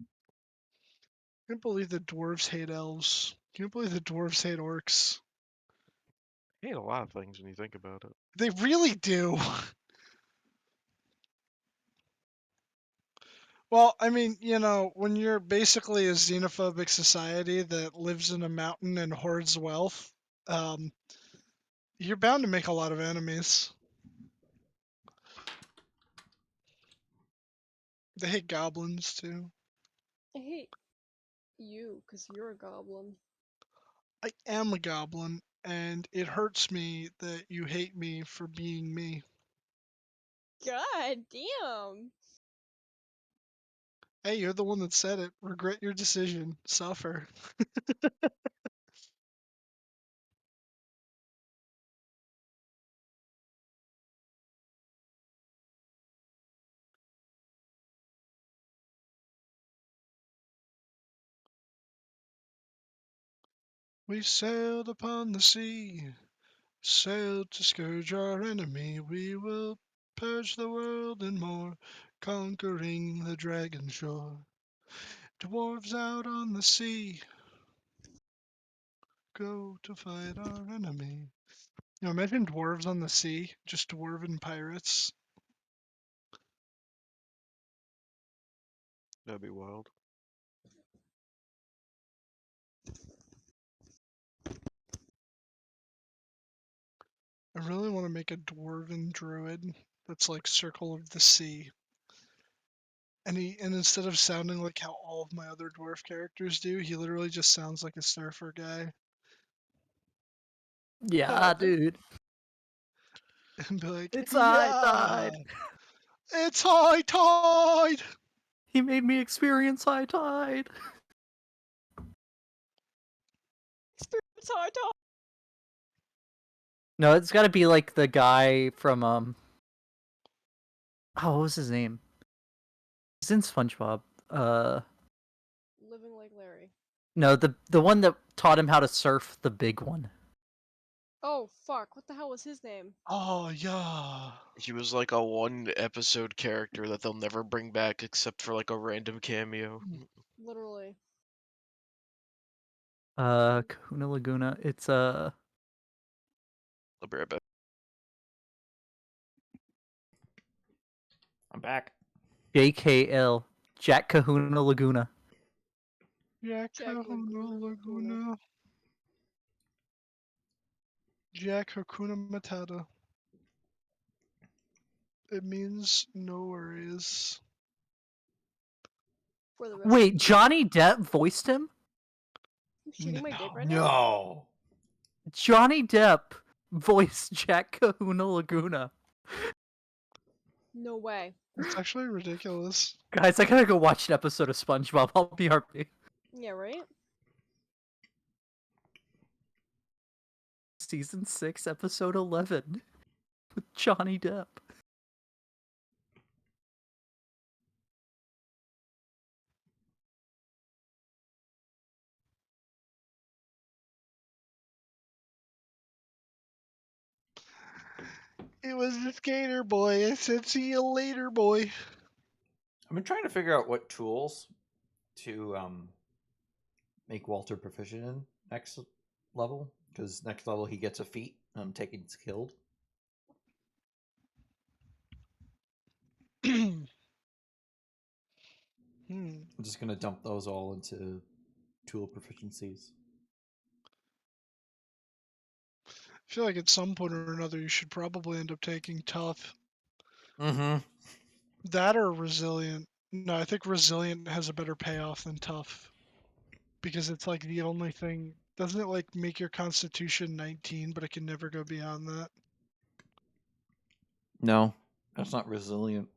I can't believe the dwarves hate elves. I can't believe the dwarves hate orcs. I hate a lot of things when you think about it. They really do. Well, I mean, when you're basically a xenophobic society that lives in a mountain and hoards wealth, um, you're bound to make a lot of enemies. They hate goblins too. I hate you because you're a goblin. I am a goblin, and it hurts me that you hate me for being me. God damn. Hey, you're the one that said it. Regret your decision. Suffer. We sailed upon the sea, sailed to scourge our enemy. We will purge the world and more, conquering the dragon shore. Dwarves out on the sea, go to fight our enemy. Imagine dwarves on the sea, just dwarven pirates. That'd be wild. I really want to make a dwarven druid that's like Circle of the Sea. And instead of sounding like how all of my other dwarf characters do, he literally just sounds like a surfer guy. Yeah, dude. And be like, It's high yeah, tide. it's high tide! He made me experience high tide. Experience high tide. No, it's got to be like the guy from Oh, what was his name? He's in SpongeBob. Living like Larry. No, the one that taught him how to surf, the big one. Oh fuck! What the hell was his name? Oh yeah. He was like a one episode character that they'll never bring back except for like a random cameo. Literally. Kahuna Laguna. It's I'll be right back. I'm back. JKL. Jack Kahuna Laguna. Jack Jack Hakuna Laguna. Laguna. Jack Hakuna Matata. It means no worries. For the rest of Wait, you. Johnny Depp voiced him? You shitting my dick right now? No. Johnny Depp voiced Jack Kahuna Laguna. No way. It's actually ridiculous. Guys, I gotta go watch an episode of SpongeBob. I'll be RP. Yeah, right? Season 6, episode 11. With Johnny Depp. It was the skater boy. I said, see you later, boy. I've been trying to figure out what tools to make Walter proficient in next level, because next level he gets a feat. Taking skilled. Hmm. I'm just gonna dump those all into tool proficiencies. I feel like at some point or another you should probably end up taking tough. Mm-hmm. That or resilient. No, I think resilient has a better payoff than tough. Because it's like the only thing. Doesn't it like make your constitution 19, but it can never go beyond that? No, that's not resilient.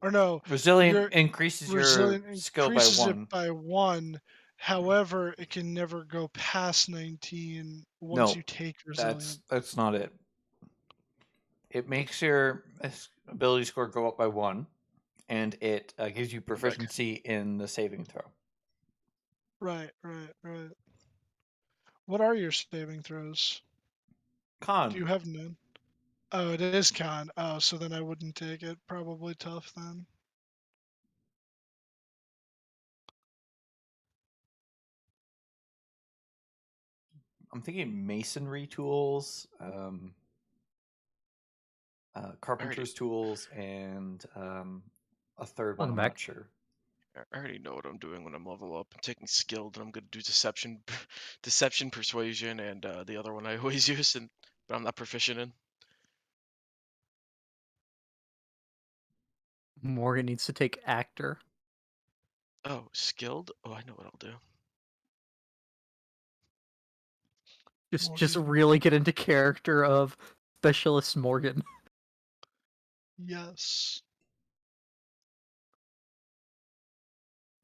Or no, Resilient your increases your resilient skill by increases it 1. by 1. However, it can never go past 19 once No, you take resilient. that's not it. It makes your ability score go up by 1, and it gives you I'm back. proficiency in the saving throw. Right. What are your saving throws? Con. Do you have none? Oh, it is con. Oh, so then I wouldn't take it. Probably tough then. I'm thinking masonry tools, carpenter's tools, and a third one. Welcome I'm back. not sure. I already know what I'm doing when I'm level up. I'm taking skilled, and I'm gonna do deception, deception, persuasion, and the other one I always use, but I'm not proficient in. Morgan needs to take actor. Oh, skilled? Oh, I know what I'll do. Just Morgan. really get into character of Specialist Morgan. Yes.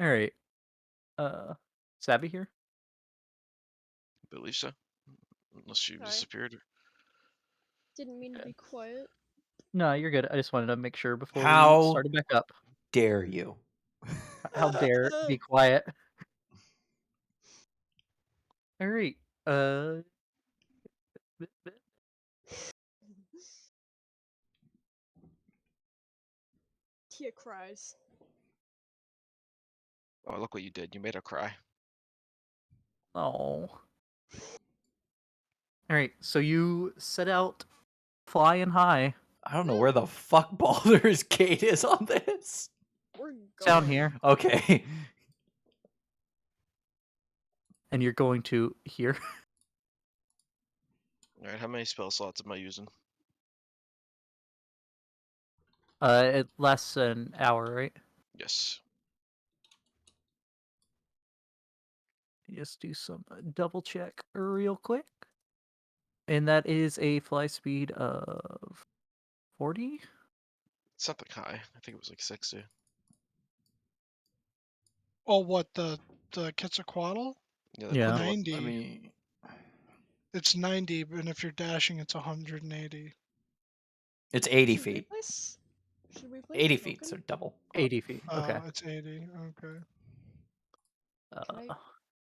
Alright. Savvy here? I believe so. Unless she Sorry. disappeared. Didn't mean to be quiet. No, you're good. I just wanted to make sure before we How started back up. dare you? How dare be quiet. Alright. Tia cries. Oh, look what you did. You made her cry. Oh. Alright, so you set out flying high. I don't know where the fuck Baldur's Gate is on this. We're It's down going. here. Okay. And you're going to here. Alright, how many spell slots am I using? It lasts an hour, right? Yes. Just do some double check real quick. And that is a fly speed of 40? Something high. I think it was like 60. Oh, what the Quetzalcoatl? Yeah, Yeah. put the 90. I mean, It's 90, and if you're dashing, it's 180. it's 80 Should we feet. place? Should we place 80 a feet, so token? double. 80 feet. Okay. It's 80. Okay. Uh,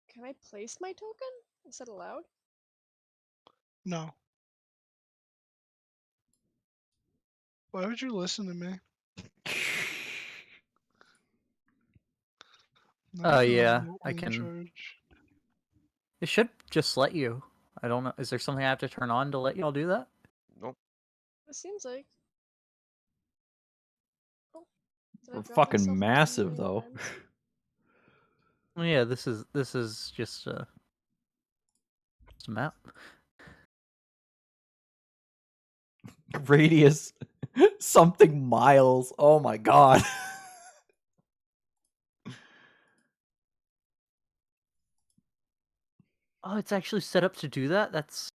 Can I place my token? Is that allowed? No. Why would you listen to me? Oh, yeah, I'm I in can. charge. It should just let you. I don't know. Is there something I have to turn on to let y'all do that? nope. It seems like. Oh, did I We're drop fucking myself massive, 2 million though. times? Well, yeah, this is just a map. Radius something miles. Oh my god. Oh, it's actually set up to do that. That's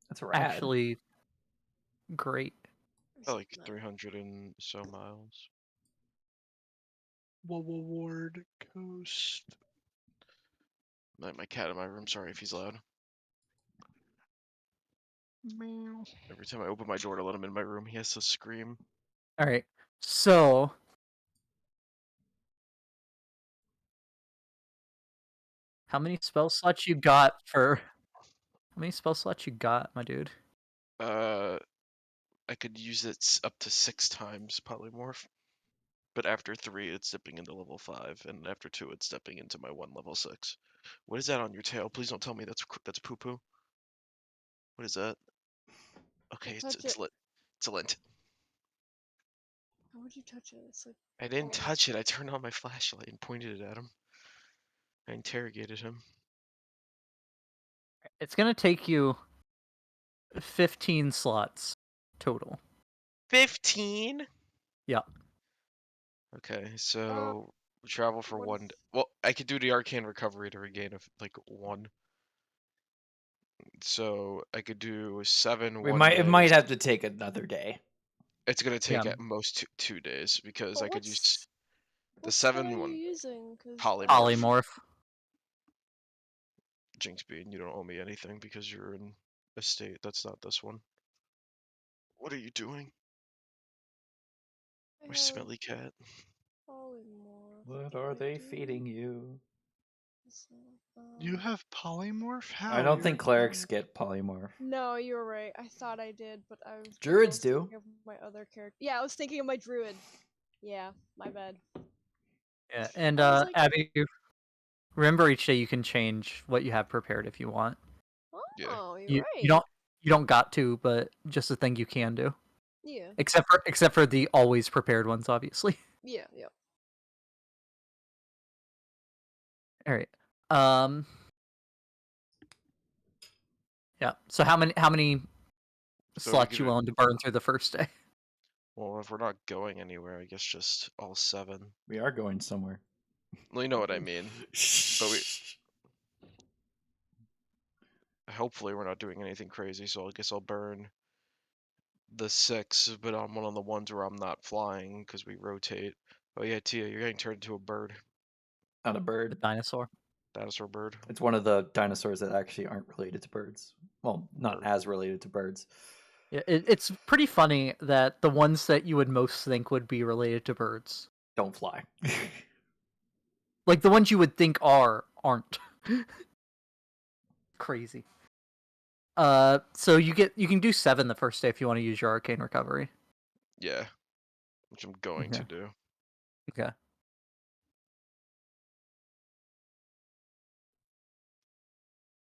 That's rad. actually great. Like Isn't that- 300 and so miles. Ward Coast. My cat in my room. Sorry if he's loud. Meow. Every time I open my door to let him in my room, he has to scream. All right. So, how many spell slots you got for? How many spell slots you got, my dude? I could use it up to 6 times polymorph, but after 3, it's dipping into level 5, and after 2, it's stepping into my 1 level 6. What is that on your tail? Please don't tell me that's poo poo. What is that? Okay, touch it's it. lit. It's a lint. How would you touch it? It's like. I didn't oh, touch it. I turned on my flashlight and pointed it at him. I interrogated him. It's gonna take you 15 slots total. 15? Yeah. Okay, so we travel for what 1 if- Well, I could do the arcane recovery to regain like 1. So I could do 7 It 1 might days. have to take another day. It's gonna take Yeah. at most 2 days because But I could use the what spell 7 are you one using? Cause Polymorph. Jinx Bean, you don't owe me anything because you're in a state. That's not this one. What are you doing? I My have smelly cat. polymorph. What do are I they do feeding you? so, You have polymorph? How? I don't You're think clerics a get polymorph. No, you were right. I thought I did, but I was. Druids I was do. thinking of my other character. Yeah, I was thinking of my druid. Yeah, my bad. Yeah, and I was like, Abby, remember each day you can change what you have prepared if you want. Yeah. oh, you're You right. don't got to, but just a thing you can do. Yeah, Except for the always prepared ones, obviously. yeah, yeah. All right. Yeah. So how many So we slots could. you willing to burn through the first day? Well, if we're not going anywhere, I guess just all 7. We are going somewhere. Well, you know what I mean. But hopefully we're not doing anything crazy. So I guess I'll burn the 6, but on one of the ones where I'm not flying because we rotate. Oh yeah, Tia, you're getting turned into a bird. Not a The bird. dinosaur. Dinosaur bird. It's one of the dinosaurs that actually aren't related to birds. Well, not Bird. as related to birds. Yeah, it's pretty funny that the ones that you would most think would be related to birds, Don't fly. like the ones you would think aren't. Crazy. So you can do 7 the first day if you want to use your arcane recovery. Yeah, which I'm going to Okay. do. Okay.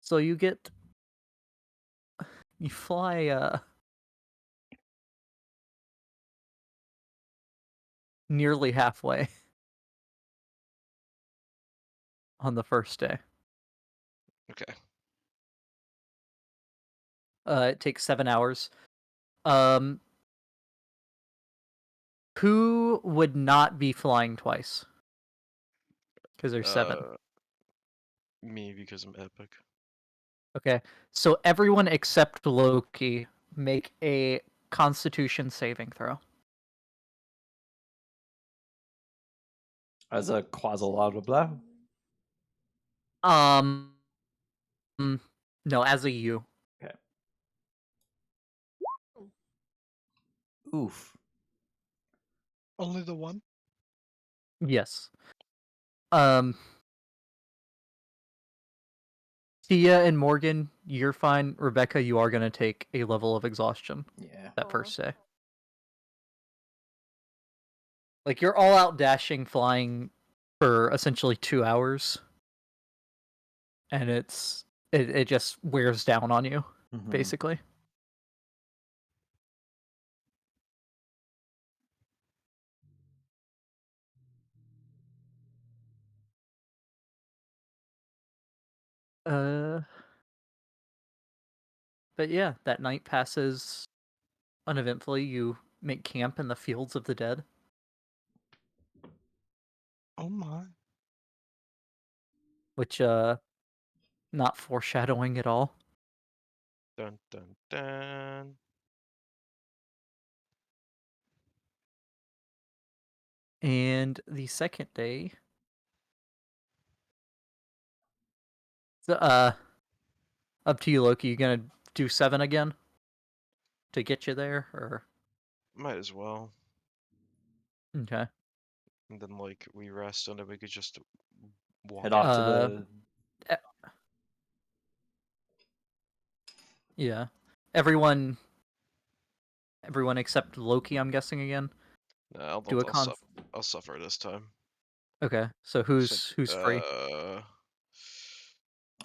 So you fly nearly halfway on the first day. Okay. It takes 7 hours. Who would not be flying twice? Because there's 7. Me because I'm epic. Okay. So everyone except Loki make a Constitution saving throw. As a quasi-blah. No, as a you. Okay. Oof. Only the one? Yes. Tia and Morgan, you're fine. Rebecca, you are gonna take a level of exhaustion Yeah. that Aw. first day. Like you're all out dashing, flying for essentially 2 hours, and it just wears down on you, Mhm. basically. But yeah, that night passes uneventfully. You make camp in the fields of the dead, Oh my. which not foreshadowing at all. Dun dun dun. And the second day, up to you, Loki. You gonna do 7 again to get you there, or Might as well. okay? And then like we rest and then we could just walk Head out. off to the. Yeah, everyone except Loki, I'm guessing again. No, I'll, Do a I'll, con. suffer. I'll suffer this time. Okay, so Think, who's free?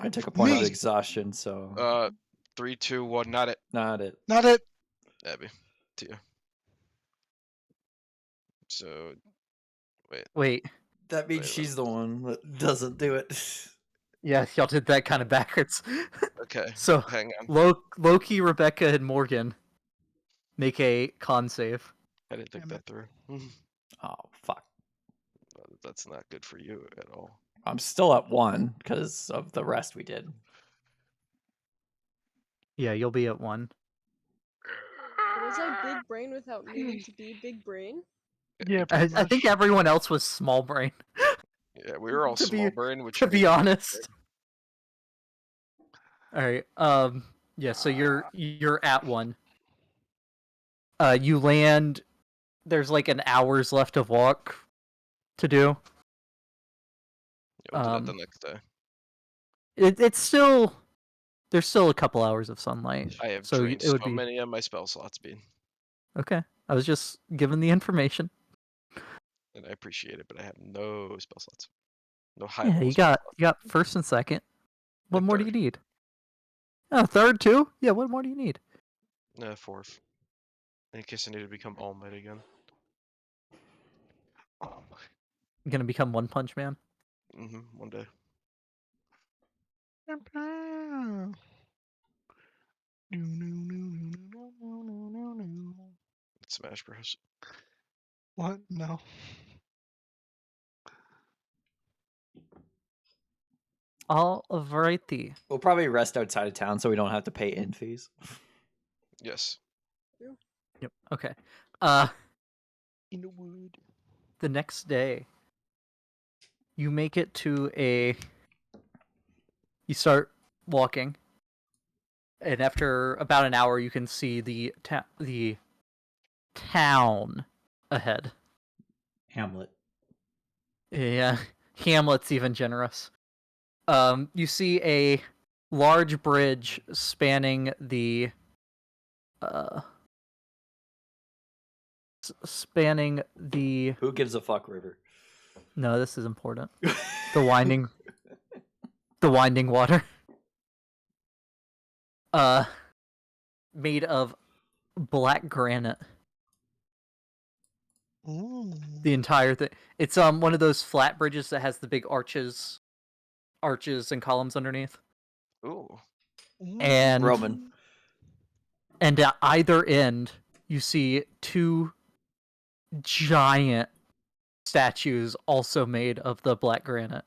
I took a point of Me. exhaustion, so 3, 2, 1, not it. not it. Not it. Abby, to you. So, Wait, That means Wait, she's the one that doesn't do it. yeah, y'all did that kind of backwards. okay, So hang on. Loki, Rebecca, and Morgan make a con save. I didn't think Damn that it. through. Oh fuck! That's not good for you at all. I'm still at 1 because of the rest we did. Yeah, you'll be at 1. Was I big brain without needing to be big brain? Yeah, I pretty much. think everyone else was small brain. Yeah, we were all To be- small brain, which to be means honest. All right. Yeah. So you're at 1. You land. There's like an hour's left of walk to do. yeah, we'll do that the next day. It's still there's still a couple hours of sunlight. I have So drained it would so be many of my spell slots, Bean, okay. I was just given the information. and I appreciate it, but I have no spell slots. No high Yeah, level you spell got slots. first and second. What And more do third. you need? Oh, third too? Yeah, what more do you need? Fourth. In case I need to become All Might again. Oh my. I'm gonna become One Punch Man. One day. Smash Bros. What? No. Alrighty. We'll probably rest outside of town so we don't have to pay in fees. Yes. Yep. Okay. In the wood. The next day, you make it to you start walking, and after about an hour, you can see the town ahead. Hamlet. Yeah, Hamlet's even generous. You see a large bridge spanning the Who gives a fuck, River? No, this is important. The winding water. Made of black granite. Ooh. The entire thing. It's one of those flat bridges that has the big arches and columns underneath. Ooh. And Roman. And at either end, you see 2 giant statues also made of the black granite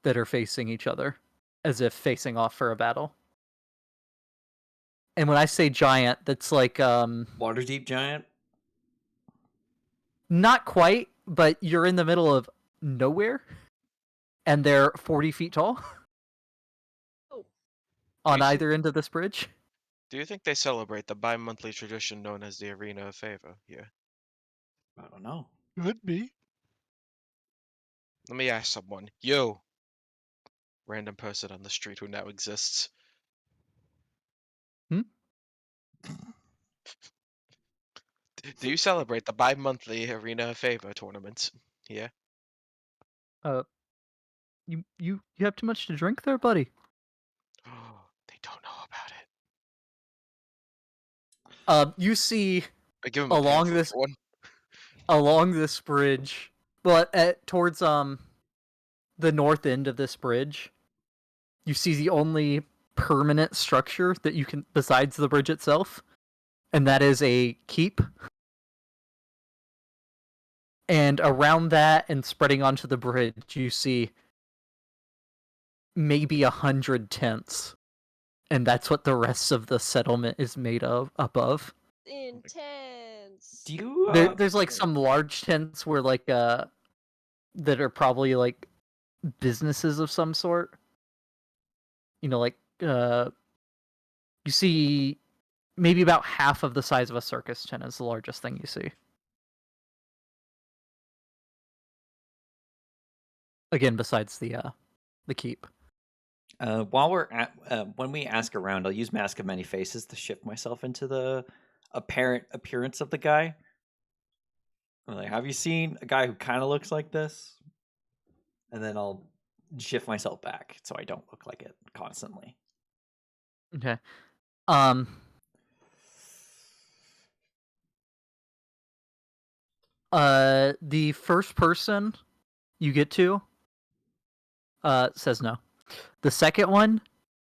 that are facing each other as if facing off for a battle. And when I say giant, that's like Waterdeep giant? not quite. but you're in the middle of nowhere, and they're 40 feet tall Oh, on you think- either end of this bridge. Do you think they celebrate the bi-monthly tradition known as the Arena of Favor here? I don't know. Could be. Let me ask someone. You, random person on the street who now exists. Hmm? Do you celebrate the bi-monthly Arena of Favor tournament here? You have too much to drink there, buddy. They don't know about it. You see I give them a along pamphlet this for one. along this bridge, but towards the north end of this bridge, you see the only permanent structure that you can besides the bridge itself, and that is a keep. And around that and spreading onto the bridge, you see maybe 100 tents, and that's what the rest of the settlement is made of above. intense. Do you? There's like some large tents where like that are probably like businesses of some sort. You know, like you see maybe about half of the size of a circus tent is the largest thing you see. Again, besides the keep. While we're at, when we ask around, I'll use Mask of Many Faces to shift myself into the apparent appearance of the guy. I'm like, have you seen a guy who kind of looks like this? And then I'll shift myself back so I don't look like it constantly. Okay. The first person you get to says no. The second one,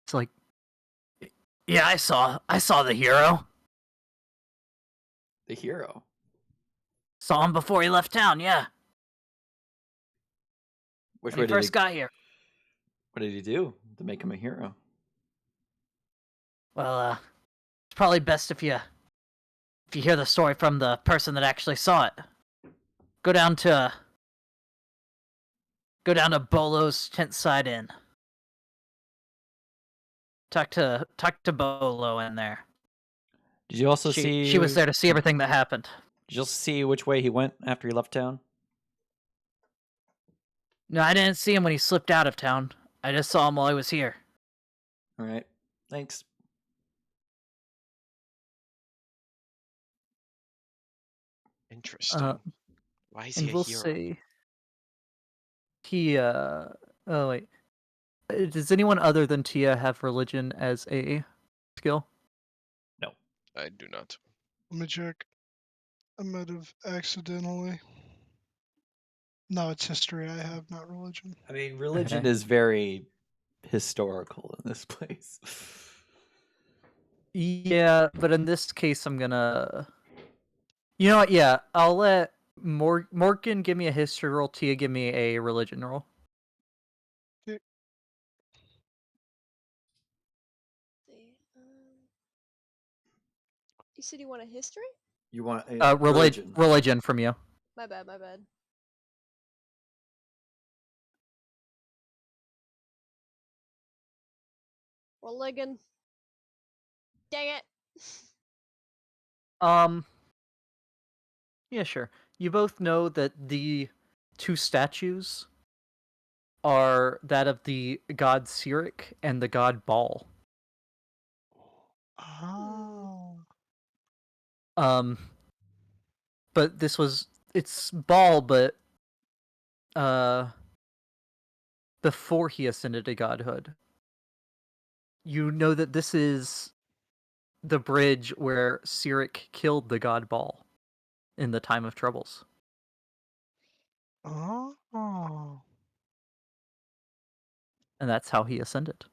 it's like, yeah, I saw the hero. The hero. Saw him before he left town. Yeah, Which when way he did first got here. what did he do to make him a hero? Well, it's probably best if you hear the story from the person that actually saw it. Go down to Bolo's tent side inn. Talk to Bolo in there. Did you also see? She was there to see everything that happened. Did you also see which way he went after he left town? No, I didn't see him when he slipped out of town. I just saw him while I was here. All right. Thanks. Interesting. Why is And he a we'll hero? say he oh wait. Does anyone other than Tia have religion as a skill? No. I do not. Let me check. I might have accidentally. No, it's history I have, not religion. I mean, religion Okay. is very historical in this place. Yeah, but in this case I'm gonna You know what, yeah, I'll let Morgan give me a history roll, Tia give me a religion roll. See, you said you want a history? You want Religion from you. My bad, my bad. Religion. Dang it. Yeah, sure. You both know that the two statues are that of the god Cyric and the god Baal. Oh. Um, but it's Baal, but before he ascended to godhood. You know that this is the bridge where Cyric killed the god Baal in the time of troubles. Oh. And that's how he ascended.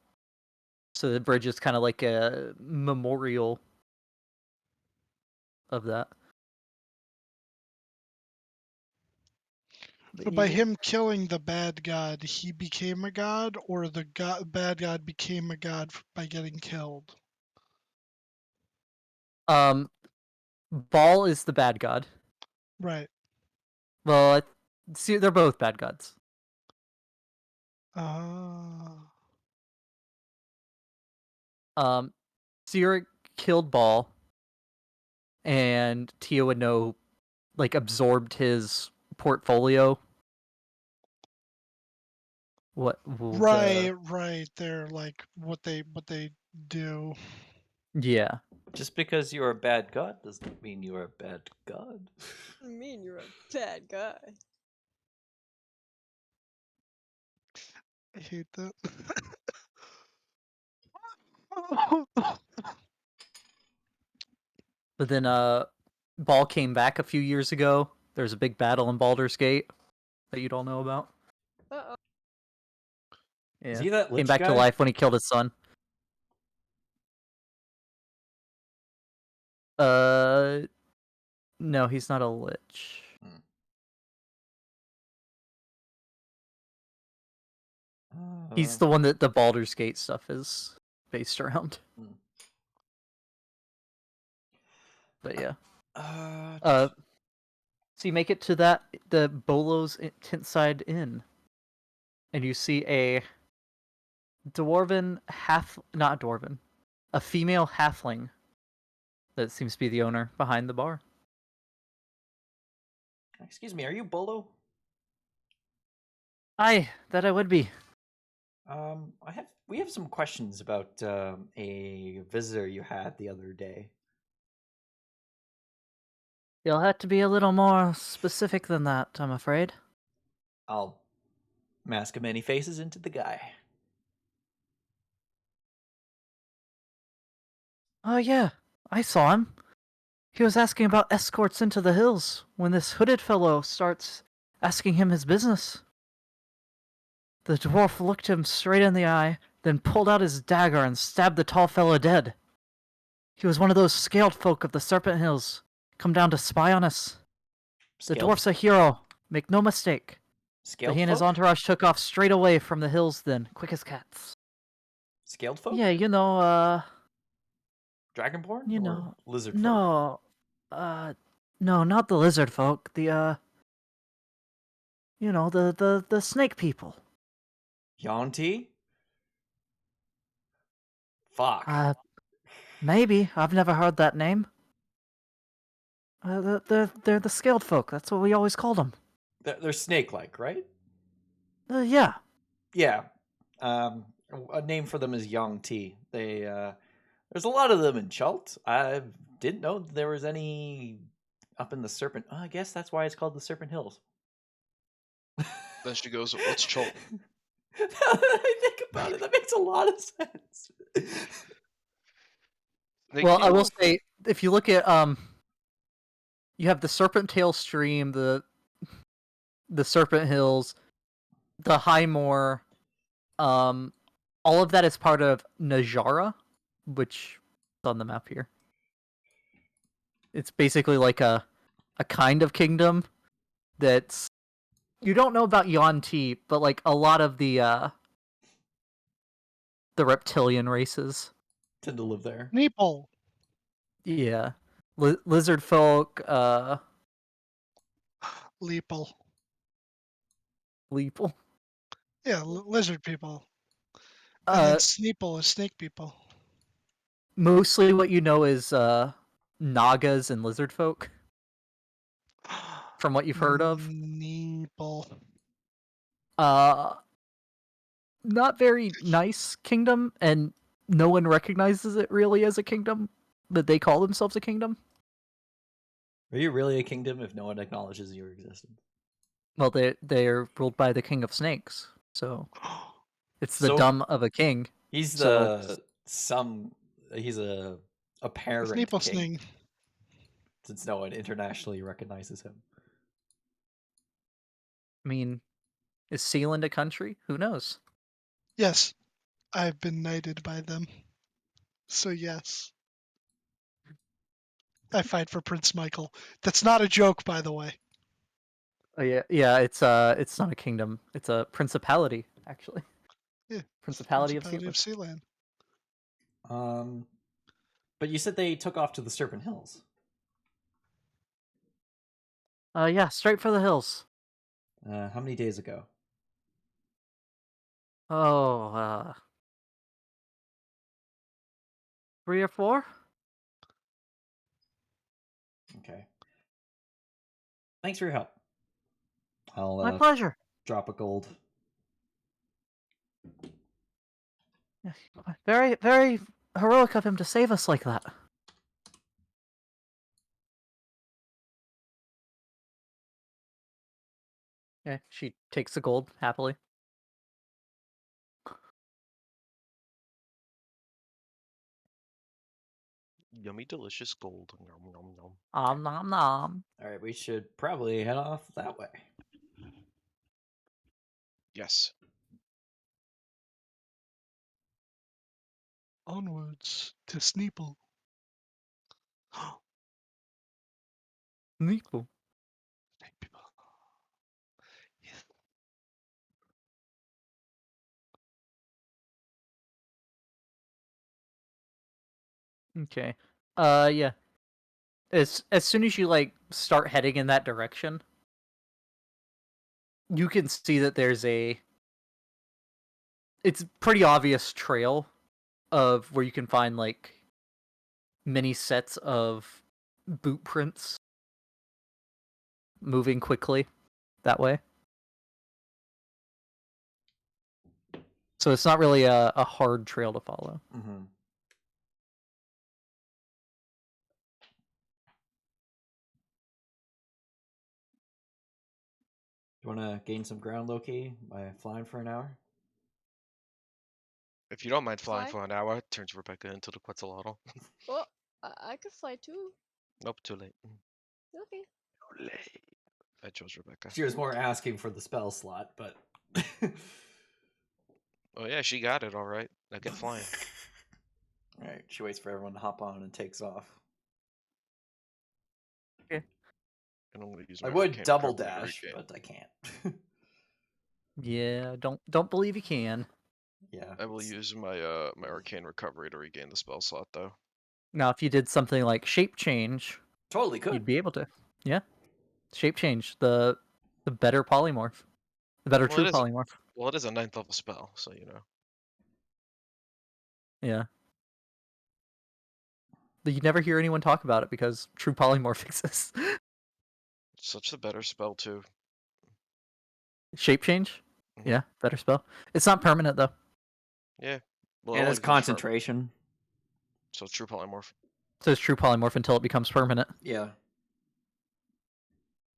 So the bridge is kind of like a memorial of that. But So by yeah. him killing the bad god, he became a god, or the bad god became a god by getting killed? Baal is the bad god. Right. Well, see, they're both bad gods. Sirik killed Ball, and Tio would know, like, absorbed his portfolio. Right. They're like what they do. Yeah. Just because you're a bad god doesn't mean you're a bad god. I mean, you're a bad guy. I hate that. But then Ball came back a few years ago. There's a big battle in Baldur's Gate that you don't know about. Uh-oh. Yeah. Is he that Came lich back to guy? life when he killed his son. No, he's not a lich. He's the one that the Baldur's Gate stuff is based around. But yeah. So you make it to the Bolo's Tintside Inn, and you see a a female halfling that seems to be the owner behind the bar. Excuse me, are you Bolo? Aye, that I would be. We have some questions about a visitor you had the other day. You'll have to be a little more specific than that, I'm afraid. I'll mask many faces into the guy. Oh yeah, I saw him. He was asking about escorts into the hills when this hooded fellow starts asking him his business. The dwarf looked him straight in the eye, then pulled out his dagger and stabbed the tall fellow dead. He was one of those scaled folk of the Serpent Hills, come down to spy on us. The dwarf's a hero, make no mistake. Scaled But he and his folk? entourage took off straight away from the hills then, quick as cats. Scaled folk? Yeah, Dragonborn? you or know, lizard folk? no, no, not the lizard folk, the snake people. Yonti? Fuck. Maybe, I've never heard that name. They're the scaled folk, that's what we always called them. They're snake-like, right? Yeah. Yeah. A name for them is Yonti. There's a lot of them in Chult. I didn't know there was any up in the Serpent. I guess that's why it's called the Serpent Hills. Then she goes, "What's Chult?" Now that I think about it, that makes a lot of sense. Well, I will say, if you look at you have the Serpent Tail Stream, the Serpent Hills, the High Moor, all of that is part of Najara, which is on the map here. It's basically like a kind of kingdom that's, you don't know about Yuan-Ti, but like a lot of the reptilian races tend to live there. Meeple. Yeah. Lizard folk, Leeple. Leeple. Yeah, lizard people. And then Sneeple is snake people. Mostly what you know is Nagas and lizard folk. From what you've heard of. Neeple. Not very nice kingdom, and no one recognizes it really as a kingdom, but they call themselves a kingdom. Are you really a kingdom if no one acknowledges your existence? Well, they're ruled by the king of snakes, so it's the dumb of a king. He's he's a apparent Sneeple king, Sning. since no one internationally recognizes him. I mean, is Sealand a country? Who knows? Yes, I've been knighted by them. So yes. I fight for Prince Michael. That's not a joke, by the way. Oh yeah, it's not a kingdom. It's a principality, actually. Yeah. Principality of Sealand. But you said they took off to the Serpent Hills. Yeah, straight for the hills. How many days ago? Oh, 3 or 4? Okay. Thanks for your help. I'll My pleasure. drop a gold. Very, very heroic of him to save us like that. Okay, she takes the gold happily. Yummy, delicious gold. Nom, nom, nom. Nom nom. All right, we should probably head off that way. Yes. Onwards to Sneeple. Nico. Snake people. Yes. Okay. Yeah. As soon as you like start heading in that direction, you can see that there's it's pretty obvious trail of where you can find like many sets of boot prints moving quickly that way. So it's not really a hard trail to follow. Mm-hmm. You want to gain some ground, Loki, by flying for an hour? If you don't mind flying Fly? for an hour, turns Rebecca into the Quetzalcoatl. Well, I could fly too. Nope, too late. Okay. Too late. I chose Rebecca. She was more asking for the spell slot, but. Oh yeah, she got it all right. Now get flying. All right, she waits for everyone to hop on and takes off. And I'm gonna use I my would arcane double recovery to dash, regain. but I can't. Yeah, don't believe you can. Yeah. I will use my my arcane recovery to regain the spell slot though. Now, if you did something like shape change, Totally could. you'd be able to. Yeah, shape change the better polymorph, the better Well, true it is. polymorph. Well, it is a 9th level spell, so you know. Yeah. But you never hear anyone talk about it because true polymorph exists. Such a better spell too. Shape change? Mhm. Yeah, better spell. It's not permanent though. Yeah. Well, And only it's confirm. concentration. So true polymorph. So it's true polymorph until it becomes permanent. Yeah.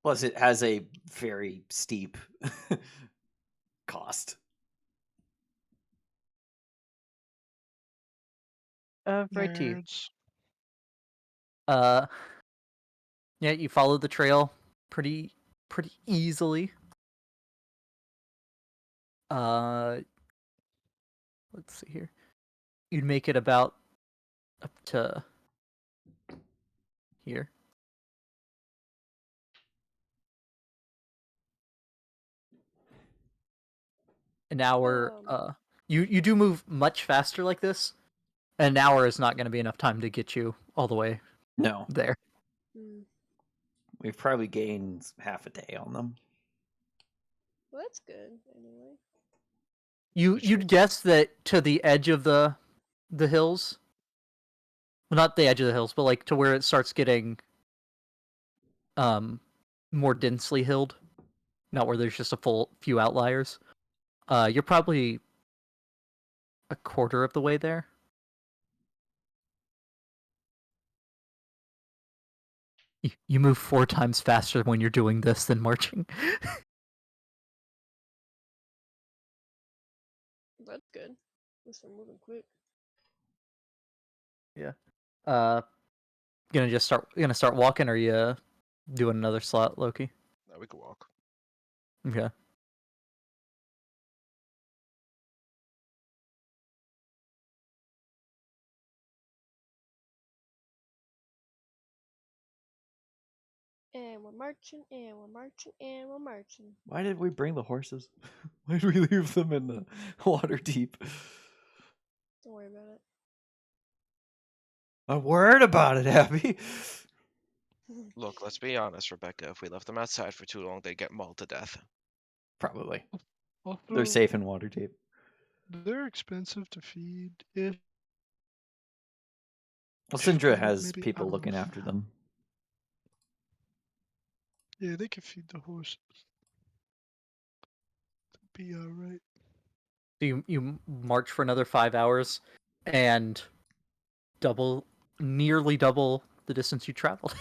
Plus, it has a very steep cost. Right to you. Nerds. Uh, yeah, you follow the trail pretty easily. Let's see here. You'd make it about up to here. An hour. You do move much faster like this. An hour is not going to be enough time to get you all the way No. there. Hmm. We've probably gained half a day on them. Well, that's good anyway. You'd guess that to the edge of the hills. Well, not the edge of the hills, but like to where it starts getting more densely hilled. Not where there's just a full few outliers. You're probably a quarter of the way there. You move 4 times faster when you're doing this than marching. That's good. At least we're moving quick. Yeah. Gonna start walking, or you doing another slot, Loki? Now we can walk. Okay. And we're marching, and we're marching, and we're marching. Why did we bring the horses? Why did we leave them in the water deep? Don't worry about it. I'm worried about it, Abby. Look, let's be honest, Rebecca. If we left them outside for too long, they'd get mauled to death. Probably. Also, They're safe in Waterdeep. they're expensive to feed. If Well, Syndra maybe- has maybe people out looking of- after them. Yeah, they could feed the horses. Be all right. So you march for another 5 hours, and nearly double the distance you traveled.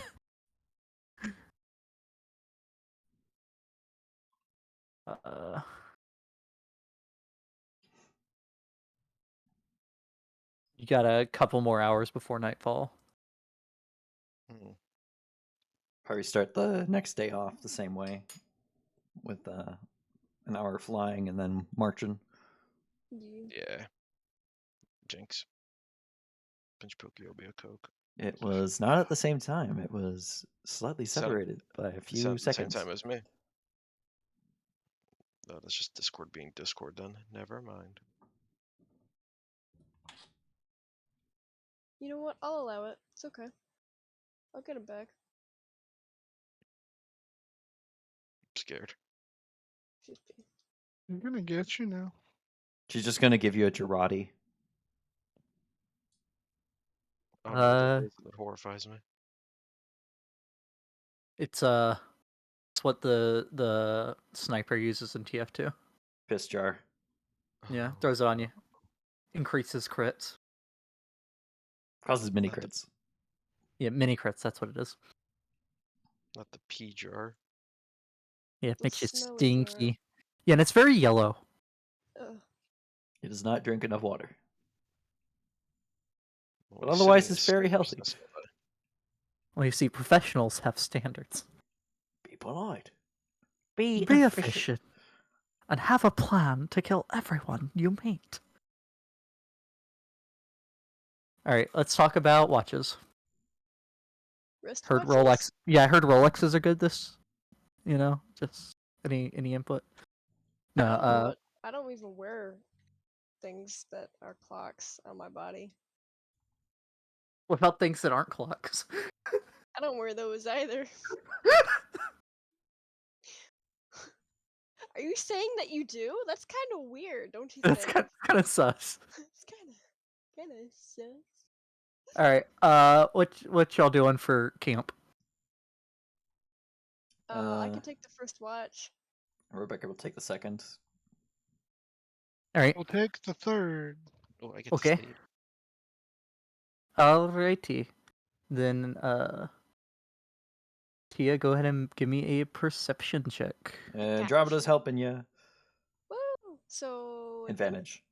uh, you got a couple more hours before nightfall. Hmm. Probably start the next day off the same way, with an hour flying and then marching. Yeah. Jinx. Pinch Pokey be a Coke. It was not at the same time. It was slightly Set up- separated by a It's few at the same seconds. time as me. No, that's just Discord being Discord then. Never mind. You know what? I'll allow it. It's okay. I'll get him back. I'm scared. 50. I'm gonna get you now. She's just gonna give you a Girardi. Oh no, that horrifies me. It's what the sniper uses in TF2. Piss jar. Yeah, throws it on you. Increases crits. Causes mini Not the- crits. Yeah, mini crits, that's what it is. Not the P jar. Yeah, it The makes you smelly jar. stinky. Yeah, and it's very yellow. Ugh. He does not drink enough water. Well, But he's otherwise, sitting in it's the very stairs, healthy. that's why. Well, you see, professionals have standards. Be polite. Be Be efficient. efficient. And have a plan to kill everyone you meet. Alright, let's talk about watches. Wrist Heard watches? Rolex. Yeah, I heard Rolexes are good this. Just any input? No, I don't even wear things that are clocks on my body. what about things that aren't clocks? I don't wear those either. Are you saying that you do? That's kind of weird, don't you That's think? kind of sus. It's kind of sus. Alright, what y'all doing for camp? I can take the first watch. Rebecca will take the second. Alright, We'll take the third. Oh, I get Okay. to sleep. alrighty. Then, Tia, go ahead and give me a perception check. Andromeda's helping you. Woo! So Advantage.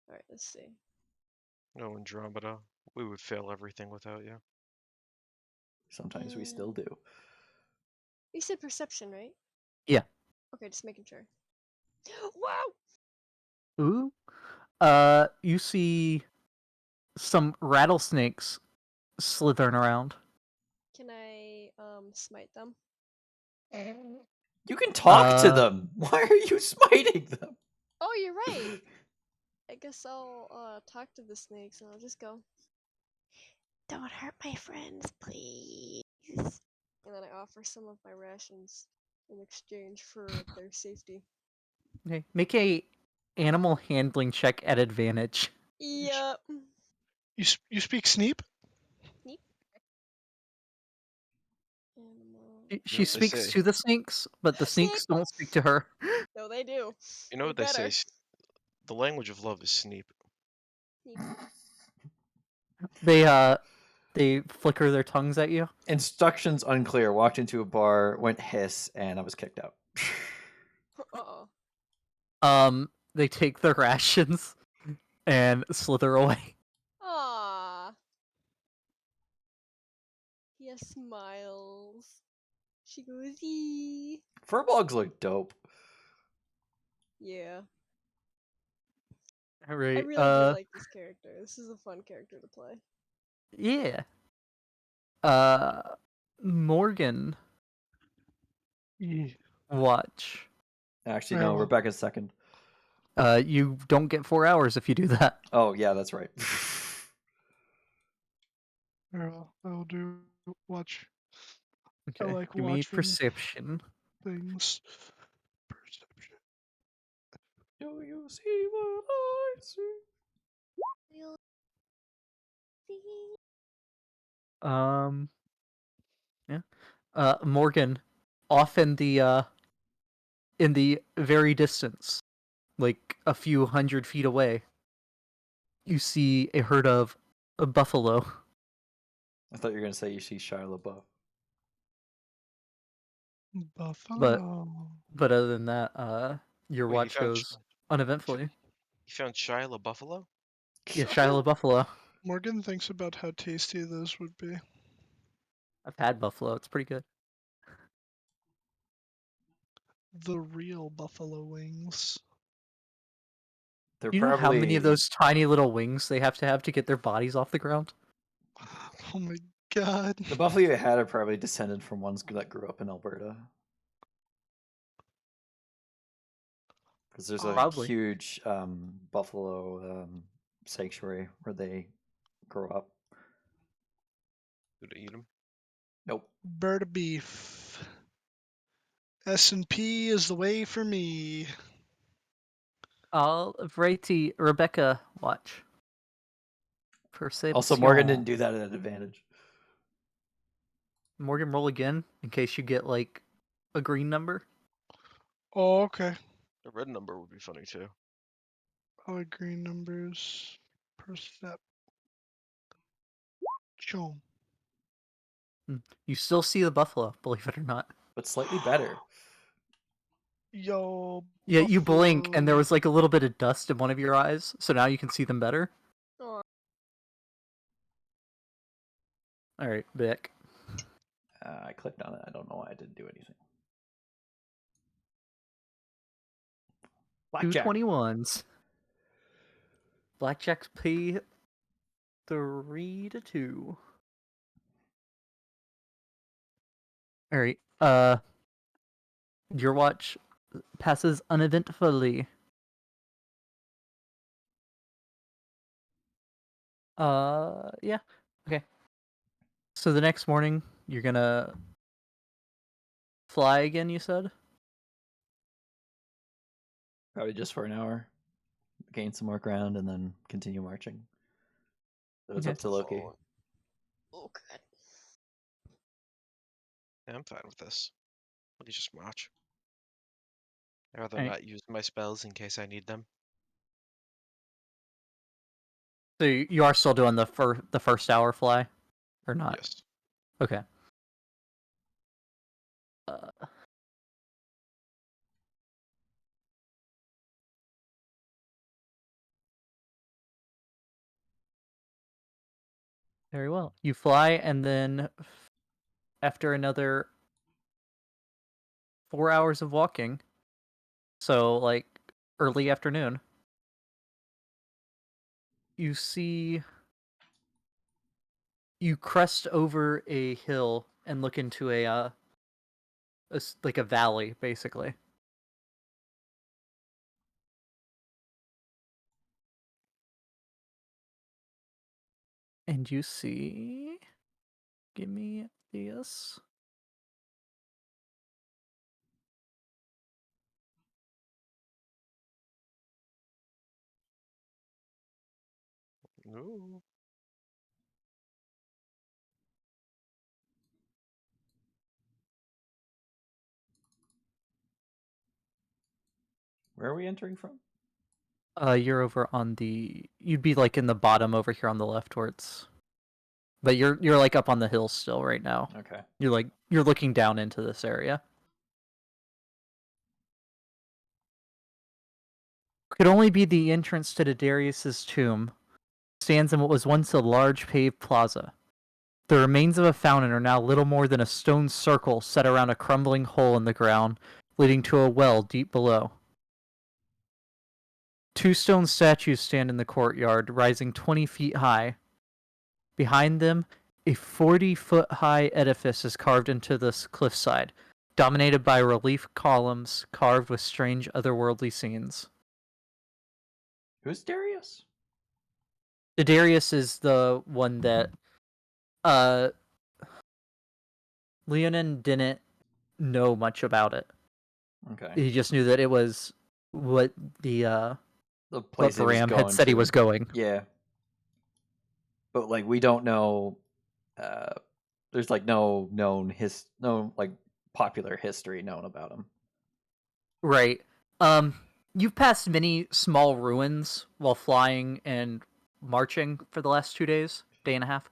Alright, let's see. No Andromeda. We would fail everything without you. Sometimes we still do. You said perception, right? Yeah. Okay, just making sure. Wow! Ooh. You see some rattlesnakes slithering around. Can I smite them? You can talk to Uh, them. Why are you smiting them? Oh, you're right. I guess I'll talk to the snakes and I'll just go. Don't hurt my friends, please. And then I offer some of my rations in exchange for their safety. Okay, make a animal handling check at advantage. Yep. You speak Sneep? Animal. She what they speaks say. to the snakes, but the snakes don't speak to her. No, they do. You know what They they say? better. The language of love is Sneep. They flicker their tongues at you. Instructions unclear. Walked into a bar, went hiss, and I was kicked out. Uh-oh. They take their rations and slither away. Aww. He smiles. She goes, "Ee." Furbolgs look dope. Yeah. All I right. really do like this character. This is a fun character to play. Yeah. Morgan, Yeah. watch. Actually, Very no, well. Rebecca's second. You don't get 4 hours if you do that. Oh, yeah, that's right. I'll do watch. I Okay. like Give me watching perception. things. Perception. Do you see what I see? We'll see. Yeah. Morgan, off in the very distance, like a few 100 feet away, you see a herd of a buffalo. I thought you were gonna say you see Shia LaBeouf. Buffalo. But other than that, your Wait, watch goes you uneventfully. found Shia Buffalo? Yeah, Shia Buffalo. Morgan thinks about how tasty those would be. I've had buffalo. It's pretty good. The real buffalo wings. They're Do you know how many of probably those tiny little wings they have to get their bodies off the ground? Oh my god. the buffalo you had are probably descended from ones that grew up in Alberta. Because there's a Probably. huge buffalo sanctuary where they grow up. Did I eat him? Nope. Bird of beef. S&P is the way for me. I'll Vrati Rebecca watch. Also, Morgan Perception. didn't do that at an advantage. Morgan, roll again in case you get like a green number. Oh, okay. A red number would be funny too. I like green numbers. Perception. You still see the buffalo, believe it or not. But slightly better. Yo, Yeah, you blink and there buffalo. was like a little bit of dust in one of your eyes, so now you can see them better. Aw. All right, Vic. I clicked on it. I don't know why I didn't do anything. Two Blackjack. 21s. Blackjack's P 3-2. All right. Your watch passes uneventfully. Yeah. Okay. So the next morning, you're gonna fly again, you said? Probably just for an hour. Gain some more ground and then continue marching. So it's Okay. up to Loki. Oh god. Yeah, I'm fine with this. We can just march. I'd rather Alright. not use my spells in case I need them. So you are still doing the first hour fly, or not? Yes. Okay. Uh, Very well. You fly, and then after another 4 hours of walking, so like early afternoon, you see you crest over a hill and look into like a valley, basically. And you see, give me this. Ooh. Where are we entering from? You're over on you'd be like in the bottom over here on the left where it's, but you're like up on the hill still right now. Okay. You're looking down into this area. Could only be the entrance to Darius's tomb. Stands in what was once a large paved plaza. The remains of a fountain are now little more than a stone circle set around a crumbling hole in the ground, leading to a well deep below. Two stone statues stand in the courtyard, rising 20 feet high. Behind them, a 40-foot-high edifice is carved into this cliffside, dominated by relief columns carved with strange otherworldly scenes. Who's Darius? Darius is the one that Leonin didn't know much about it. Okay. He just knew that it was what the place he was Varam going had said he to. was going. Yeah. But like we don't know there's like no like popular history known about him. Right. You've passed many small ruins while flying and marching for the last 2 days, day and a half.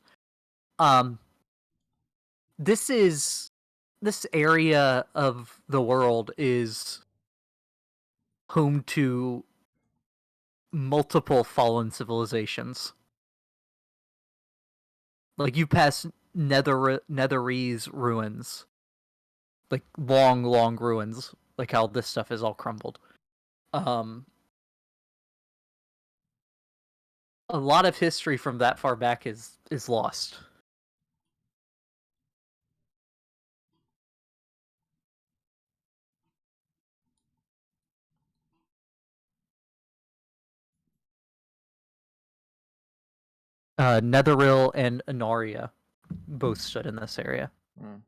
This area of the world is home to multiple fallen civilizations. Like you pass Netherese ruins, like long ruins, like how this stuff is all crumbled. A lot of history from that far back is lost. Netheril and Honoria both stood in this area. Mm.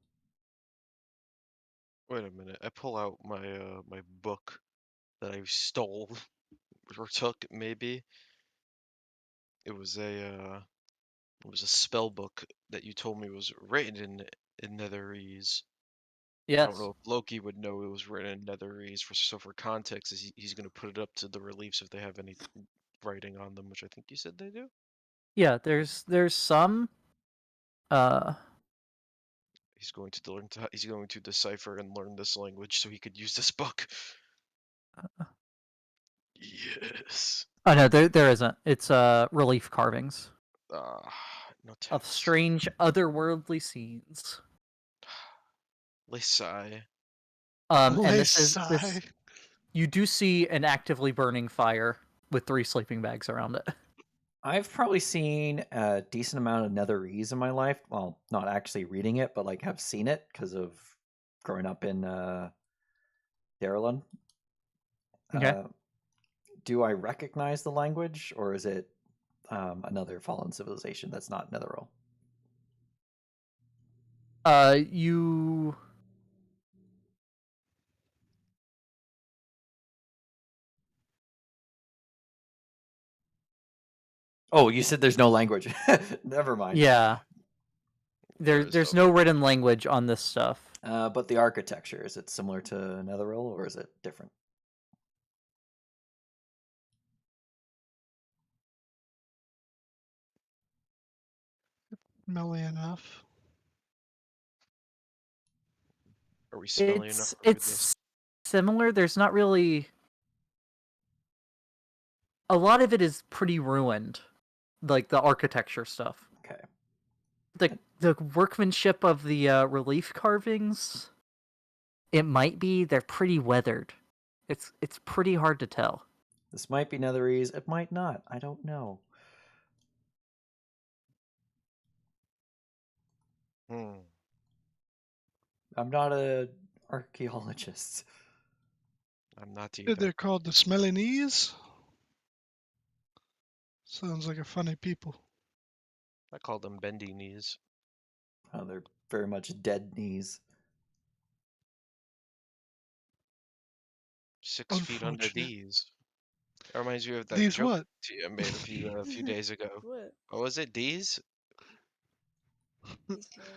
Wait a minute. I pull out my my book that I stole or took maybe. It was a spell book that you told me was written in Netherese. I don't Yes. know if Loki would know it was written in Netherese. For context, he's going to put it up to the reliefs if they have any writing on them, which I think you said they do. Yeah, there's some He's going to learn he's going to decipher and learn this language so he could use this book. Yes. oh no, there isn't. It's relief carvings No of text. strange otherworldly scenes. Lisai. And this Sigh. you do see an actively burning fire with 3 sleeping bags around it. I've probably seen a decent amount of Netherese in my life. Well, not actually reading it, but like have seen it because of growing up in Darylun. Okay. Do I recognize the language, or is it another fallen civilization that's not Netheril? You Oh, you said there's no language. Never mind. yeah. Is There's no no written language on this stuff. But the architecture, is it similar to Netheril, or is it different? Melly enough. Are we smelly enough to read this? It's similar. There's not really a lot of it is pretty ruined, like the architecture stuff. Okay. The workmanship of the relief carvings, it might be they're pretty weathered. It's pretty hard to tell. This might be Netherese. It might not. I don't know. Hmm. I'm not a archaeologist. I'm not They're either. called the Smelly Knees. Sounds like a funny people. I call them bendy knees. They're very much dead knees. 6 feet under Unfortunate. these. That reminds me of that These joke what? I made a few days ago. What? What was it? These? These can't.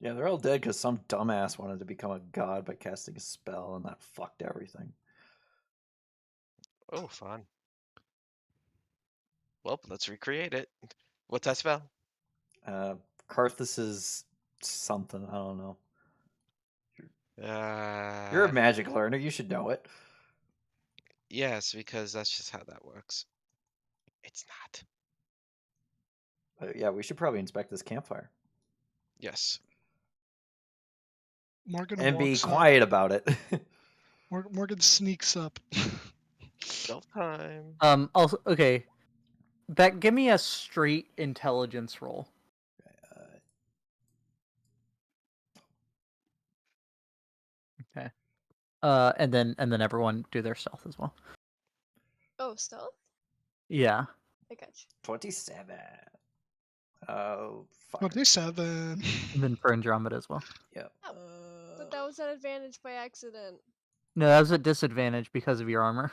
Yeah, they're all dead because some dumbass wanted to become a god by casting a spell, and that fucked everything. Oh, fun. Well, let's recreate it. What's that spell? Karthus is something. I don't know. Uh, You're a magic learner. You should know it. yes, because that's just how that works. It's not. Yeah, we should probably inspect this campfire Yes. Morgan and be walks up. quiet about it. Morgan sneaks up. Stealth time. Also, okay. Beck, give me a straight intelligence roll. Okay. And then everyone do their stealth as well. Oh, stealth? Yeah. I got you. 27. Fire. 27. And then for Andromeda as well. Yeah. But that was an advantage by accident. No, that was a disadvantage because of your armor.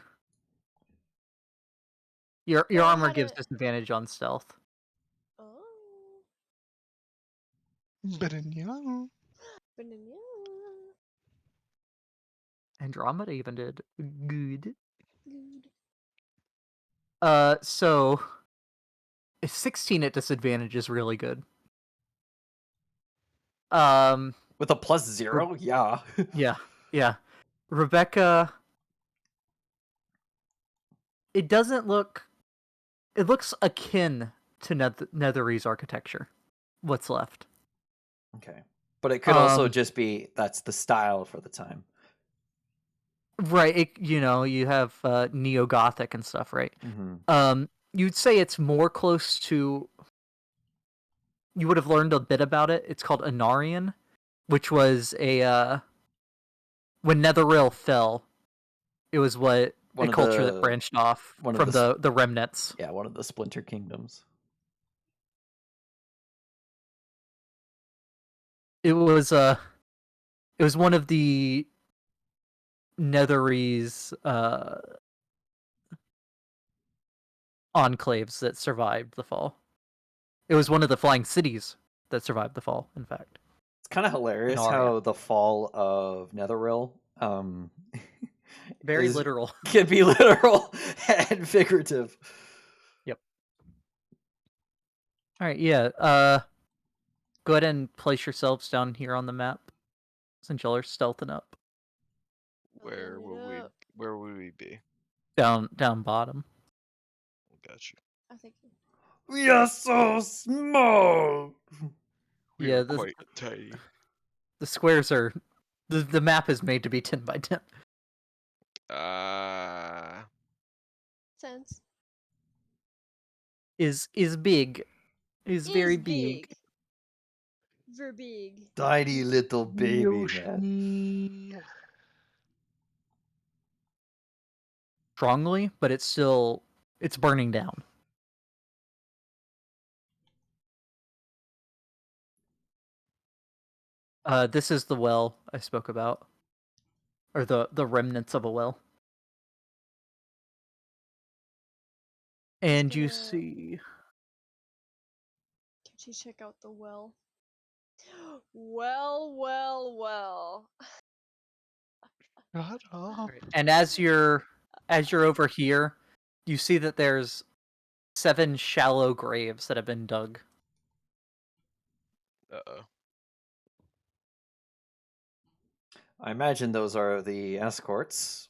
Your But I armor had gives a- disadvantage on stealth. Oh. Benigno. Banana. Andromeda even did good. Good. So 16 at disadvantage is really good. With a +0, yeah. Yeah. Rebecca, it doesn't look. It looks akin to Netherese architecture. What's left? Okay. But it could also Um, just be that's the style for the time. Right. You have neo-Gothic and stuff, right? Mm-hmm. You'd say it's more close to. You would have learned a bit about it. It's called Anarian, which was a when Netheril fell. It was a culture that branched off from the remnants. Yeah, one of the Splinter Kingdoms. It was one of the Netherese enclaves that survived the fall. It was one of the flying cities that survived the fall, in fact. It's kind of hilarious Aria. how the fall of Netheril Very literal. can be literal and figurative. Yep. All right, yeah. Go ahead and place yourselves down here on the map since y'all are stealthing up. Where Line will we be? Down bottom. Gotcha. I think. We are so small. We Yeah, are quite tiny. the squares are the map is made to be 10 by 10. Sense. Is big. Is very big. Very big. Tiny little baby man. Yoshi. Strongly, but it's burning down. This is the well I spoke about. Or the remnants of a well. And you gonna- see Can she check out the well? Well. Shut up. and as you're over here, you see that there's 7 shallow graves that have been dug. Uh-oh. I imagine those are the escorts.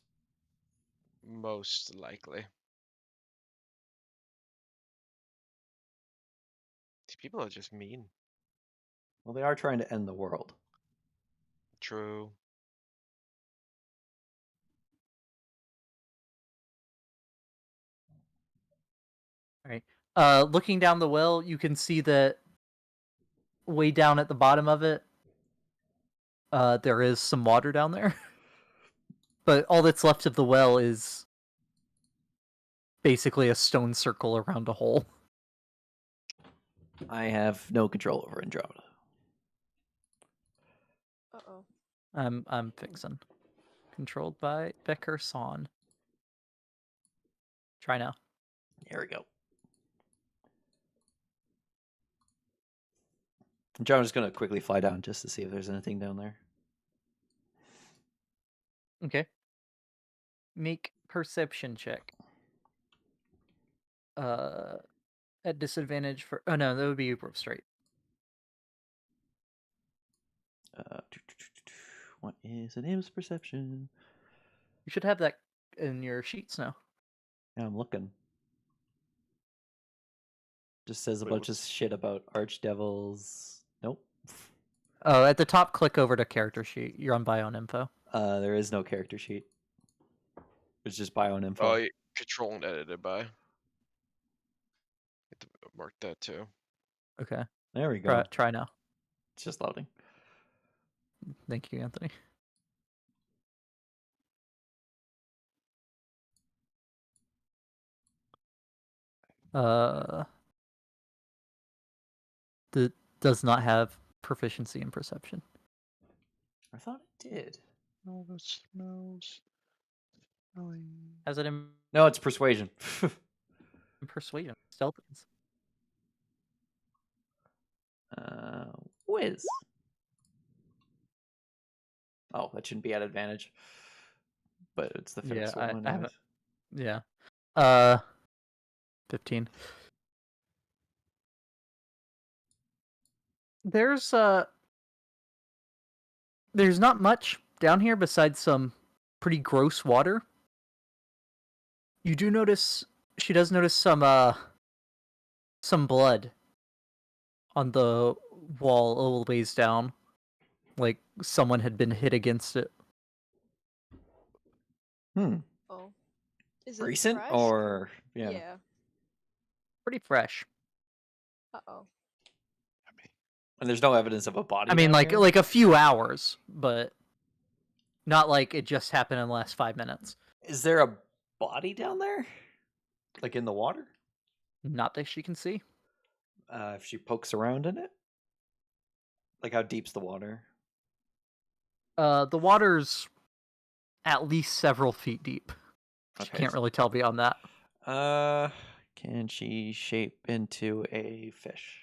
Most likely. These people are just mean. Well, they are trying to end the world. True. All right. Looking down the well, you can see that way down at the bottom of it, there is some water down there. But all that's left of the well is basically a stone circle around a hole. I have no control over Andromeda. Uh-oh. I'm fixing. Controlled by Becker Son. Try now. Here we go. Andromeda's going to quickly fly down just to see if there's anything down there. Okay. Make perception check. At disadvantage for. Oh no, that would be rope straight. What is an im's perception? You should have that in your sheets now. Yeah, I'm looking. Just says a Wait, bunch of what's- shit about archdevils. Nope. Oh, at the top, click over to character sheet. You're on Bion Info. There is no character sheet. It's just bio and info. Oh, yeah, control and edited by. Have to mark that too. Okay. There we go. Try now. It's just loading. Thank you, Anthony. does not have proficiency in perception. I thought it did. All the smells. Smelling. Has it in No, it's persuasion. persuasion? Stealth is. Whiz. Oh, that shouldn't be at advantage. But it's the Yeah, first one. I haven't. anyways. Yeah. 15. There's not much down here besides some pretty gross water. You do notice she does notice some blood on the wall a little ways down. Like someone had been hit against it. Hmm. Oh. Is it Recent fresh or yeah. Yeah. Pretty fresh. Uh-oh. And there's no evidence of a body. I mean, down here? like a few hours, but not like it just happened in the last 5 minutes. Is there a body down there? Like in the water? Not that she can see. If she pokes around in it? Like how deep's the water? The water's at least several feet deep. She Okay. can't really tell beyond that. Can she shape into a fish?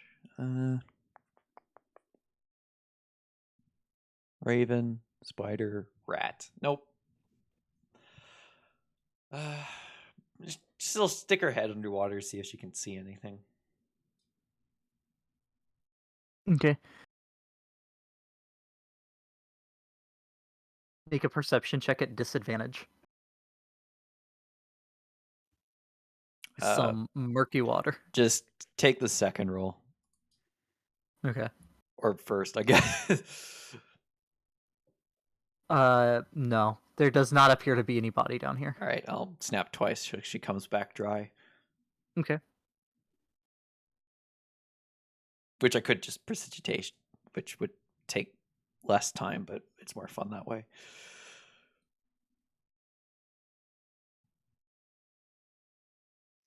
Raven, spider, rat. Nope. Still stick her head underwater, see if she can see anything. Okay. Make a perception check at disadvantage. Some murky water. Just take the second roll. Okay. Or first, I guess. No. There does not appear to be any body down here. All right, I'll snap twice so she comes back dry. Okay. Which I could just precipitation, which would take less time, but it's more fun that way.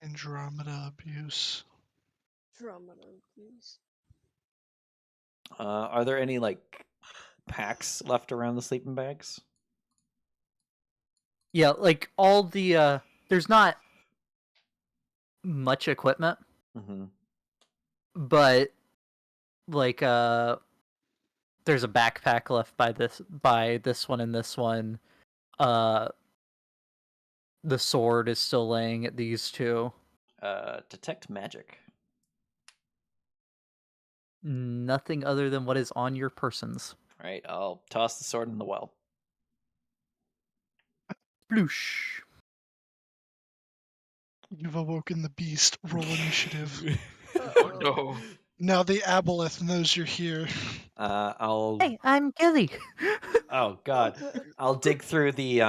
Andromeda abuse. Andromeda abuse. Are there any like packs left around the sleeping bags? Yeah, like all the there's not much equipment, Mm-hmm. but like there's a backpack left by this one and this one. The sword is still laying at these two. Detect magic. Nothing other than what is on your persons. All right, I'll toss the sword in the well. Sploosh. You've awoken the beast. Roll initiative. Oh no. Now the aboleth knows you're here. I'll. Hey, I'm Gilly. Oh God! good. I'll dig through the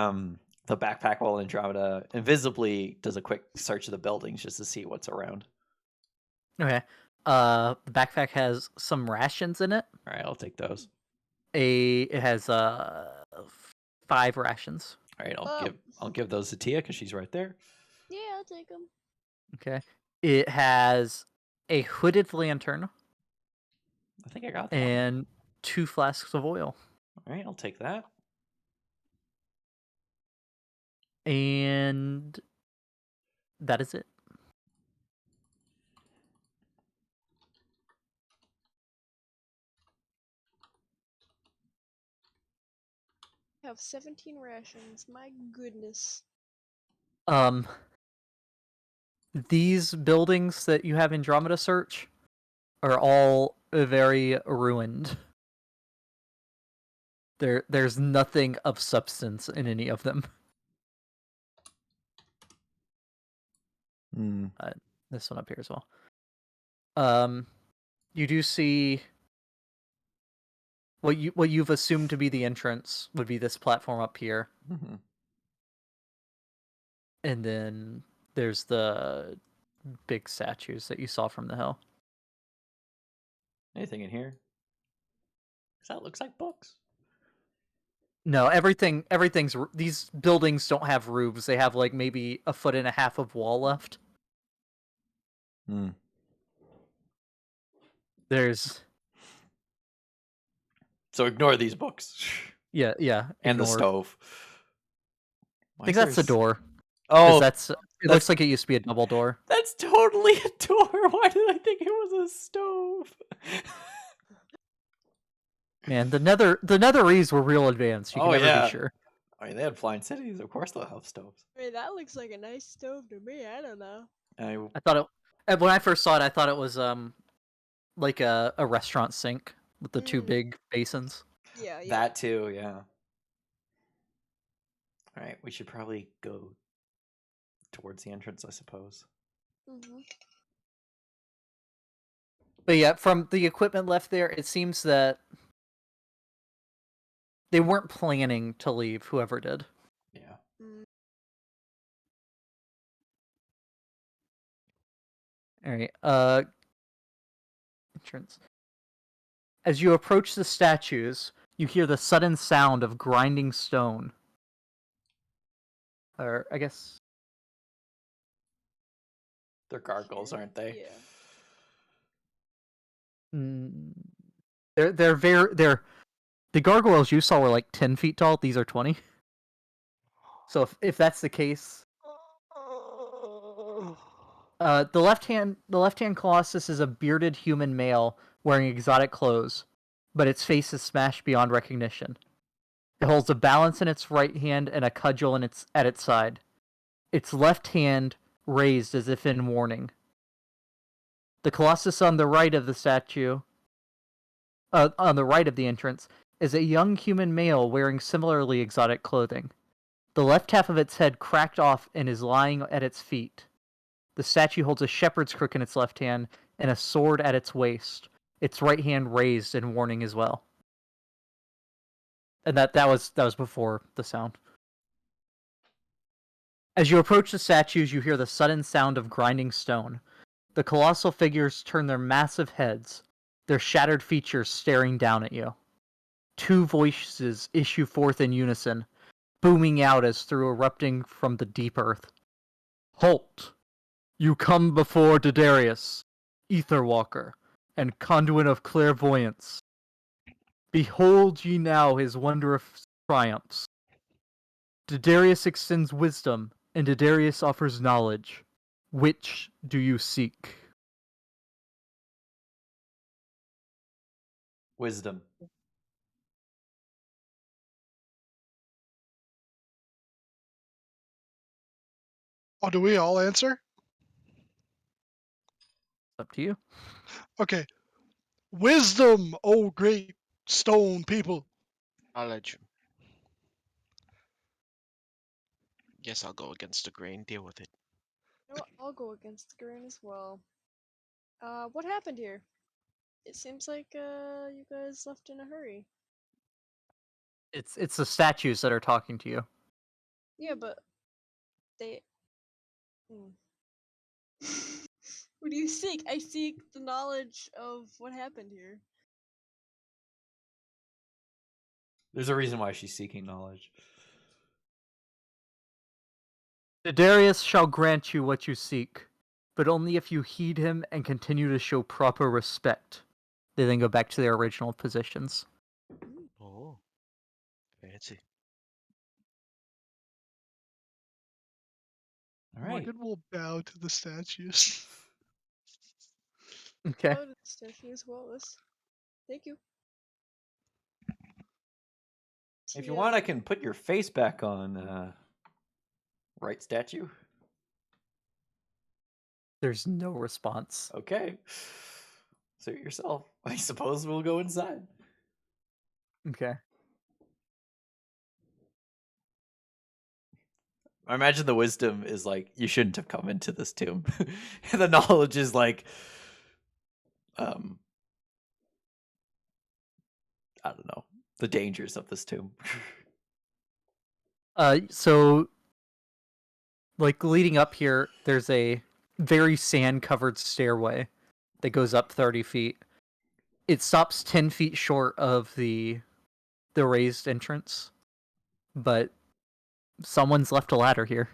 backpack while Andromeda invisibly does a quick search of the buildings just to see what's around. Okay. The backpack has some rations in it. All right, I'll take those. It has 5 rations. All right, Oh. I'll give those to Tia because she's right there. Yeah, I'll take them. Okay. It has a hooded lantern I think I got that. and 2 flasks of oil. All right, I'll take that. And that is it. I have 17 rations. My goodness. These buildings that you have Andromeda search are all very ruined. There's nothing of substance in any of them. Hmm. This one up here as well. You do see what you've assumed to be the entrance would be this platform up here, Mm-hmm. and then there's the big statues that you saw from the hill. Anything in here? 'Cause that looks like books. No, everything's these buildings don't have roofs. They have like maybe a foot and a half of wall left. Hmm. There's So ignore these books. Yeah, And the ignore. stove. I think that's the door. Oh, Because it looks like it used to be a double door. that's totally a door. Why did I think it was a stove? Man, the Netherese were real advanced. You can Oh, never yeah. be sure. I mean, they had flying cities. Of course they'll have stoves. I mean, that looks like a nice stove to me. I don't know. I thought it when I first saw it, I thought it was like a restaurant sink with the two big basins. Yeah, yeah. That too, yeah. All right, we should probably go towards the entrance, I suppose. Mm-hmm. But yeah, from the equipment left there, it seems that they weren't planning to leave, whoever did. Yeah. Mm. Alright, entrance. As you approach the statues, you hear the sudden sound of grinding stone. Or, I guess... They're gargoyles, aren't they? Yeah. They're the gargoyles you saw were like 10 feet tall. These are 20. So if that's the case, the left hand colossus is a bearded human male wearing exotic clothes, but its face is smashed beyond recognition. It holds a balance in its right hand and a cudgel at its side. Its left hand raised as if in warning. The colossus on the right of the statue, on the right of the entrance, is a young human male wearing similarly exotic clothing. The left half of its head cracked off and is lying at its feet. The statue holds a shepherd's crook in its left hand and a sword at its waist, its right hand raised in warning as well. And that was before the sound. As you approach the statues, you hear the sudden sound of grinding stone. The colossal figures turn their massive heads, their shattered features staring down at you. Two voices issue forth in unison, booming out as through erupting from the deep earth. Halt! You come before Daedarius, Etherwalker, and conduit of clairvoyance. Behold ye now his wondrous triumphs. Daedarius extends wisdom, and Daedarius offers knowledge. Which do you seek? Wisdom. Oh, do we all answer? It's up to you. Okay. Wisdom, oh great stone people. Knowledge. Guess I'll go against the grain. Deal with it. You know what? I'll go against the grain as well. What happened here? It seems like you guys left in a hurry. It's the statues that are talking to you. Yeah, but they. Hmm. What do you seek? I seek the knowledge of what happened here. There's a reason why she's seeking knowledge. Daedarius shall grant you what you seek, but only if you heed him and continue to show proper respect. They then go back to their original positions. Oh, fancy. All right. Morgan will bow to the statues. Okay. Oh, the statue as well. Thank you. If you want, I can put your face back on. Right statue. There's no response. Okay. Suit yourself. I suppose we'll go inside. Okay. I imagine the wisdom is like, you shouldn't have come into this tomb. And the knowledge is like, I don't know, the dangers of this tomb. So like leading up here, there's a very sand-covered stairway that goes up 30 feet. It stops 10 feet short of the raised entrance, but someone's left a ladder here.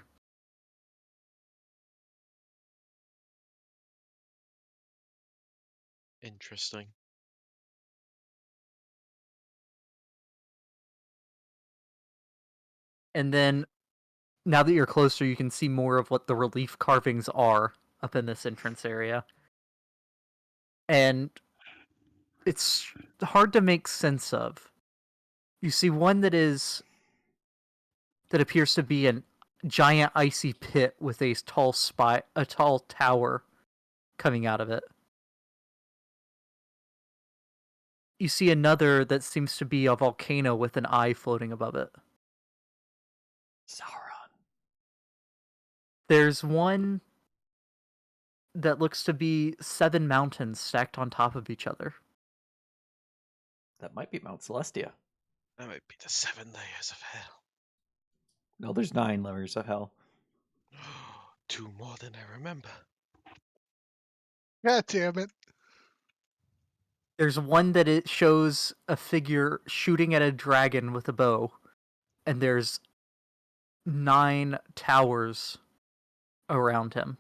Interesting. And then, now that you're closer, you can see more of what the relief carvings are up in this entrance area. And it's hard to make sense of. You see one that appears to be a giant icy pit with a tall tower coming out of it. You see another that seems to be a volcano with an eye floating above it. Sauron. There's one that looks to be 7 mountains stacked on top of each other. That might be Mount Celestia. That might be the 7 layers of hell. No, there's 9 layers of hell. 2 more than I remember. God damn it. There's one that it shows a figure shooting at a dragon with a bow, and there's 9 towers around him.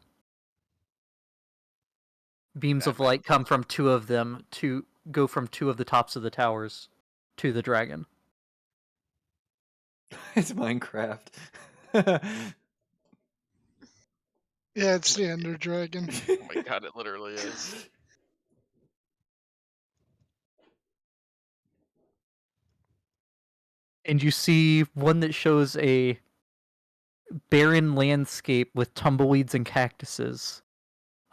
Beams of Batman. light come from 2 of them to go from 2 of the tops of the towers to the dragon. It's Minecraft. Yeah, it's the Ender Dragon. Oh my god, it literally is. And you see one that shows a barren landscape with tumbleweeds and cactuses,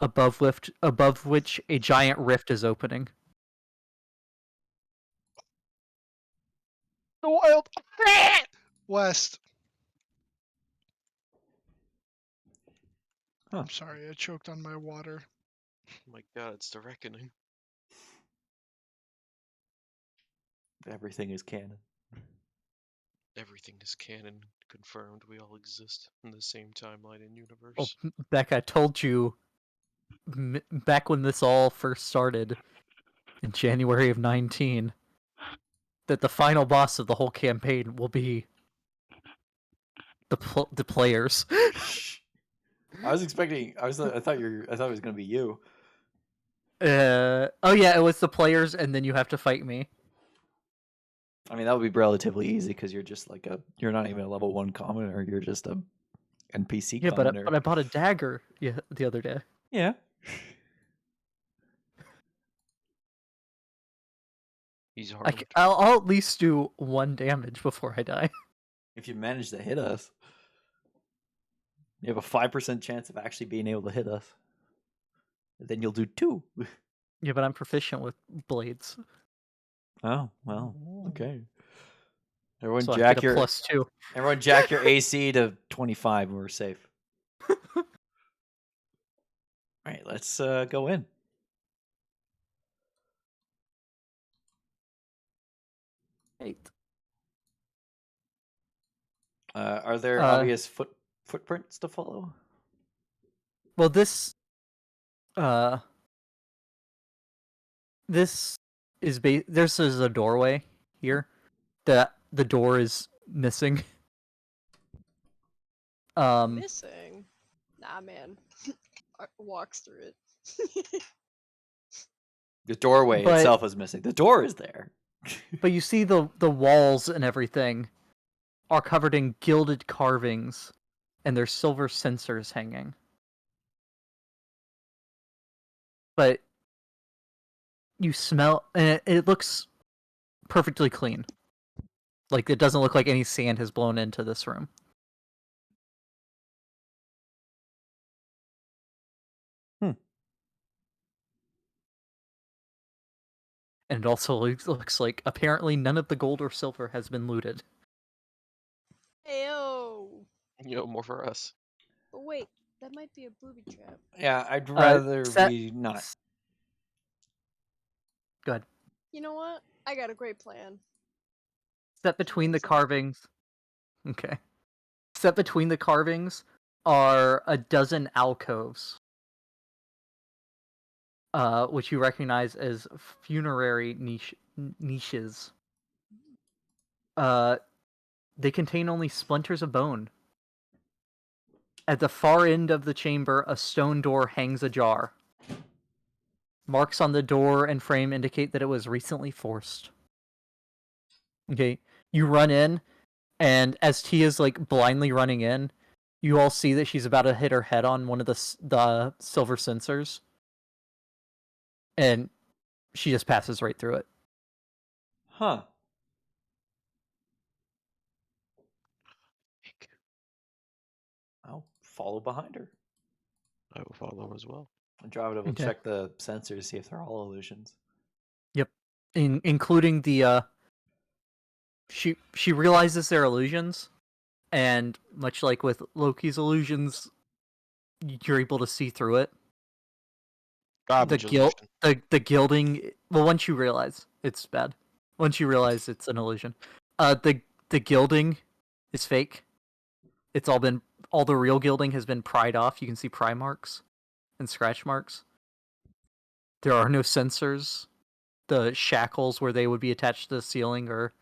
above which a giant rift is opening. The wild west. Huh. I'm sorry, I choked on my water. Oh my god, it's the reckoning. Everything is canon. Everything is canon, confirmed. We all exist in the same timeline and universe. Oh, Beck, I told you back when this all first started in January of 19 that the final boss of the whole campaign will be the players. I was expecting. I thought it was gonna be you. Oh yeah, it was the players, and then you have to fight me. I mean, that would be relatively easy because you're just like you're not even a level 1 commoner. You're just a NPC Yeah, commoner. but I bought a dagger the other day. Yeah. He's hard. I'll at least do 1 damage before I die. If you manage to hit us, you have a 5% chance of actually being able to hit us. Then you'll do 2. Yeah, but I'm proficient with blades. Oh well, okay. Everyone So I jack get a your +2. Everyone jack your AC to 25 and we're safe. All right, let's go in. Eight. Are there obvious footprints to follow? Well, this is this is a doorway here. The door is missing. Missing? Nah, man. Walks through it. The doorway But- itself is missing. The door is there. But you see the walls and everything are covered in gilded carvings, and there's silver censers hanging. But you smell, and it looks perfectly clean. Like, it doesn't look like any sand has blown into this room. And it also looks like apparently none of the gold or silver has been looted. Ayo! You know, more for us. But wait, that might be a booby trap. Yeah, I'd rather we not. Go ahead. You know what? I got a great plan. Set between the Amazing. carvings. Okay. Set between the carvings are a dozen alcoves, which you recognize as funerary niches. They contain only splinters of bone. At the far end of the chamber, a stone door hangs ajar. Marks on the door and frame indicate that it was recently forced. Okay, you run in, And as Tia's like blindly running in, you all see that she's about to hit her head on one of the silver sensors, and she just passes right through it. Huh. I'll follow behind her. I will follow as well. Andromeda will Okay. check the sensors, see if they're all illusions. Yep, including the she realizes they're illusions, and much like with Loki's illusions, you're able to see through it. Garbage illusion. The gilding. Well, once you realize it's bad, once you realize it's an illusion, the gilding is fake. It's all the real gilding has been pried off. You can see pry marks and scratch marks. There are no sensors. The shackles where they would be attached to the ceiling are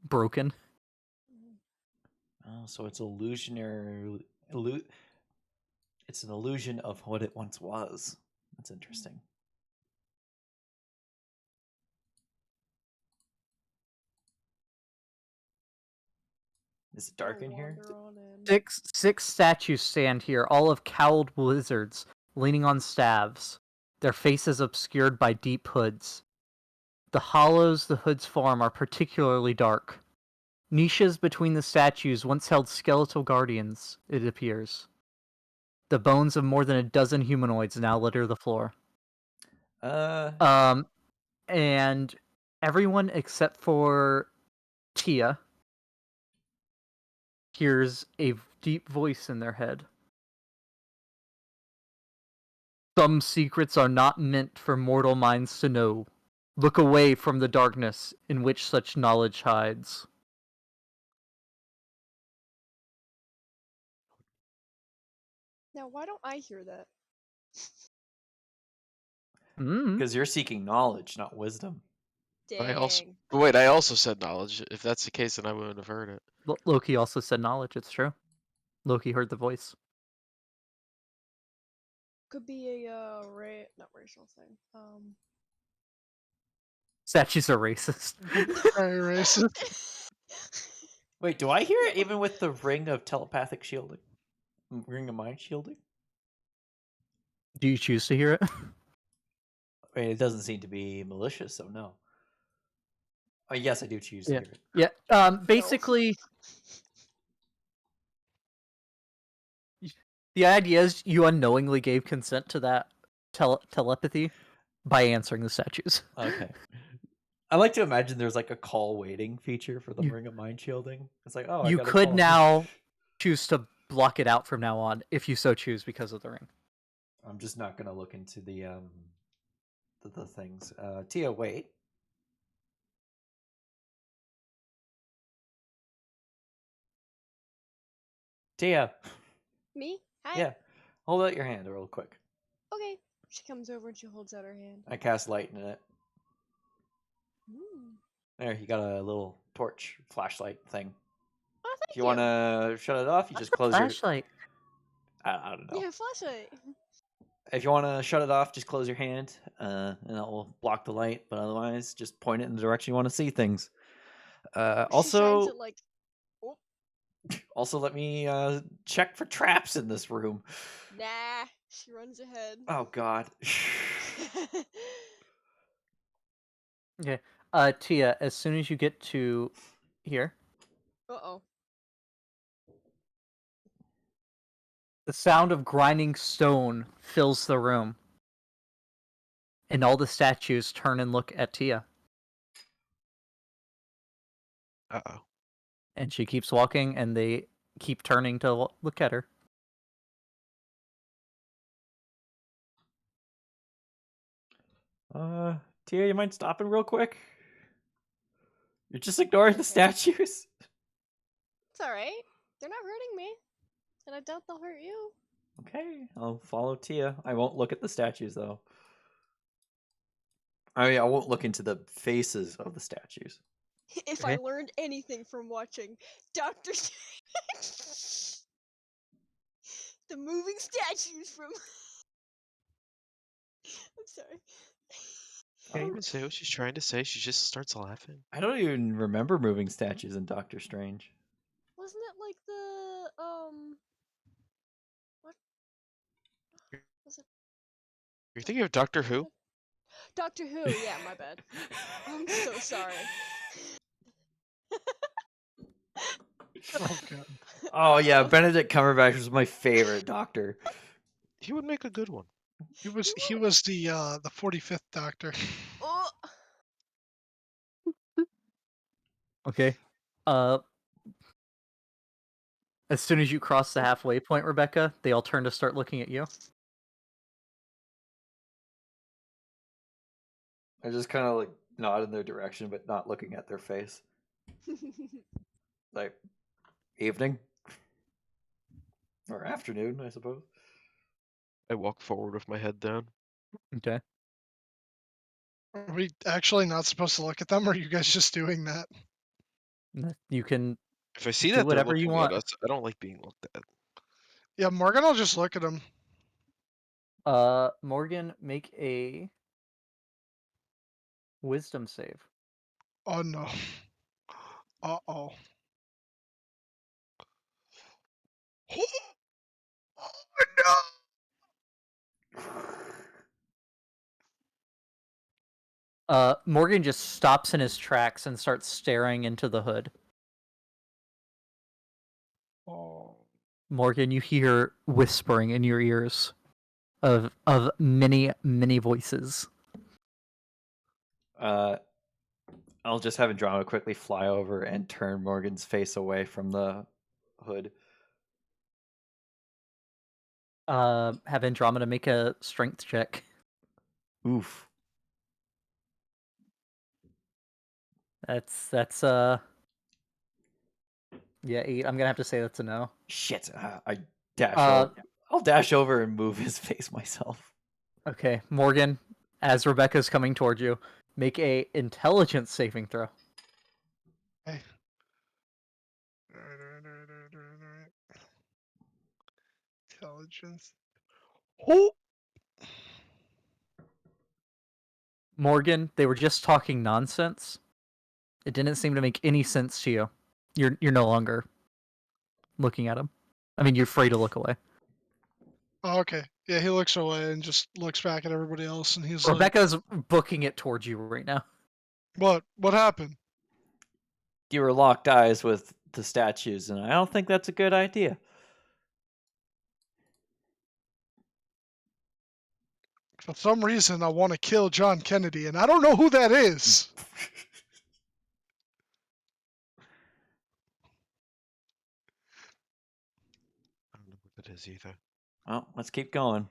broken. Oh, so it's illusionary. It's an illusion of what it once was. That's interesting. Is it dark in here? Six statues stand here, all of cowled wizards, leaning on staves, their faces obscured by deep hoods. The hollows the hoods form are particularly dark. Niches between the statues once held skeletal guardians, it appears. The bones of more than a dozen humanoids now litter the floor. And everyone except for Tia hears a deep voice in their head. Some secrets are not meant for mortal minds to know. Look away from the darkness in which such knowledge hides. Now, why don't I hear that? Because you're seeking knowledge, not wisdom. Dang. But wait, I also said knowledge. If that's the case, then I wouldn't have heard it. Loki also said knowledge, it's true. Loki heard the voice. Could be a not racial thing. Statues are racist. Very racist. Wait, do I hear it even with the ring of telepathic shielding? Ring of mind shielding? Do you choose to hear it? I mean, it doesn't seem to be malicious, so no. Oh, yes, I do choose to Yeah. hear it. Yeah. Basically, the idea is you unknowingly gave consent to that telepathy by answering the statues. Okay. I like to imagine there's like a call waiting feature for the You- ring of mind shielding. It's like, oh, I You got a could call. now choose to block it out from now on if you so choose because of the ring. I'm just not gonna look into the things. Tia, wait. Tia. Me? Hi. Yeah. Hold out your hand real quick. Okay. She comes over and she holds out her hand. I cast light in it. Ooh. There, you got a little torch flashlight thing. Oh, thank If you want to shut it off, you just close your. Flashlight. I don't know. Yeah, flashlight. If you want to shut it off, just close your hand, and it will block the light. But otherwise, just point it in the direction you want to see things. She shines Also, it like. Oh, also let me check for traps in this room. nah. She runs ahead. Oh God. Okay. Tia, as soon as you get to here, Uh-oh. the sound of grinding stone fills the room. And all the statues turn and look at Tia. Uh-oh. And she keeps walking, and they keep turning to look at her. Tia, you mind stopping real quick? You're just ignoring the statues. It's alright. They're not hurting me. And I doubt they'll hurt you. Okay, I'll follow Tia. I won't look at the statues though. I mean, I won't look into the faces of the statues. If Okay. I learned anything from watching Doctor Strange, the moving statues from. I'm sorry. Can't even say what she's trying to say. She just starts laughing. I don't even remember moving statues in Doctor Strange. You're thinking of Doctor Who? Doctor Who, yeah, my bad. I'm so sorry. Oh god. Oh yeah, Benedict Cumberbatch was my favorite Doctor. He would make a good one. He was You the 45th Doctor. Oh, Okay. Uh, as soon as you cross the halfway point, Rebecca, they all turn to start looking at you. I just kind of like nod in their direction, but not looking at their face. Like evening or afternoon, I suppose. I walk forward with my head down. Okay. Are we actually not supposed to look at them, or are you guys just doing that? You can If I see do that they're whatever you looking at want. us, I don't like being looked at. Yeah, Morgan will just look at him. Morgan, make a wisdom save. Oh no. Uh-oh. Oh Morgan just stops in his tracks and starts staring into the hood. no. Oh. Morgan, you hear whispering in your ears of many, many voices. I'll just have Andromeda quickly fly over and turn Morgan's face away from the hood. Have Andromeda make a strength check. Oof. That's yeah, 8. I'm gonna have to say that's a no. Shit. I dash Uh, over. I'll dash over and move his face myself. Okay, Morgan, as Rebecca's coming towards you, make a intelligence saving throw. Hey. Alright. Intelligence. Oh. Morgan, they were just talking nonsense. It didn't seem to make any sense to you. You're no longer looking at him. I mean, you're free to look away. Oh, okay. Yeah, he looks away and just looks back at everybody else, and he's like, Rebecca's booking it towards you right now. "What? What happened?" You were locked eyes with the statues, and I don't think that's a good idea. For some reason, I want to kill John Kennedy, and I don't know who that is. I don't know what that is either. Well, let's keep going.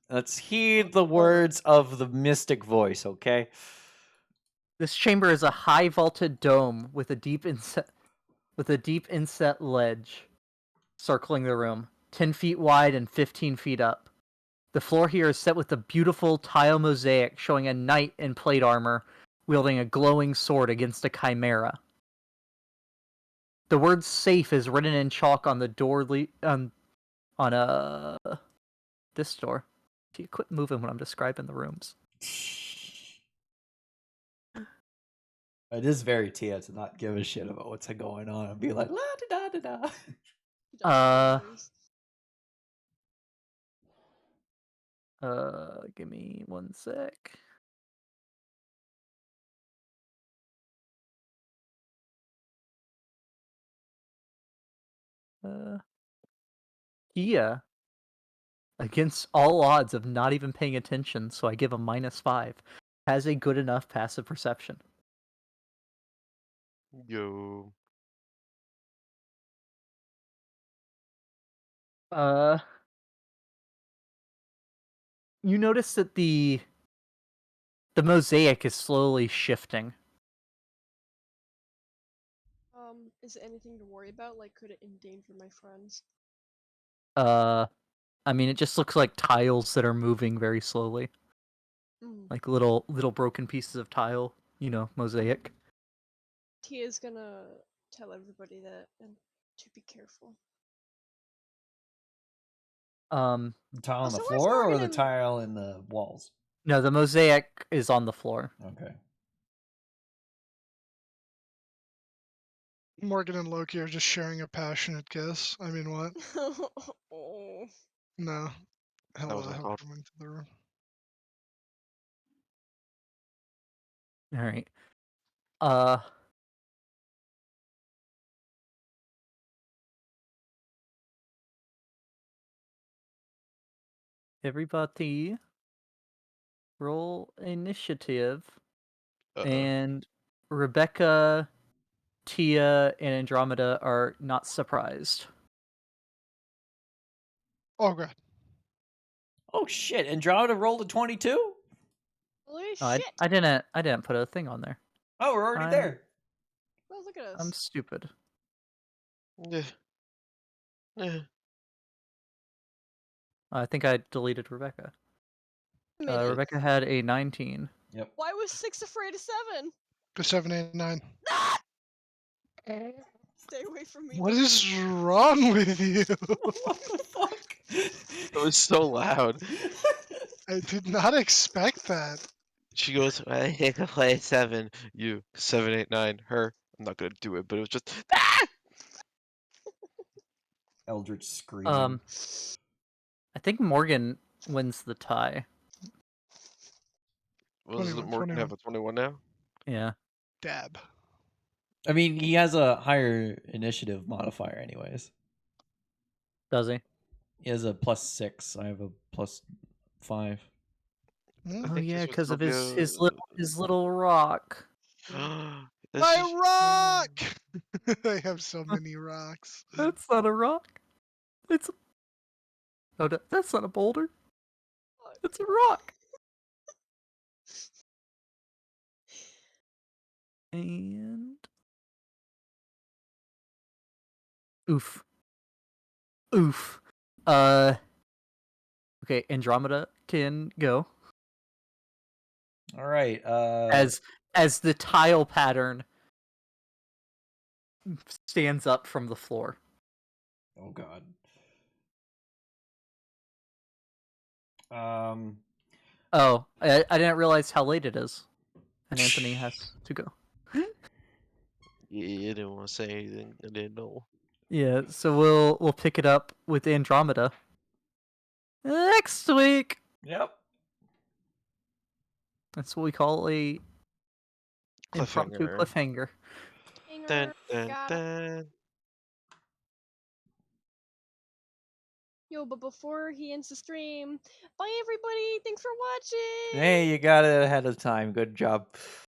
Let's heed the words of the mystic voice, okay? This chamber is a high vaulted dome with a deep inset ledge circling the room, 10 feet wide and 15 feet up. The floor here is set with a beautiful tile mosaic showing a knight in plate armor wielding a glowing sword against a chimera. The word "safe" is written in chalk on the door this door. If you quit moving when I'm describing the rooms. It is very Tia to not give a shit about what's going on and be like, la da da da da. Give me one sec. Kia, against all odds of not even paying attention, so I give a -5, has a good enough passive perception. Yo. You notice that the mosaic is slowly shifting. Is it anything to worry about? Like, could it endanger my friends? I mean, it just looks like tiles that are moving very slowly, Mm. like little broken pieces of tile. You know, mosaic. Tia's gonna tell everybody that and to be careful. The tile on the Also, where's floor or Morgan the and tile in the walls? No, the mosaic is on the floor. Okay. Morgan and Loki are just sharing a passionate kiss. I mean, what? oh. No. That was Hello, a have thought. come into the room. All right. Uh. Everybody, roll initiative, and Rebecca, Tia, and Andromeda are not surprised. Oh god. Oh shit! Andromeda rolled a 22. Holy Oh, shit! I didn't put a thing on there. Oh, we're already there. Well, look at us. I'm stupid. Yeah. Yeah. I think I deleted Rebecca. Minute. Rebecca had a 19. Yep. Why was 6 afraid of 7? Go 7, 8, 9. Ah! Stay away from me. What is wrong with you? What the fuck? It was so loud. I did not expect that. She goes, I think I play 7. You 7, 8, 9. Her. I'm not gonna do it, but it was just Eldritch screaming. I think Morgan wins the tie. Was it 21, Morgan 21. have a 21 now? Yeah. Dab. I mean, he has a higher initiative modifier, anyways. Does he? He has a +6. I have a +5. Hmm? Oh think yeah, this because was of his Scorpio. his little rock. This My is- rock! I have so many rocks. That's not a rock. It's oh, that's not a boulder. It's a rock. And oof. Oof. Okay, Andromeda can go. All right. As the tile pattern stands up from the floor. Oh god. Um. Oh, I didn't realize how late it is. And Anthony has to go. Yeah, I didn't want to say anything. I didn't know. Yeah, so we'll pick it up with Andromeda next week. Yep. That's what we call a impromptu Cliffhanger. cliffhanger. Dun, Hanger, dun, got dun. Yo, but before he ends the stream, bye everybody. Thanks for watching. Hey, you got it ahead of time. Good job.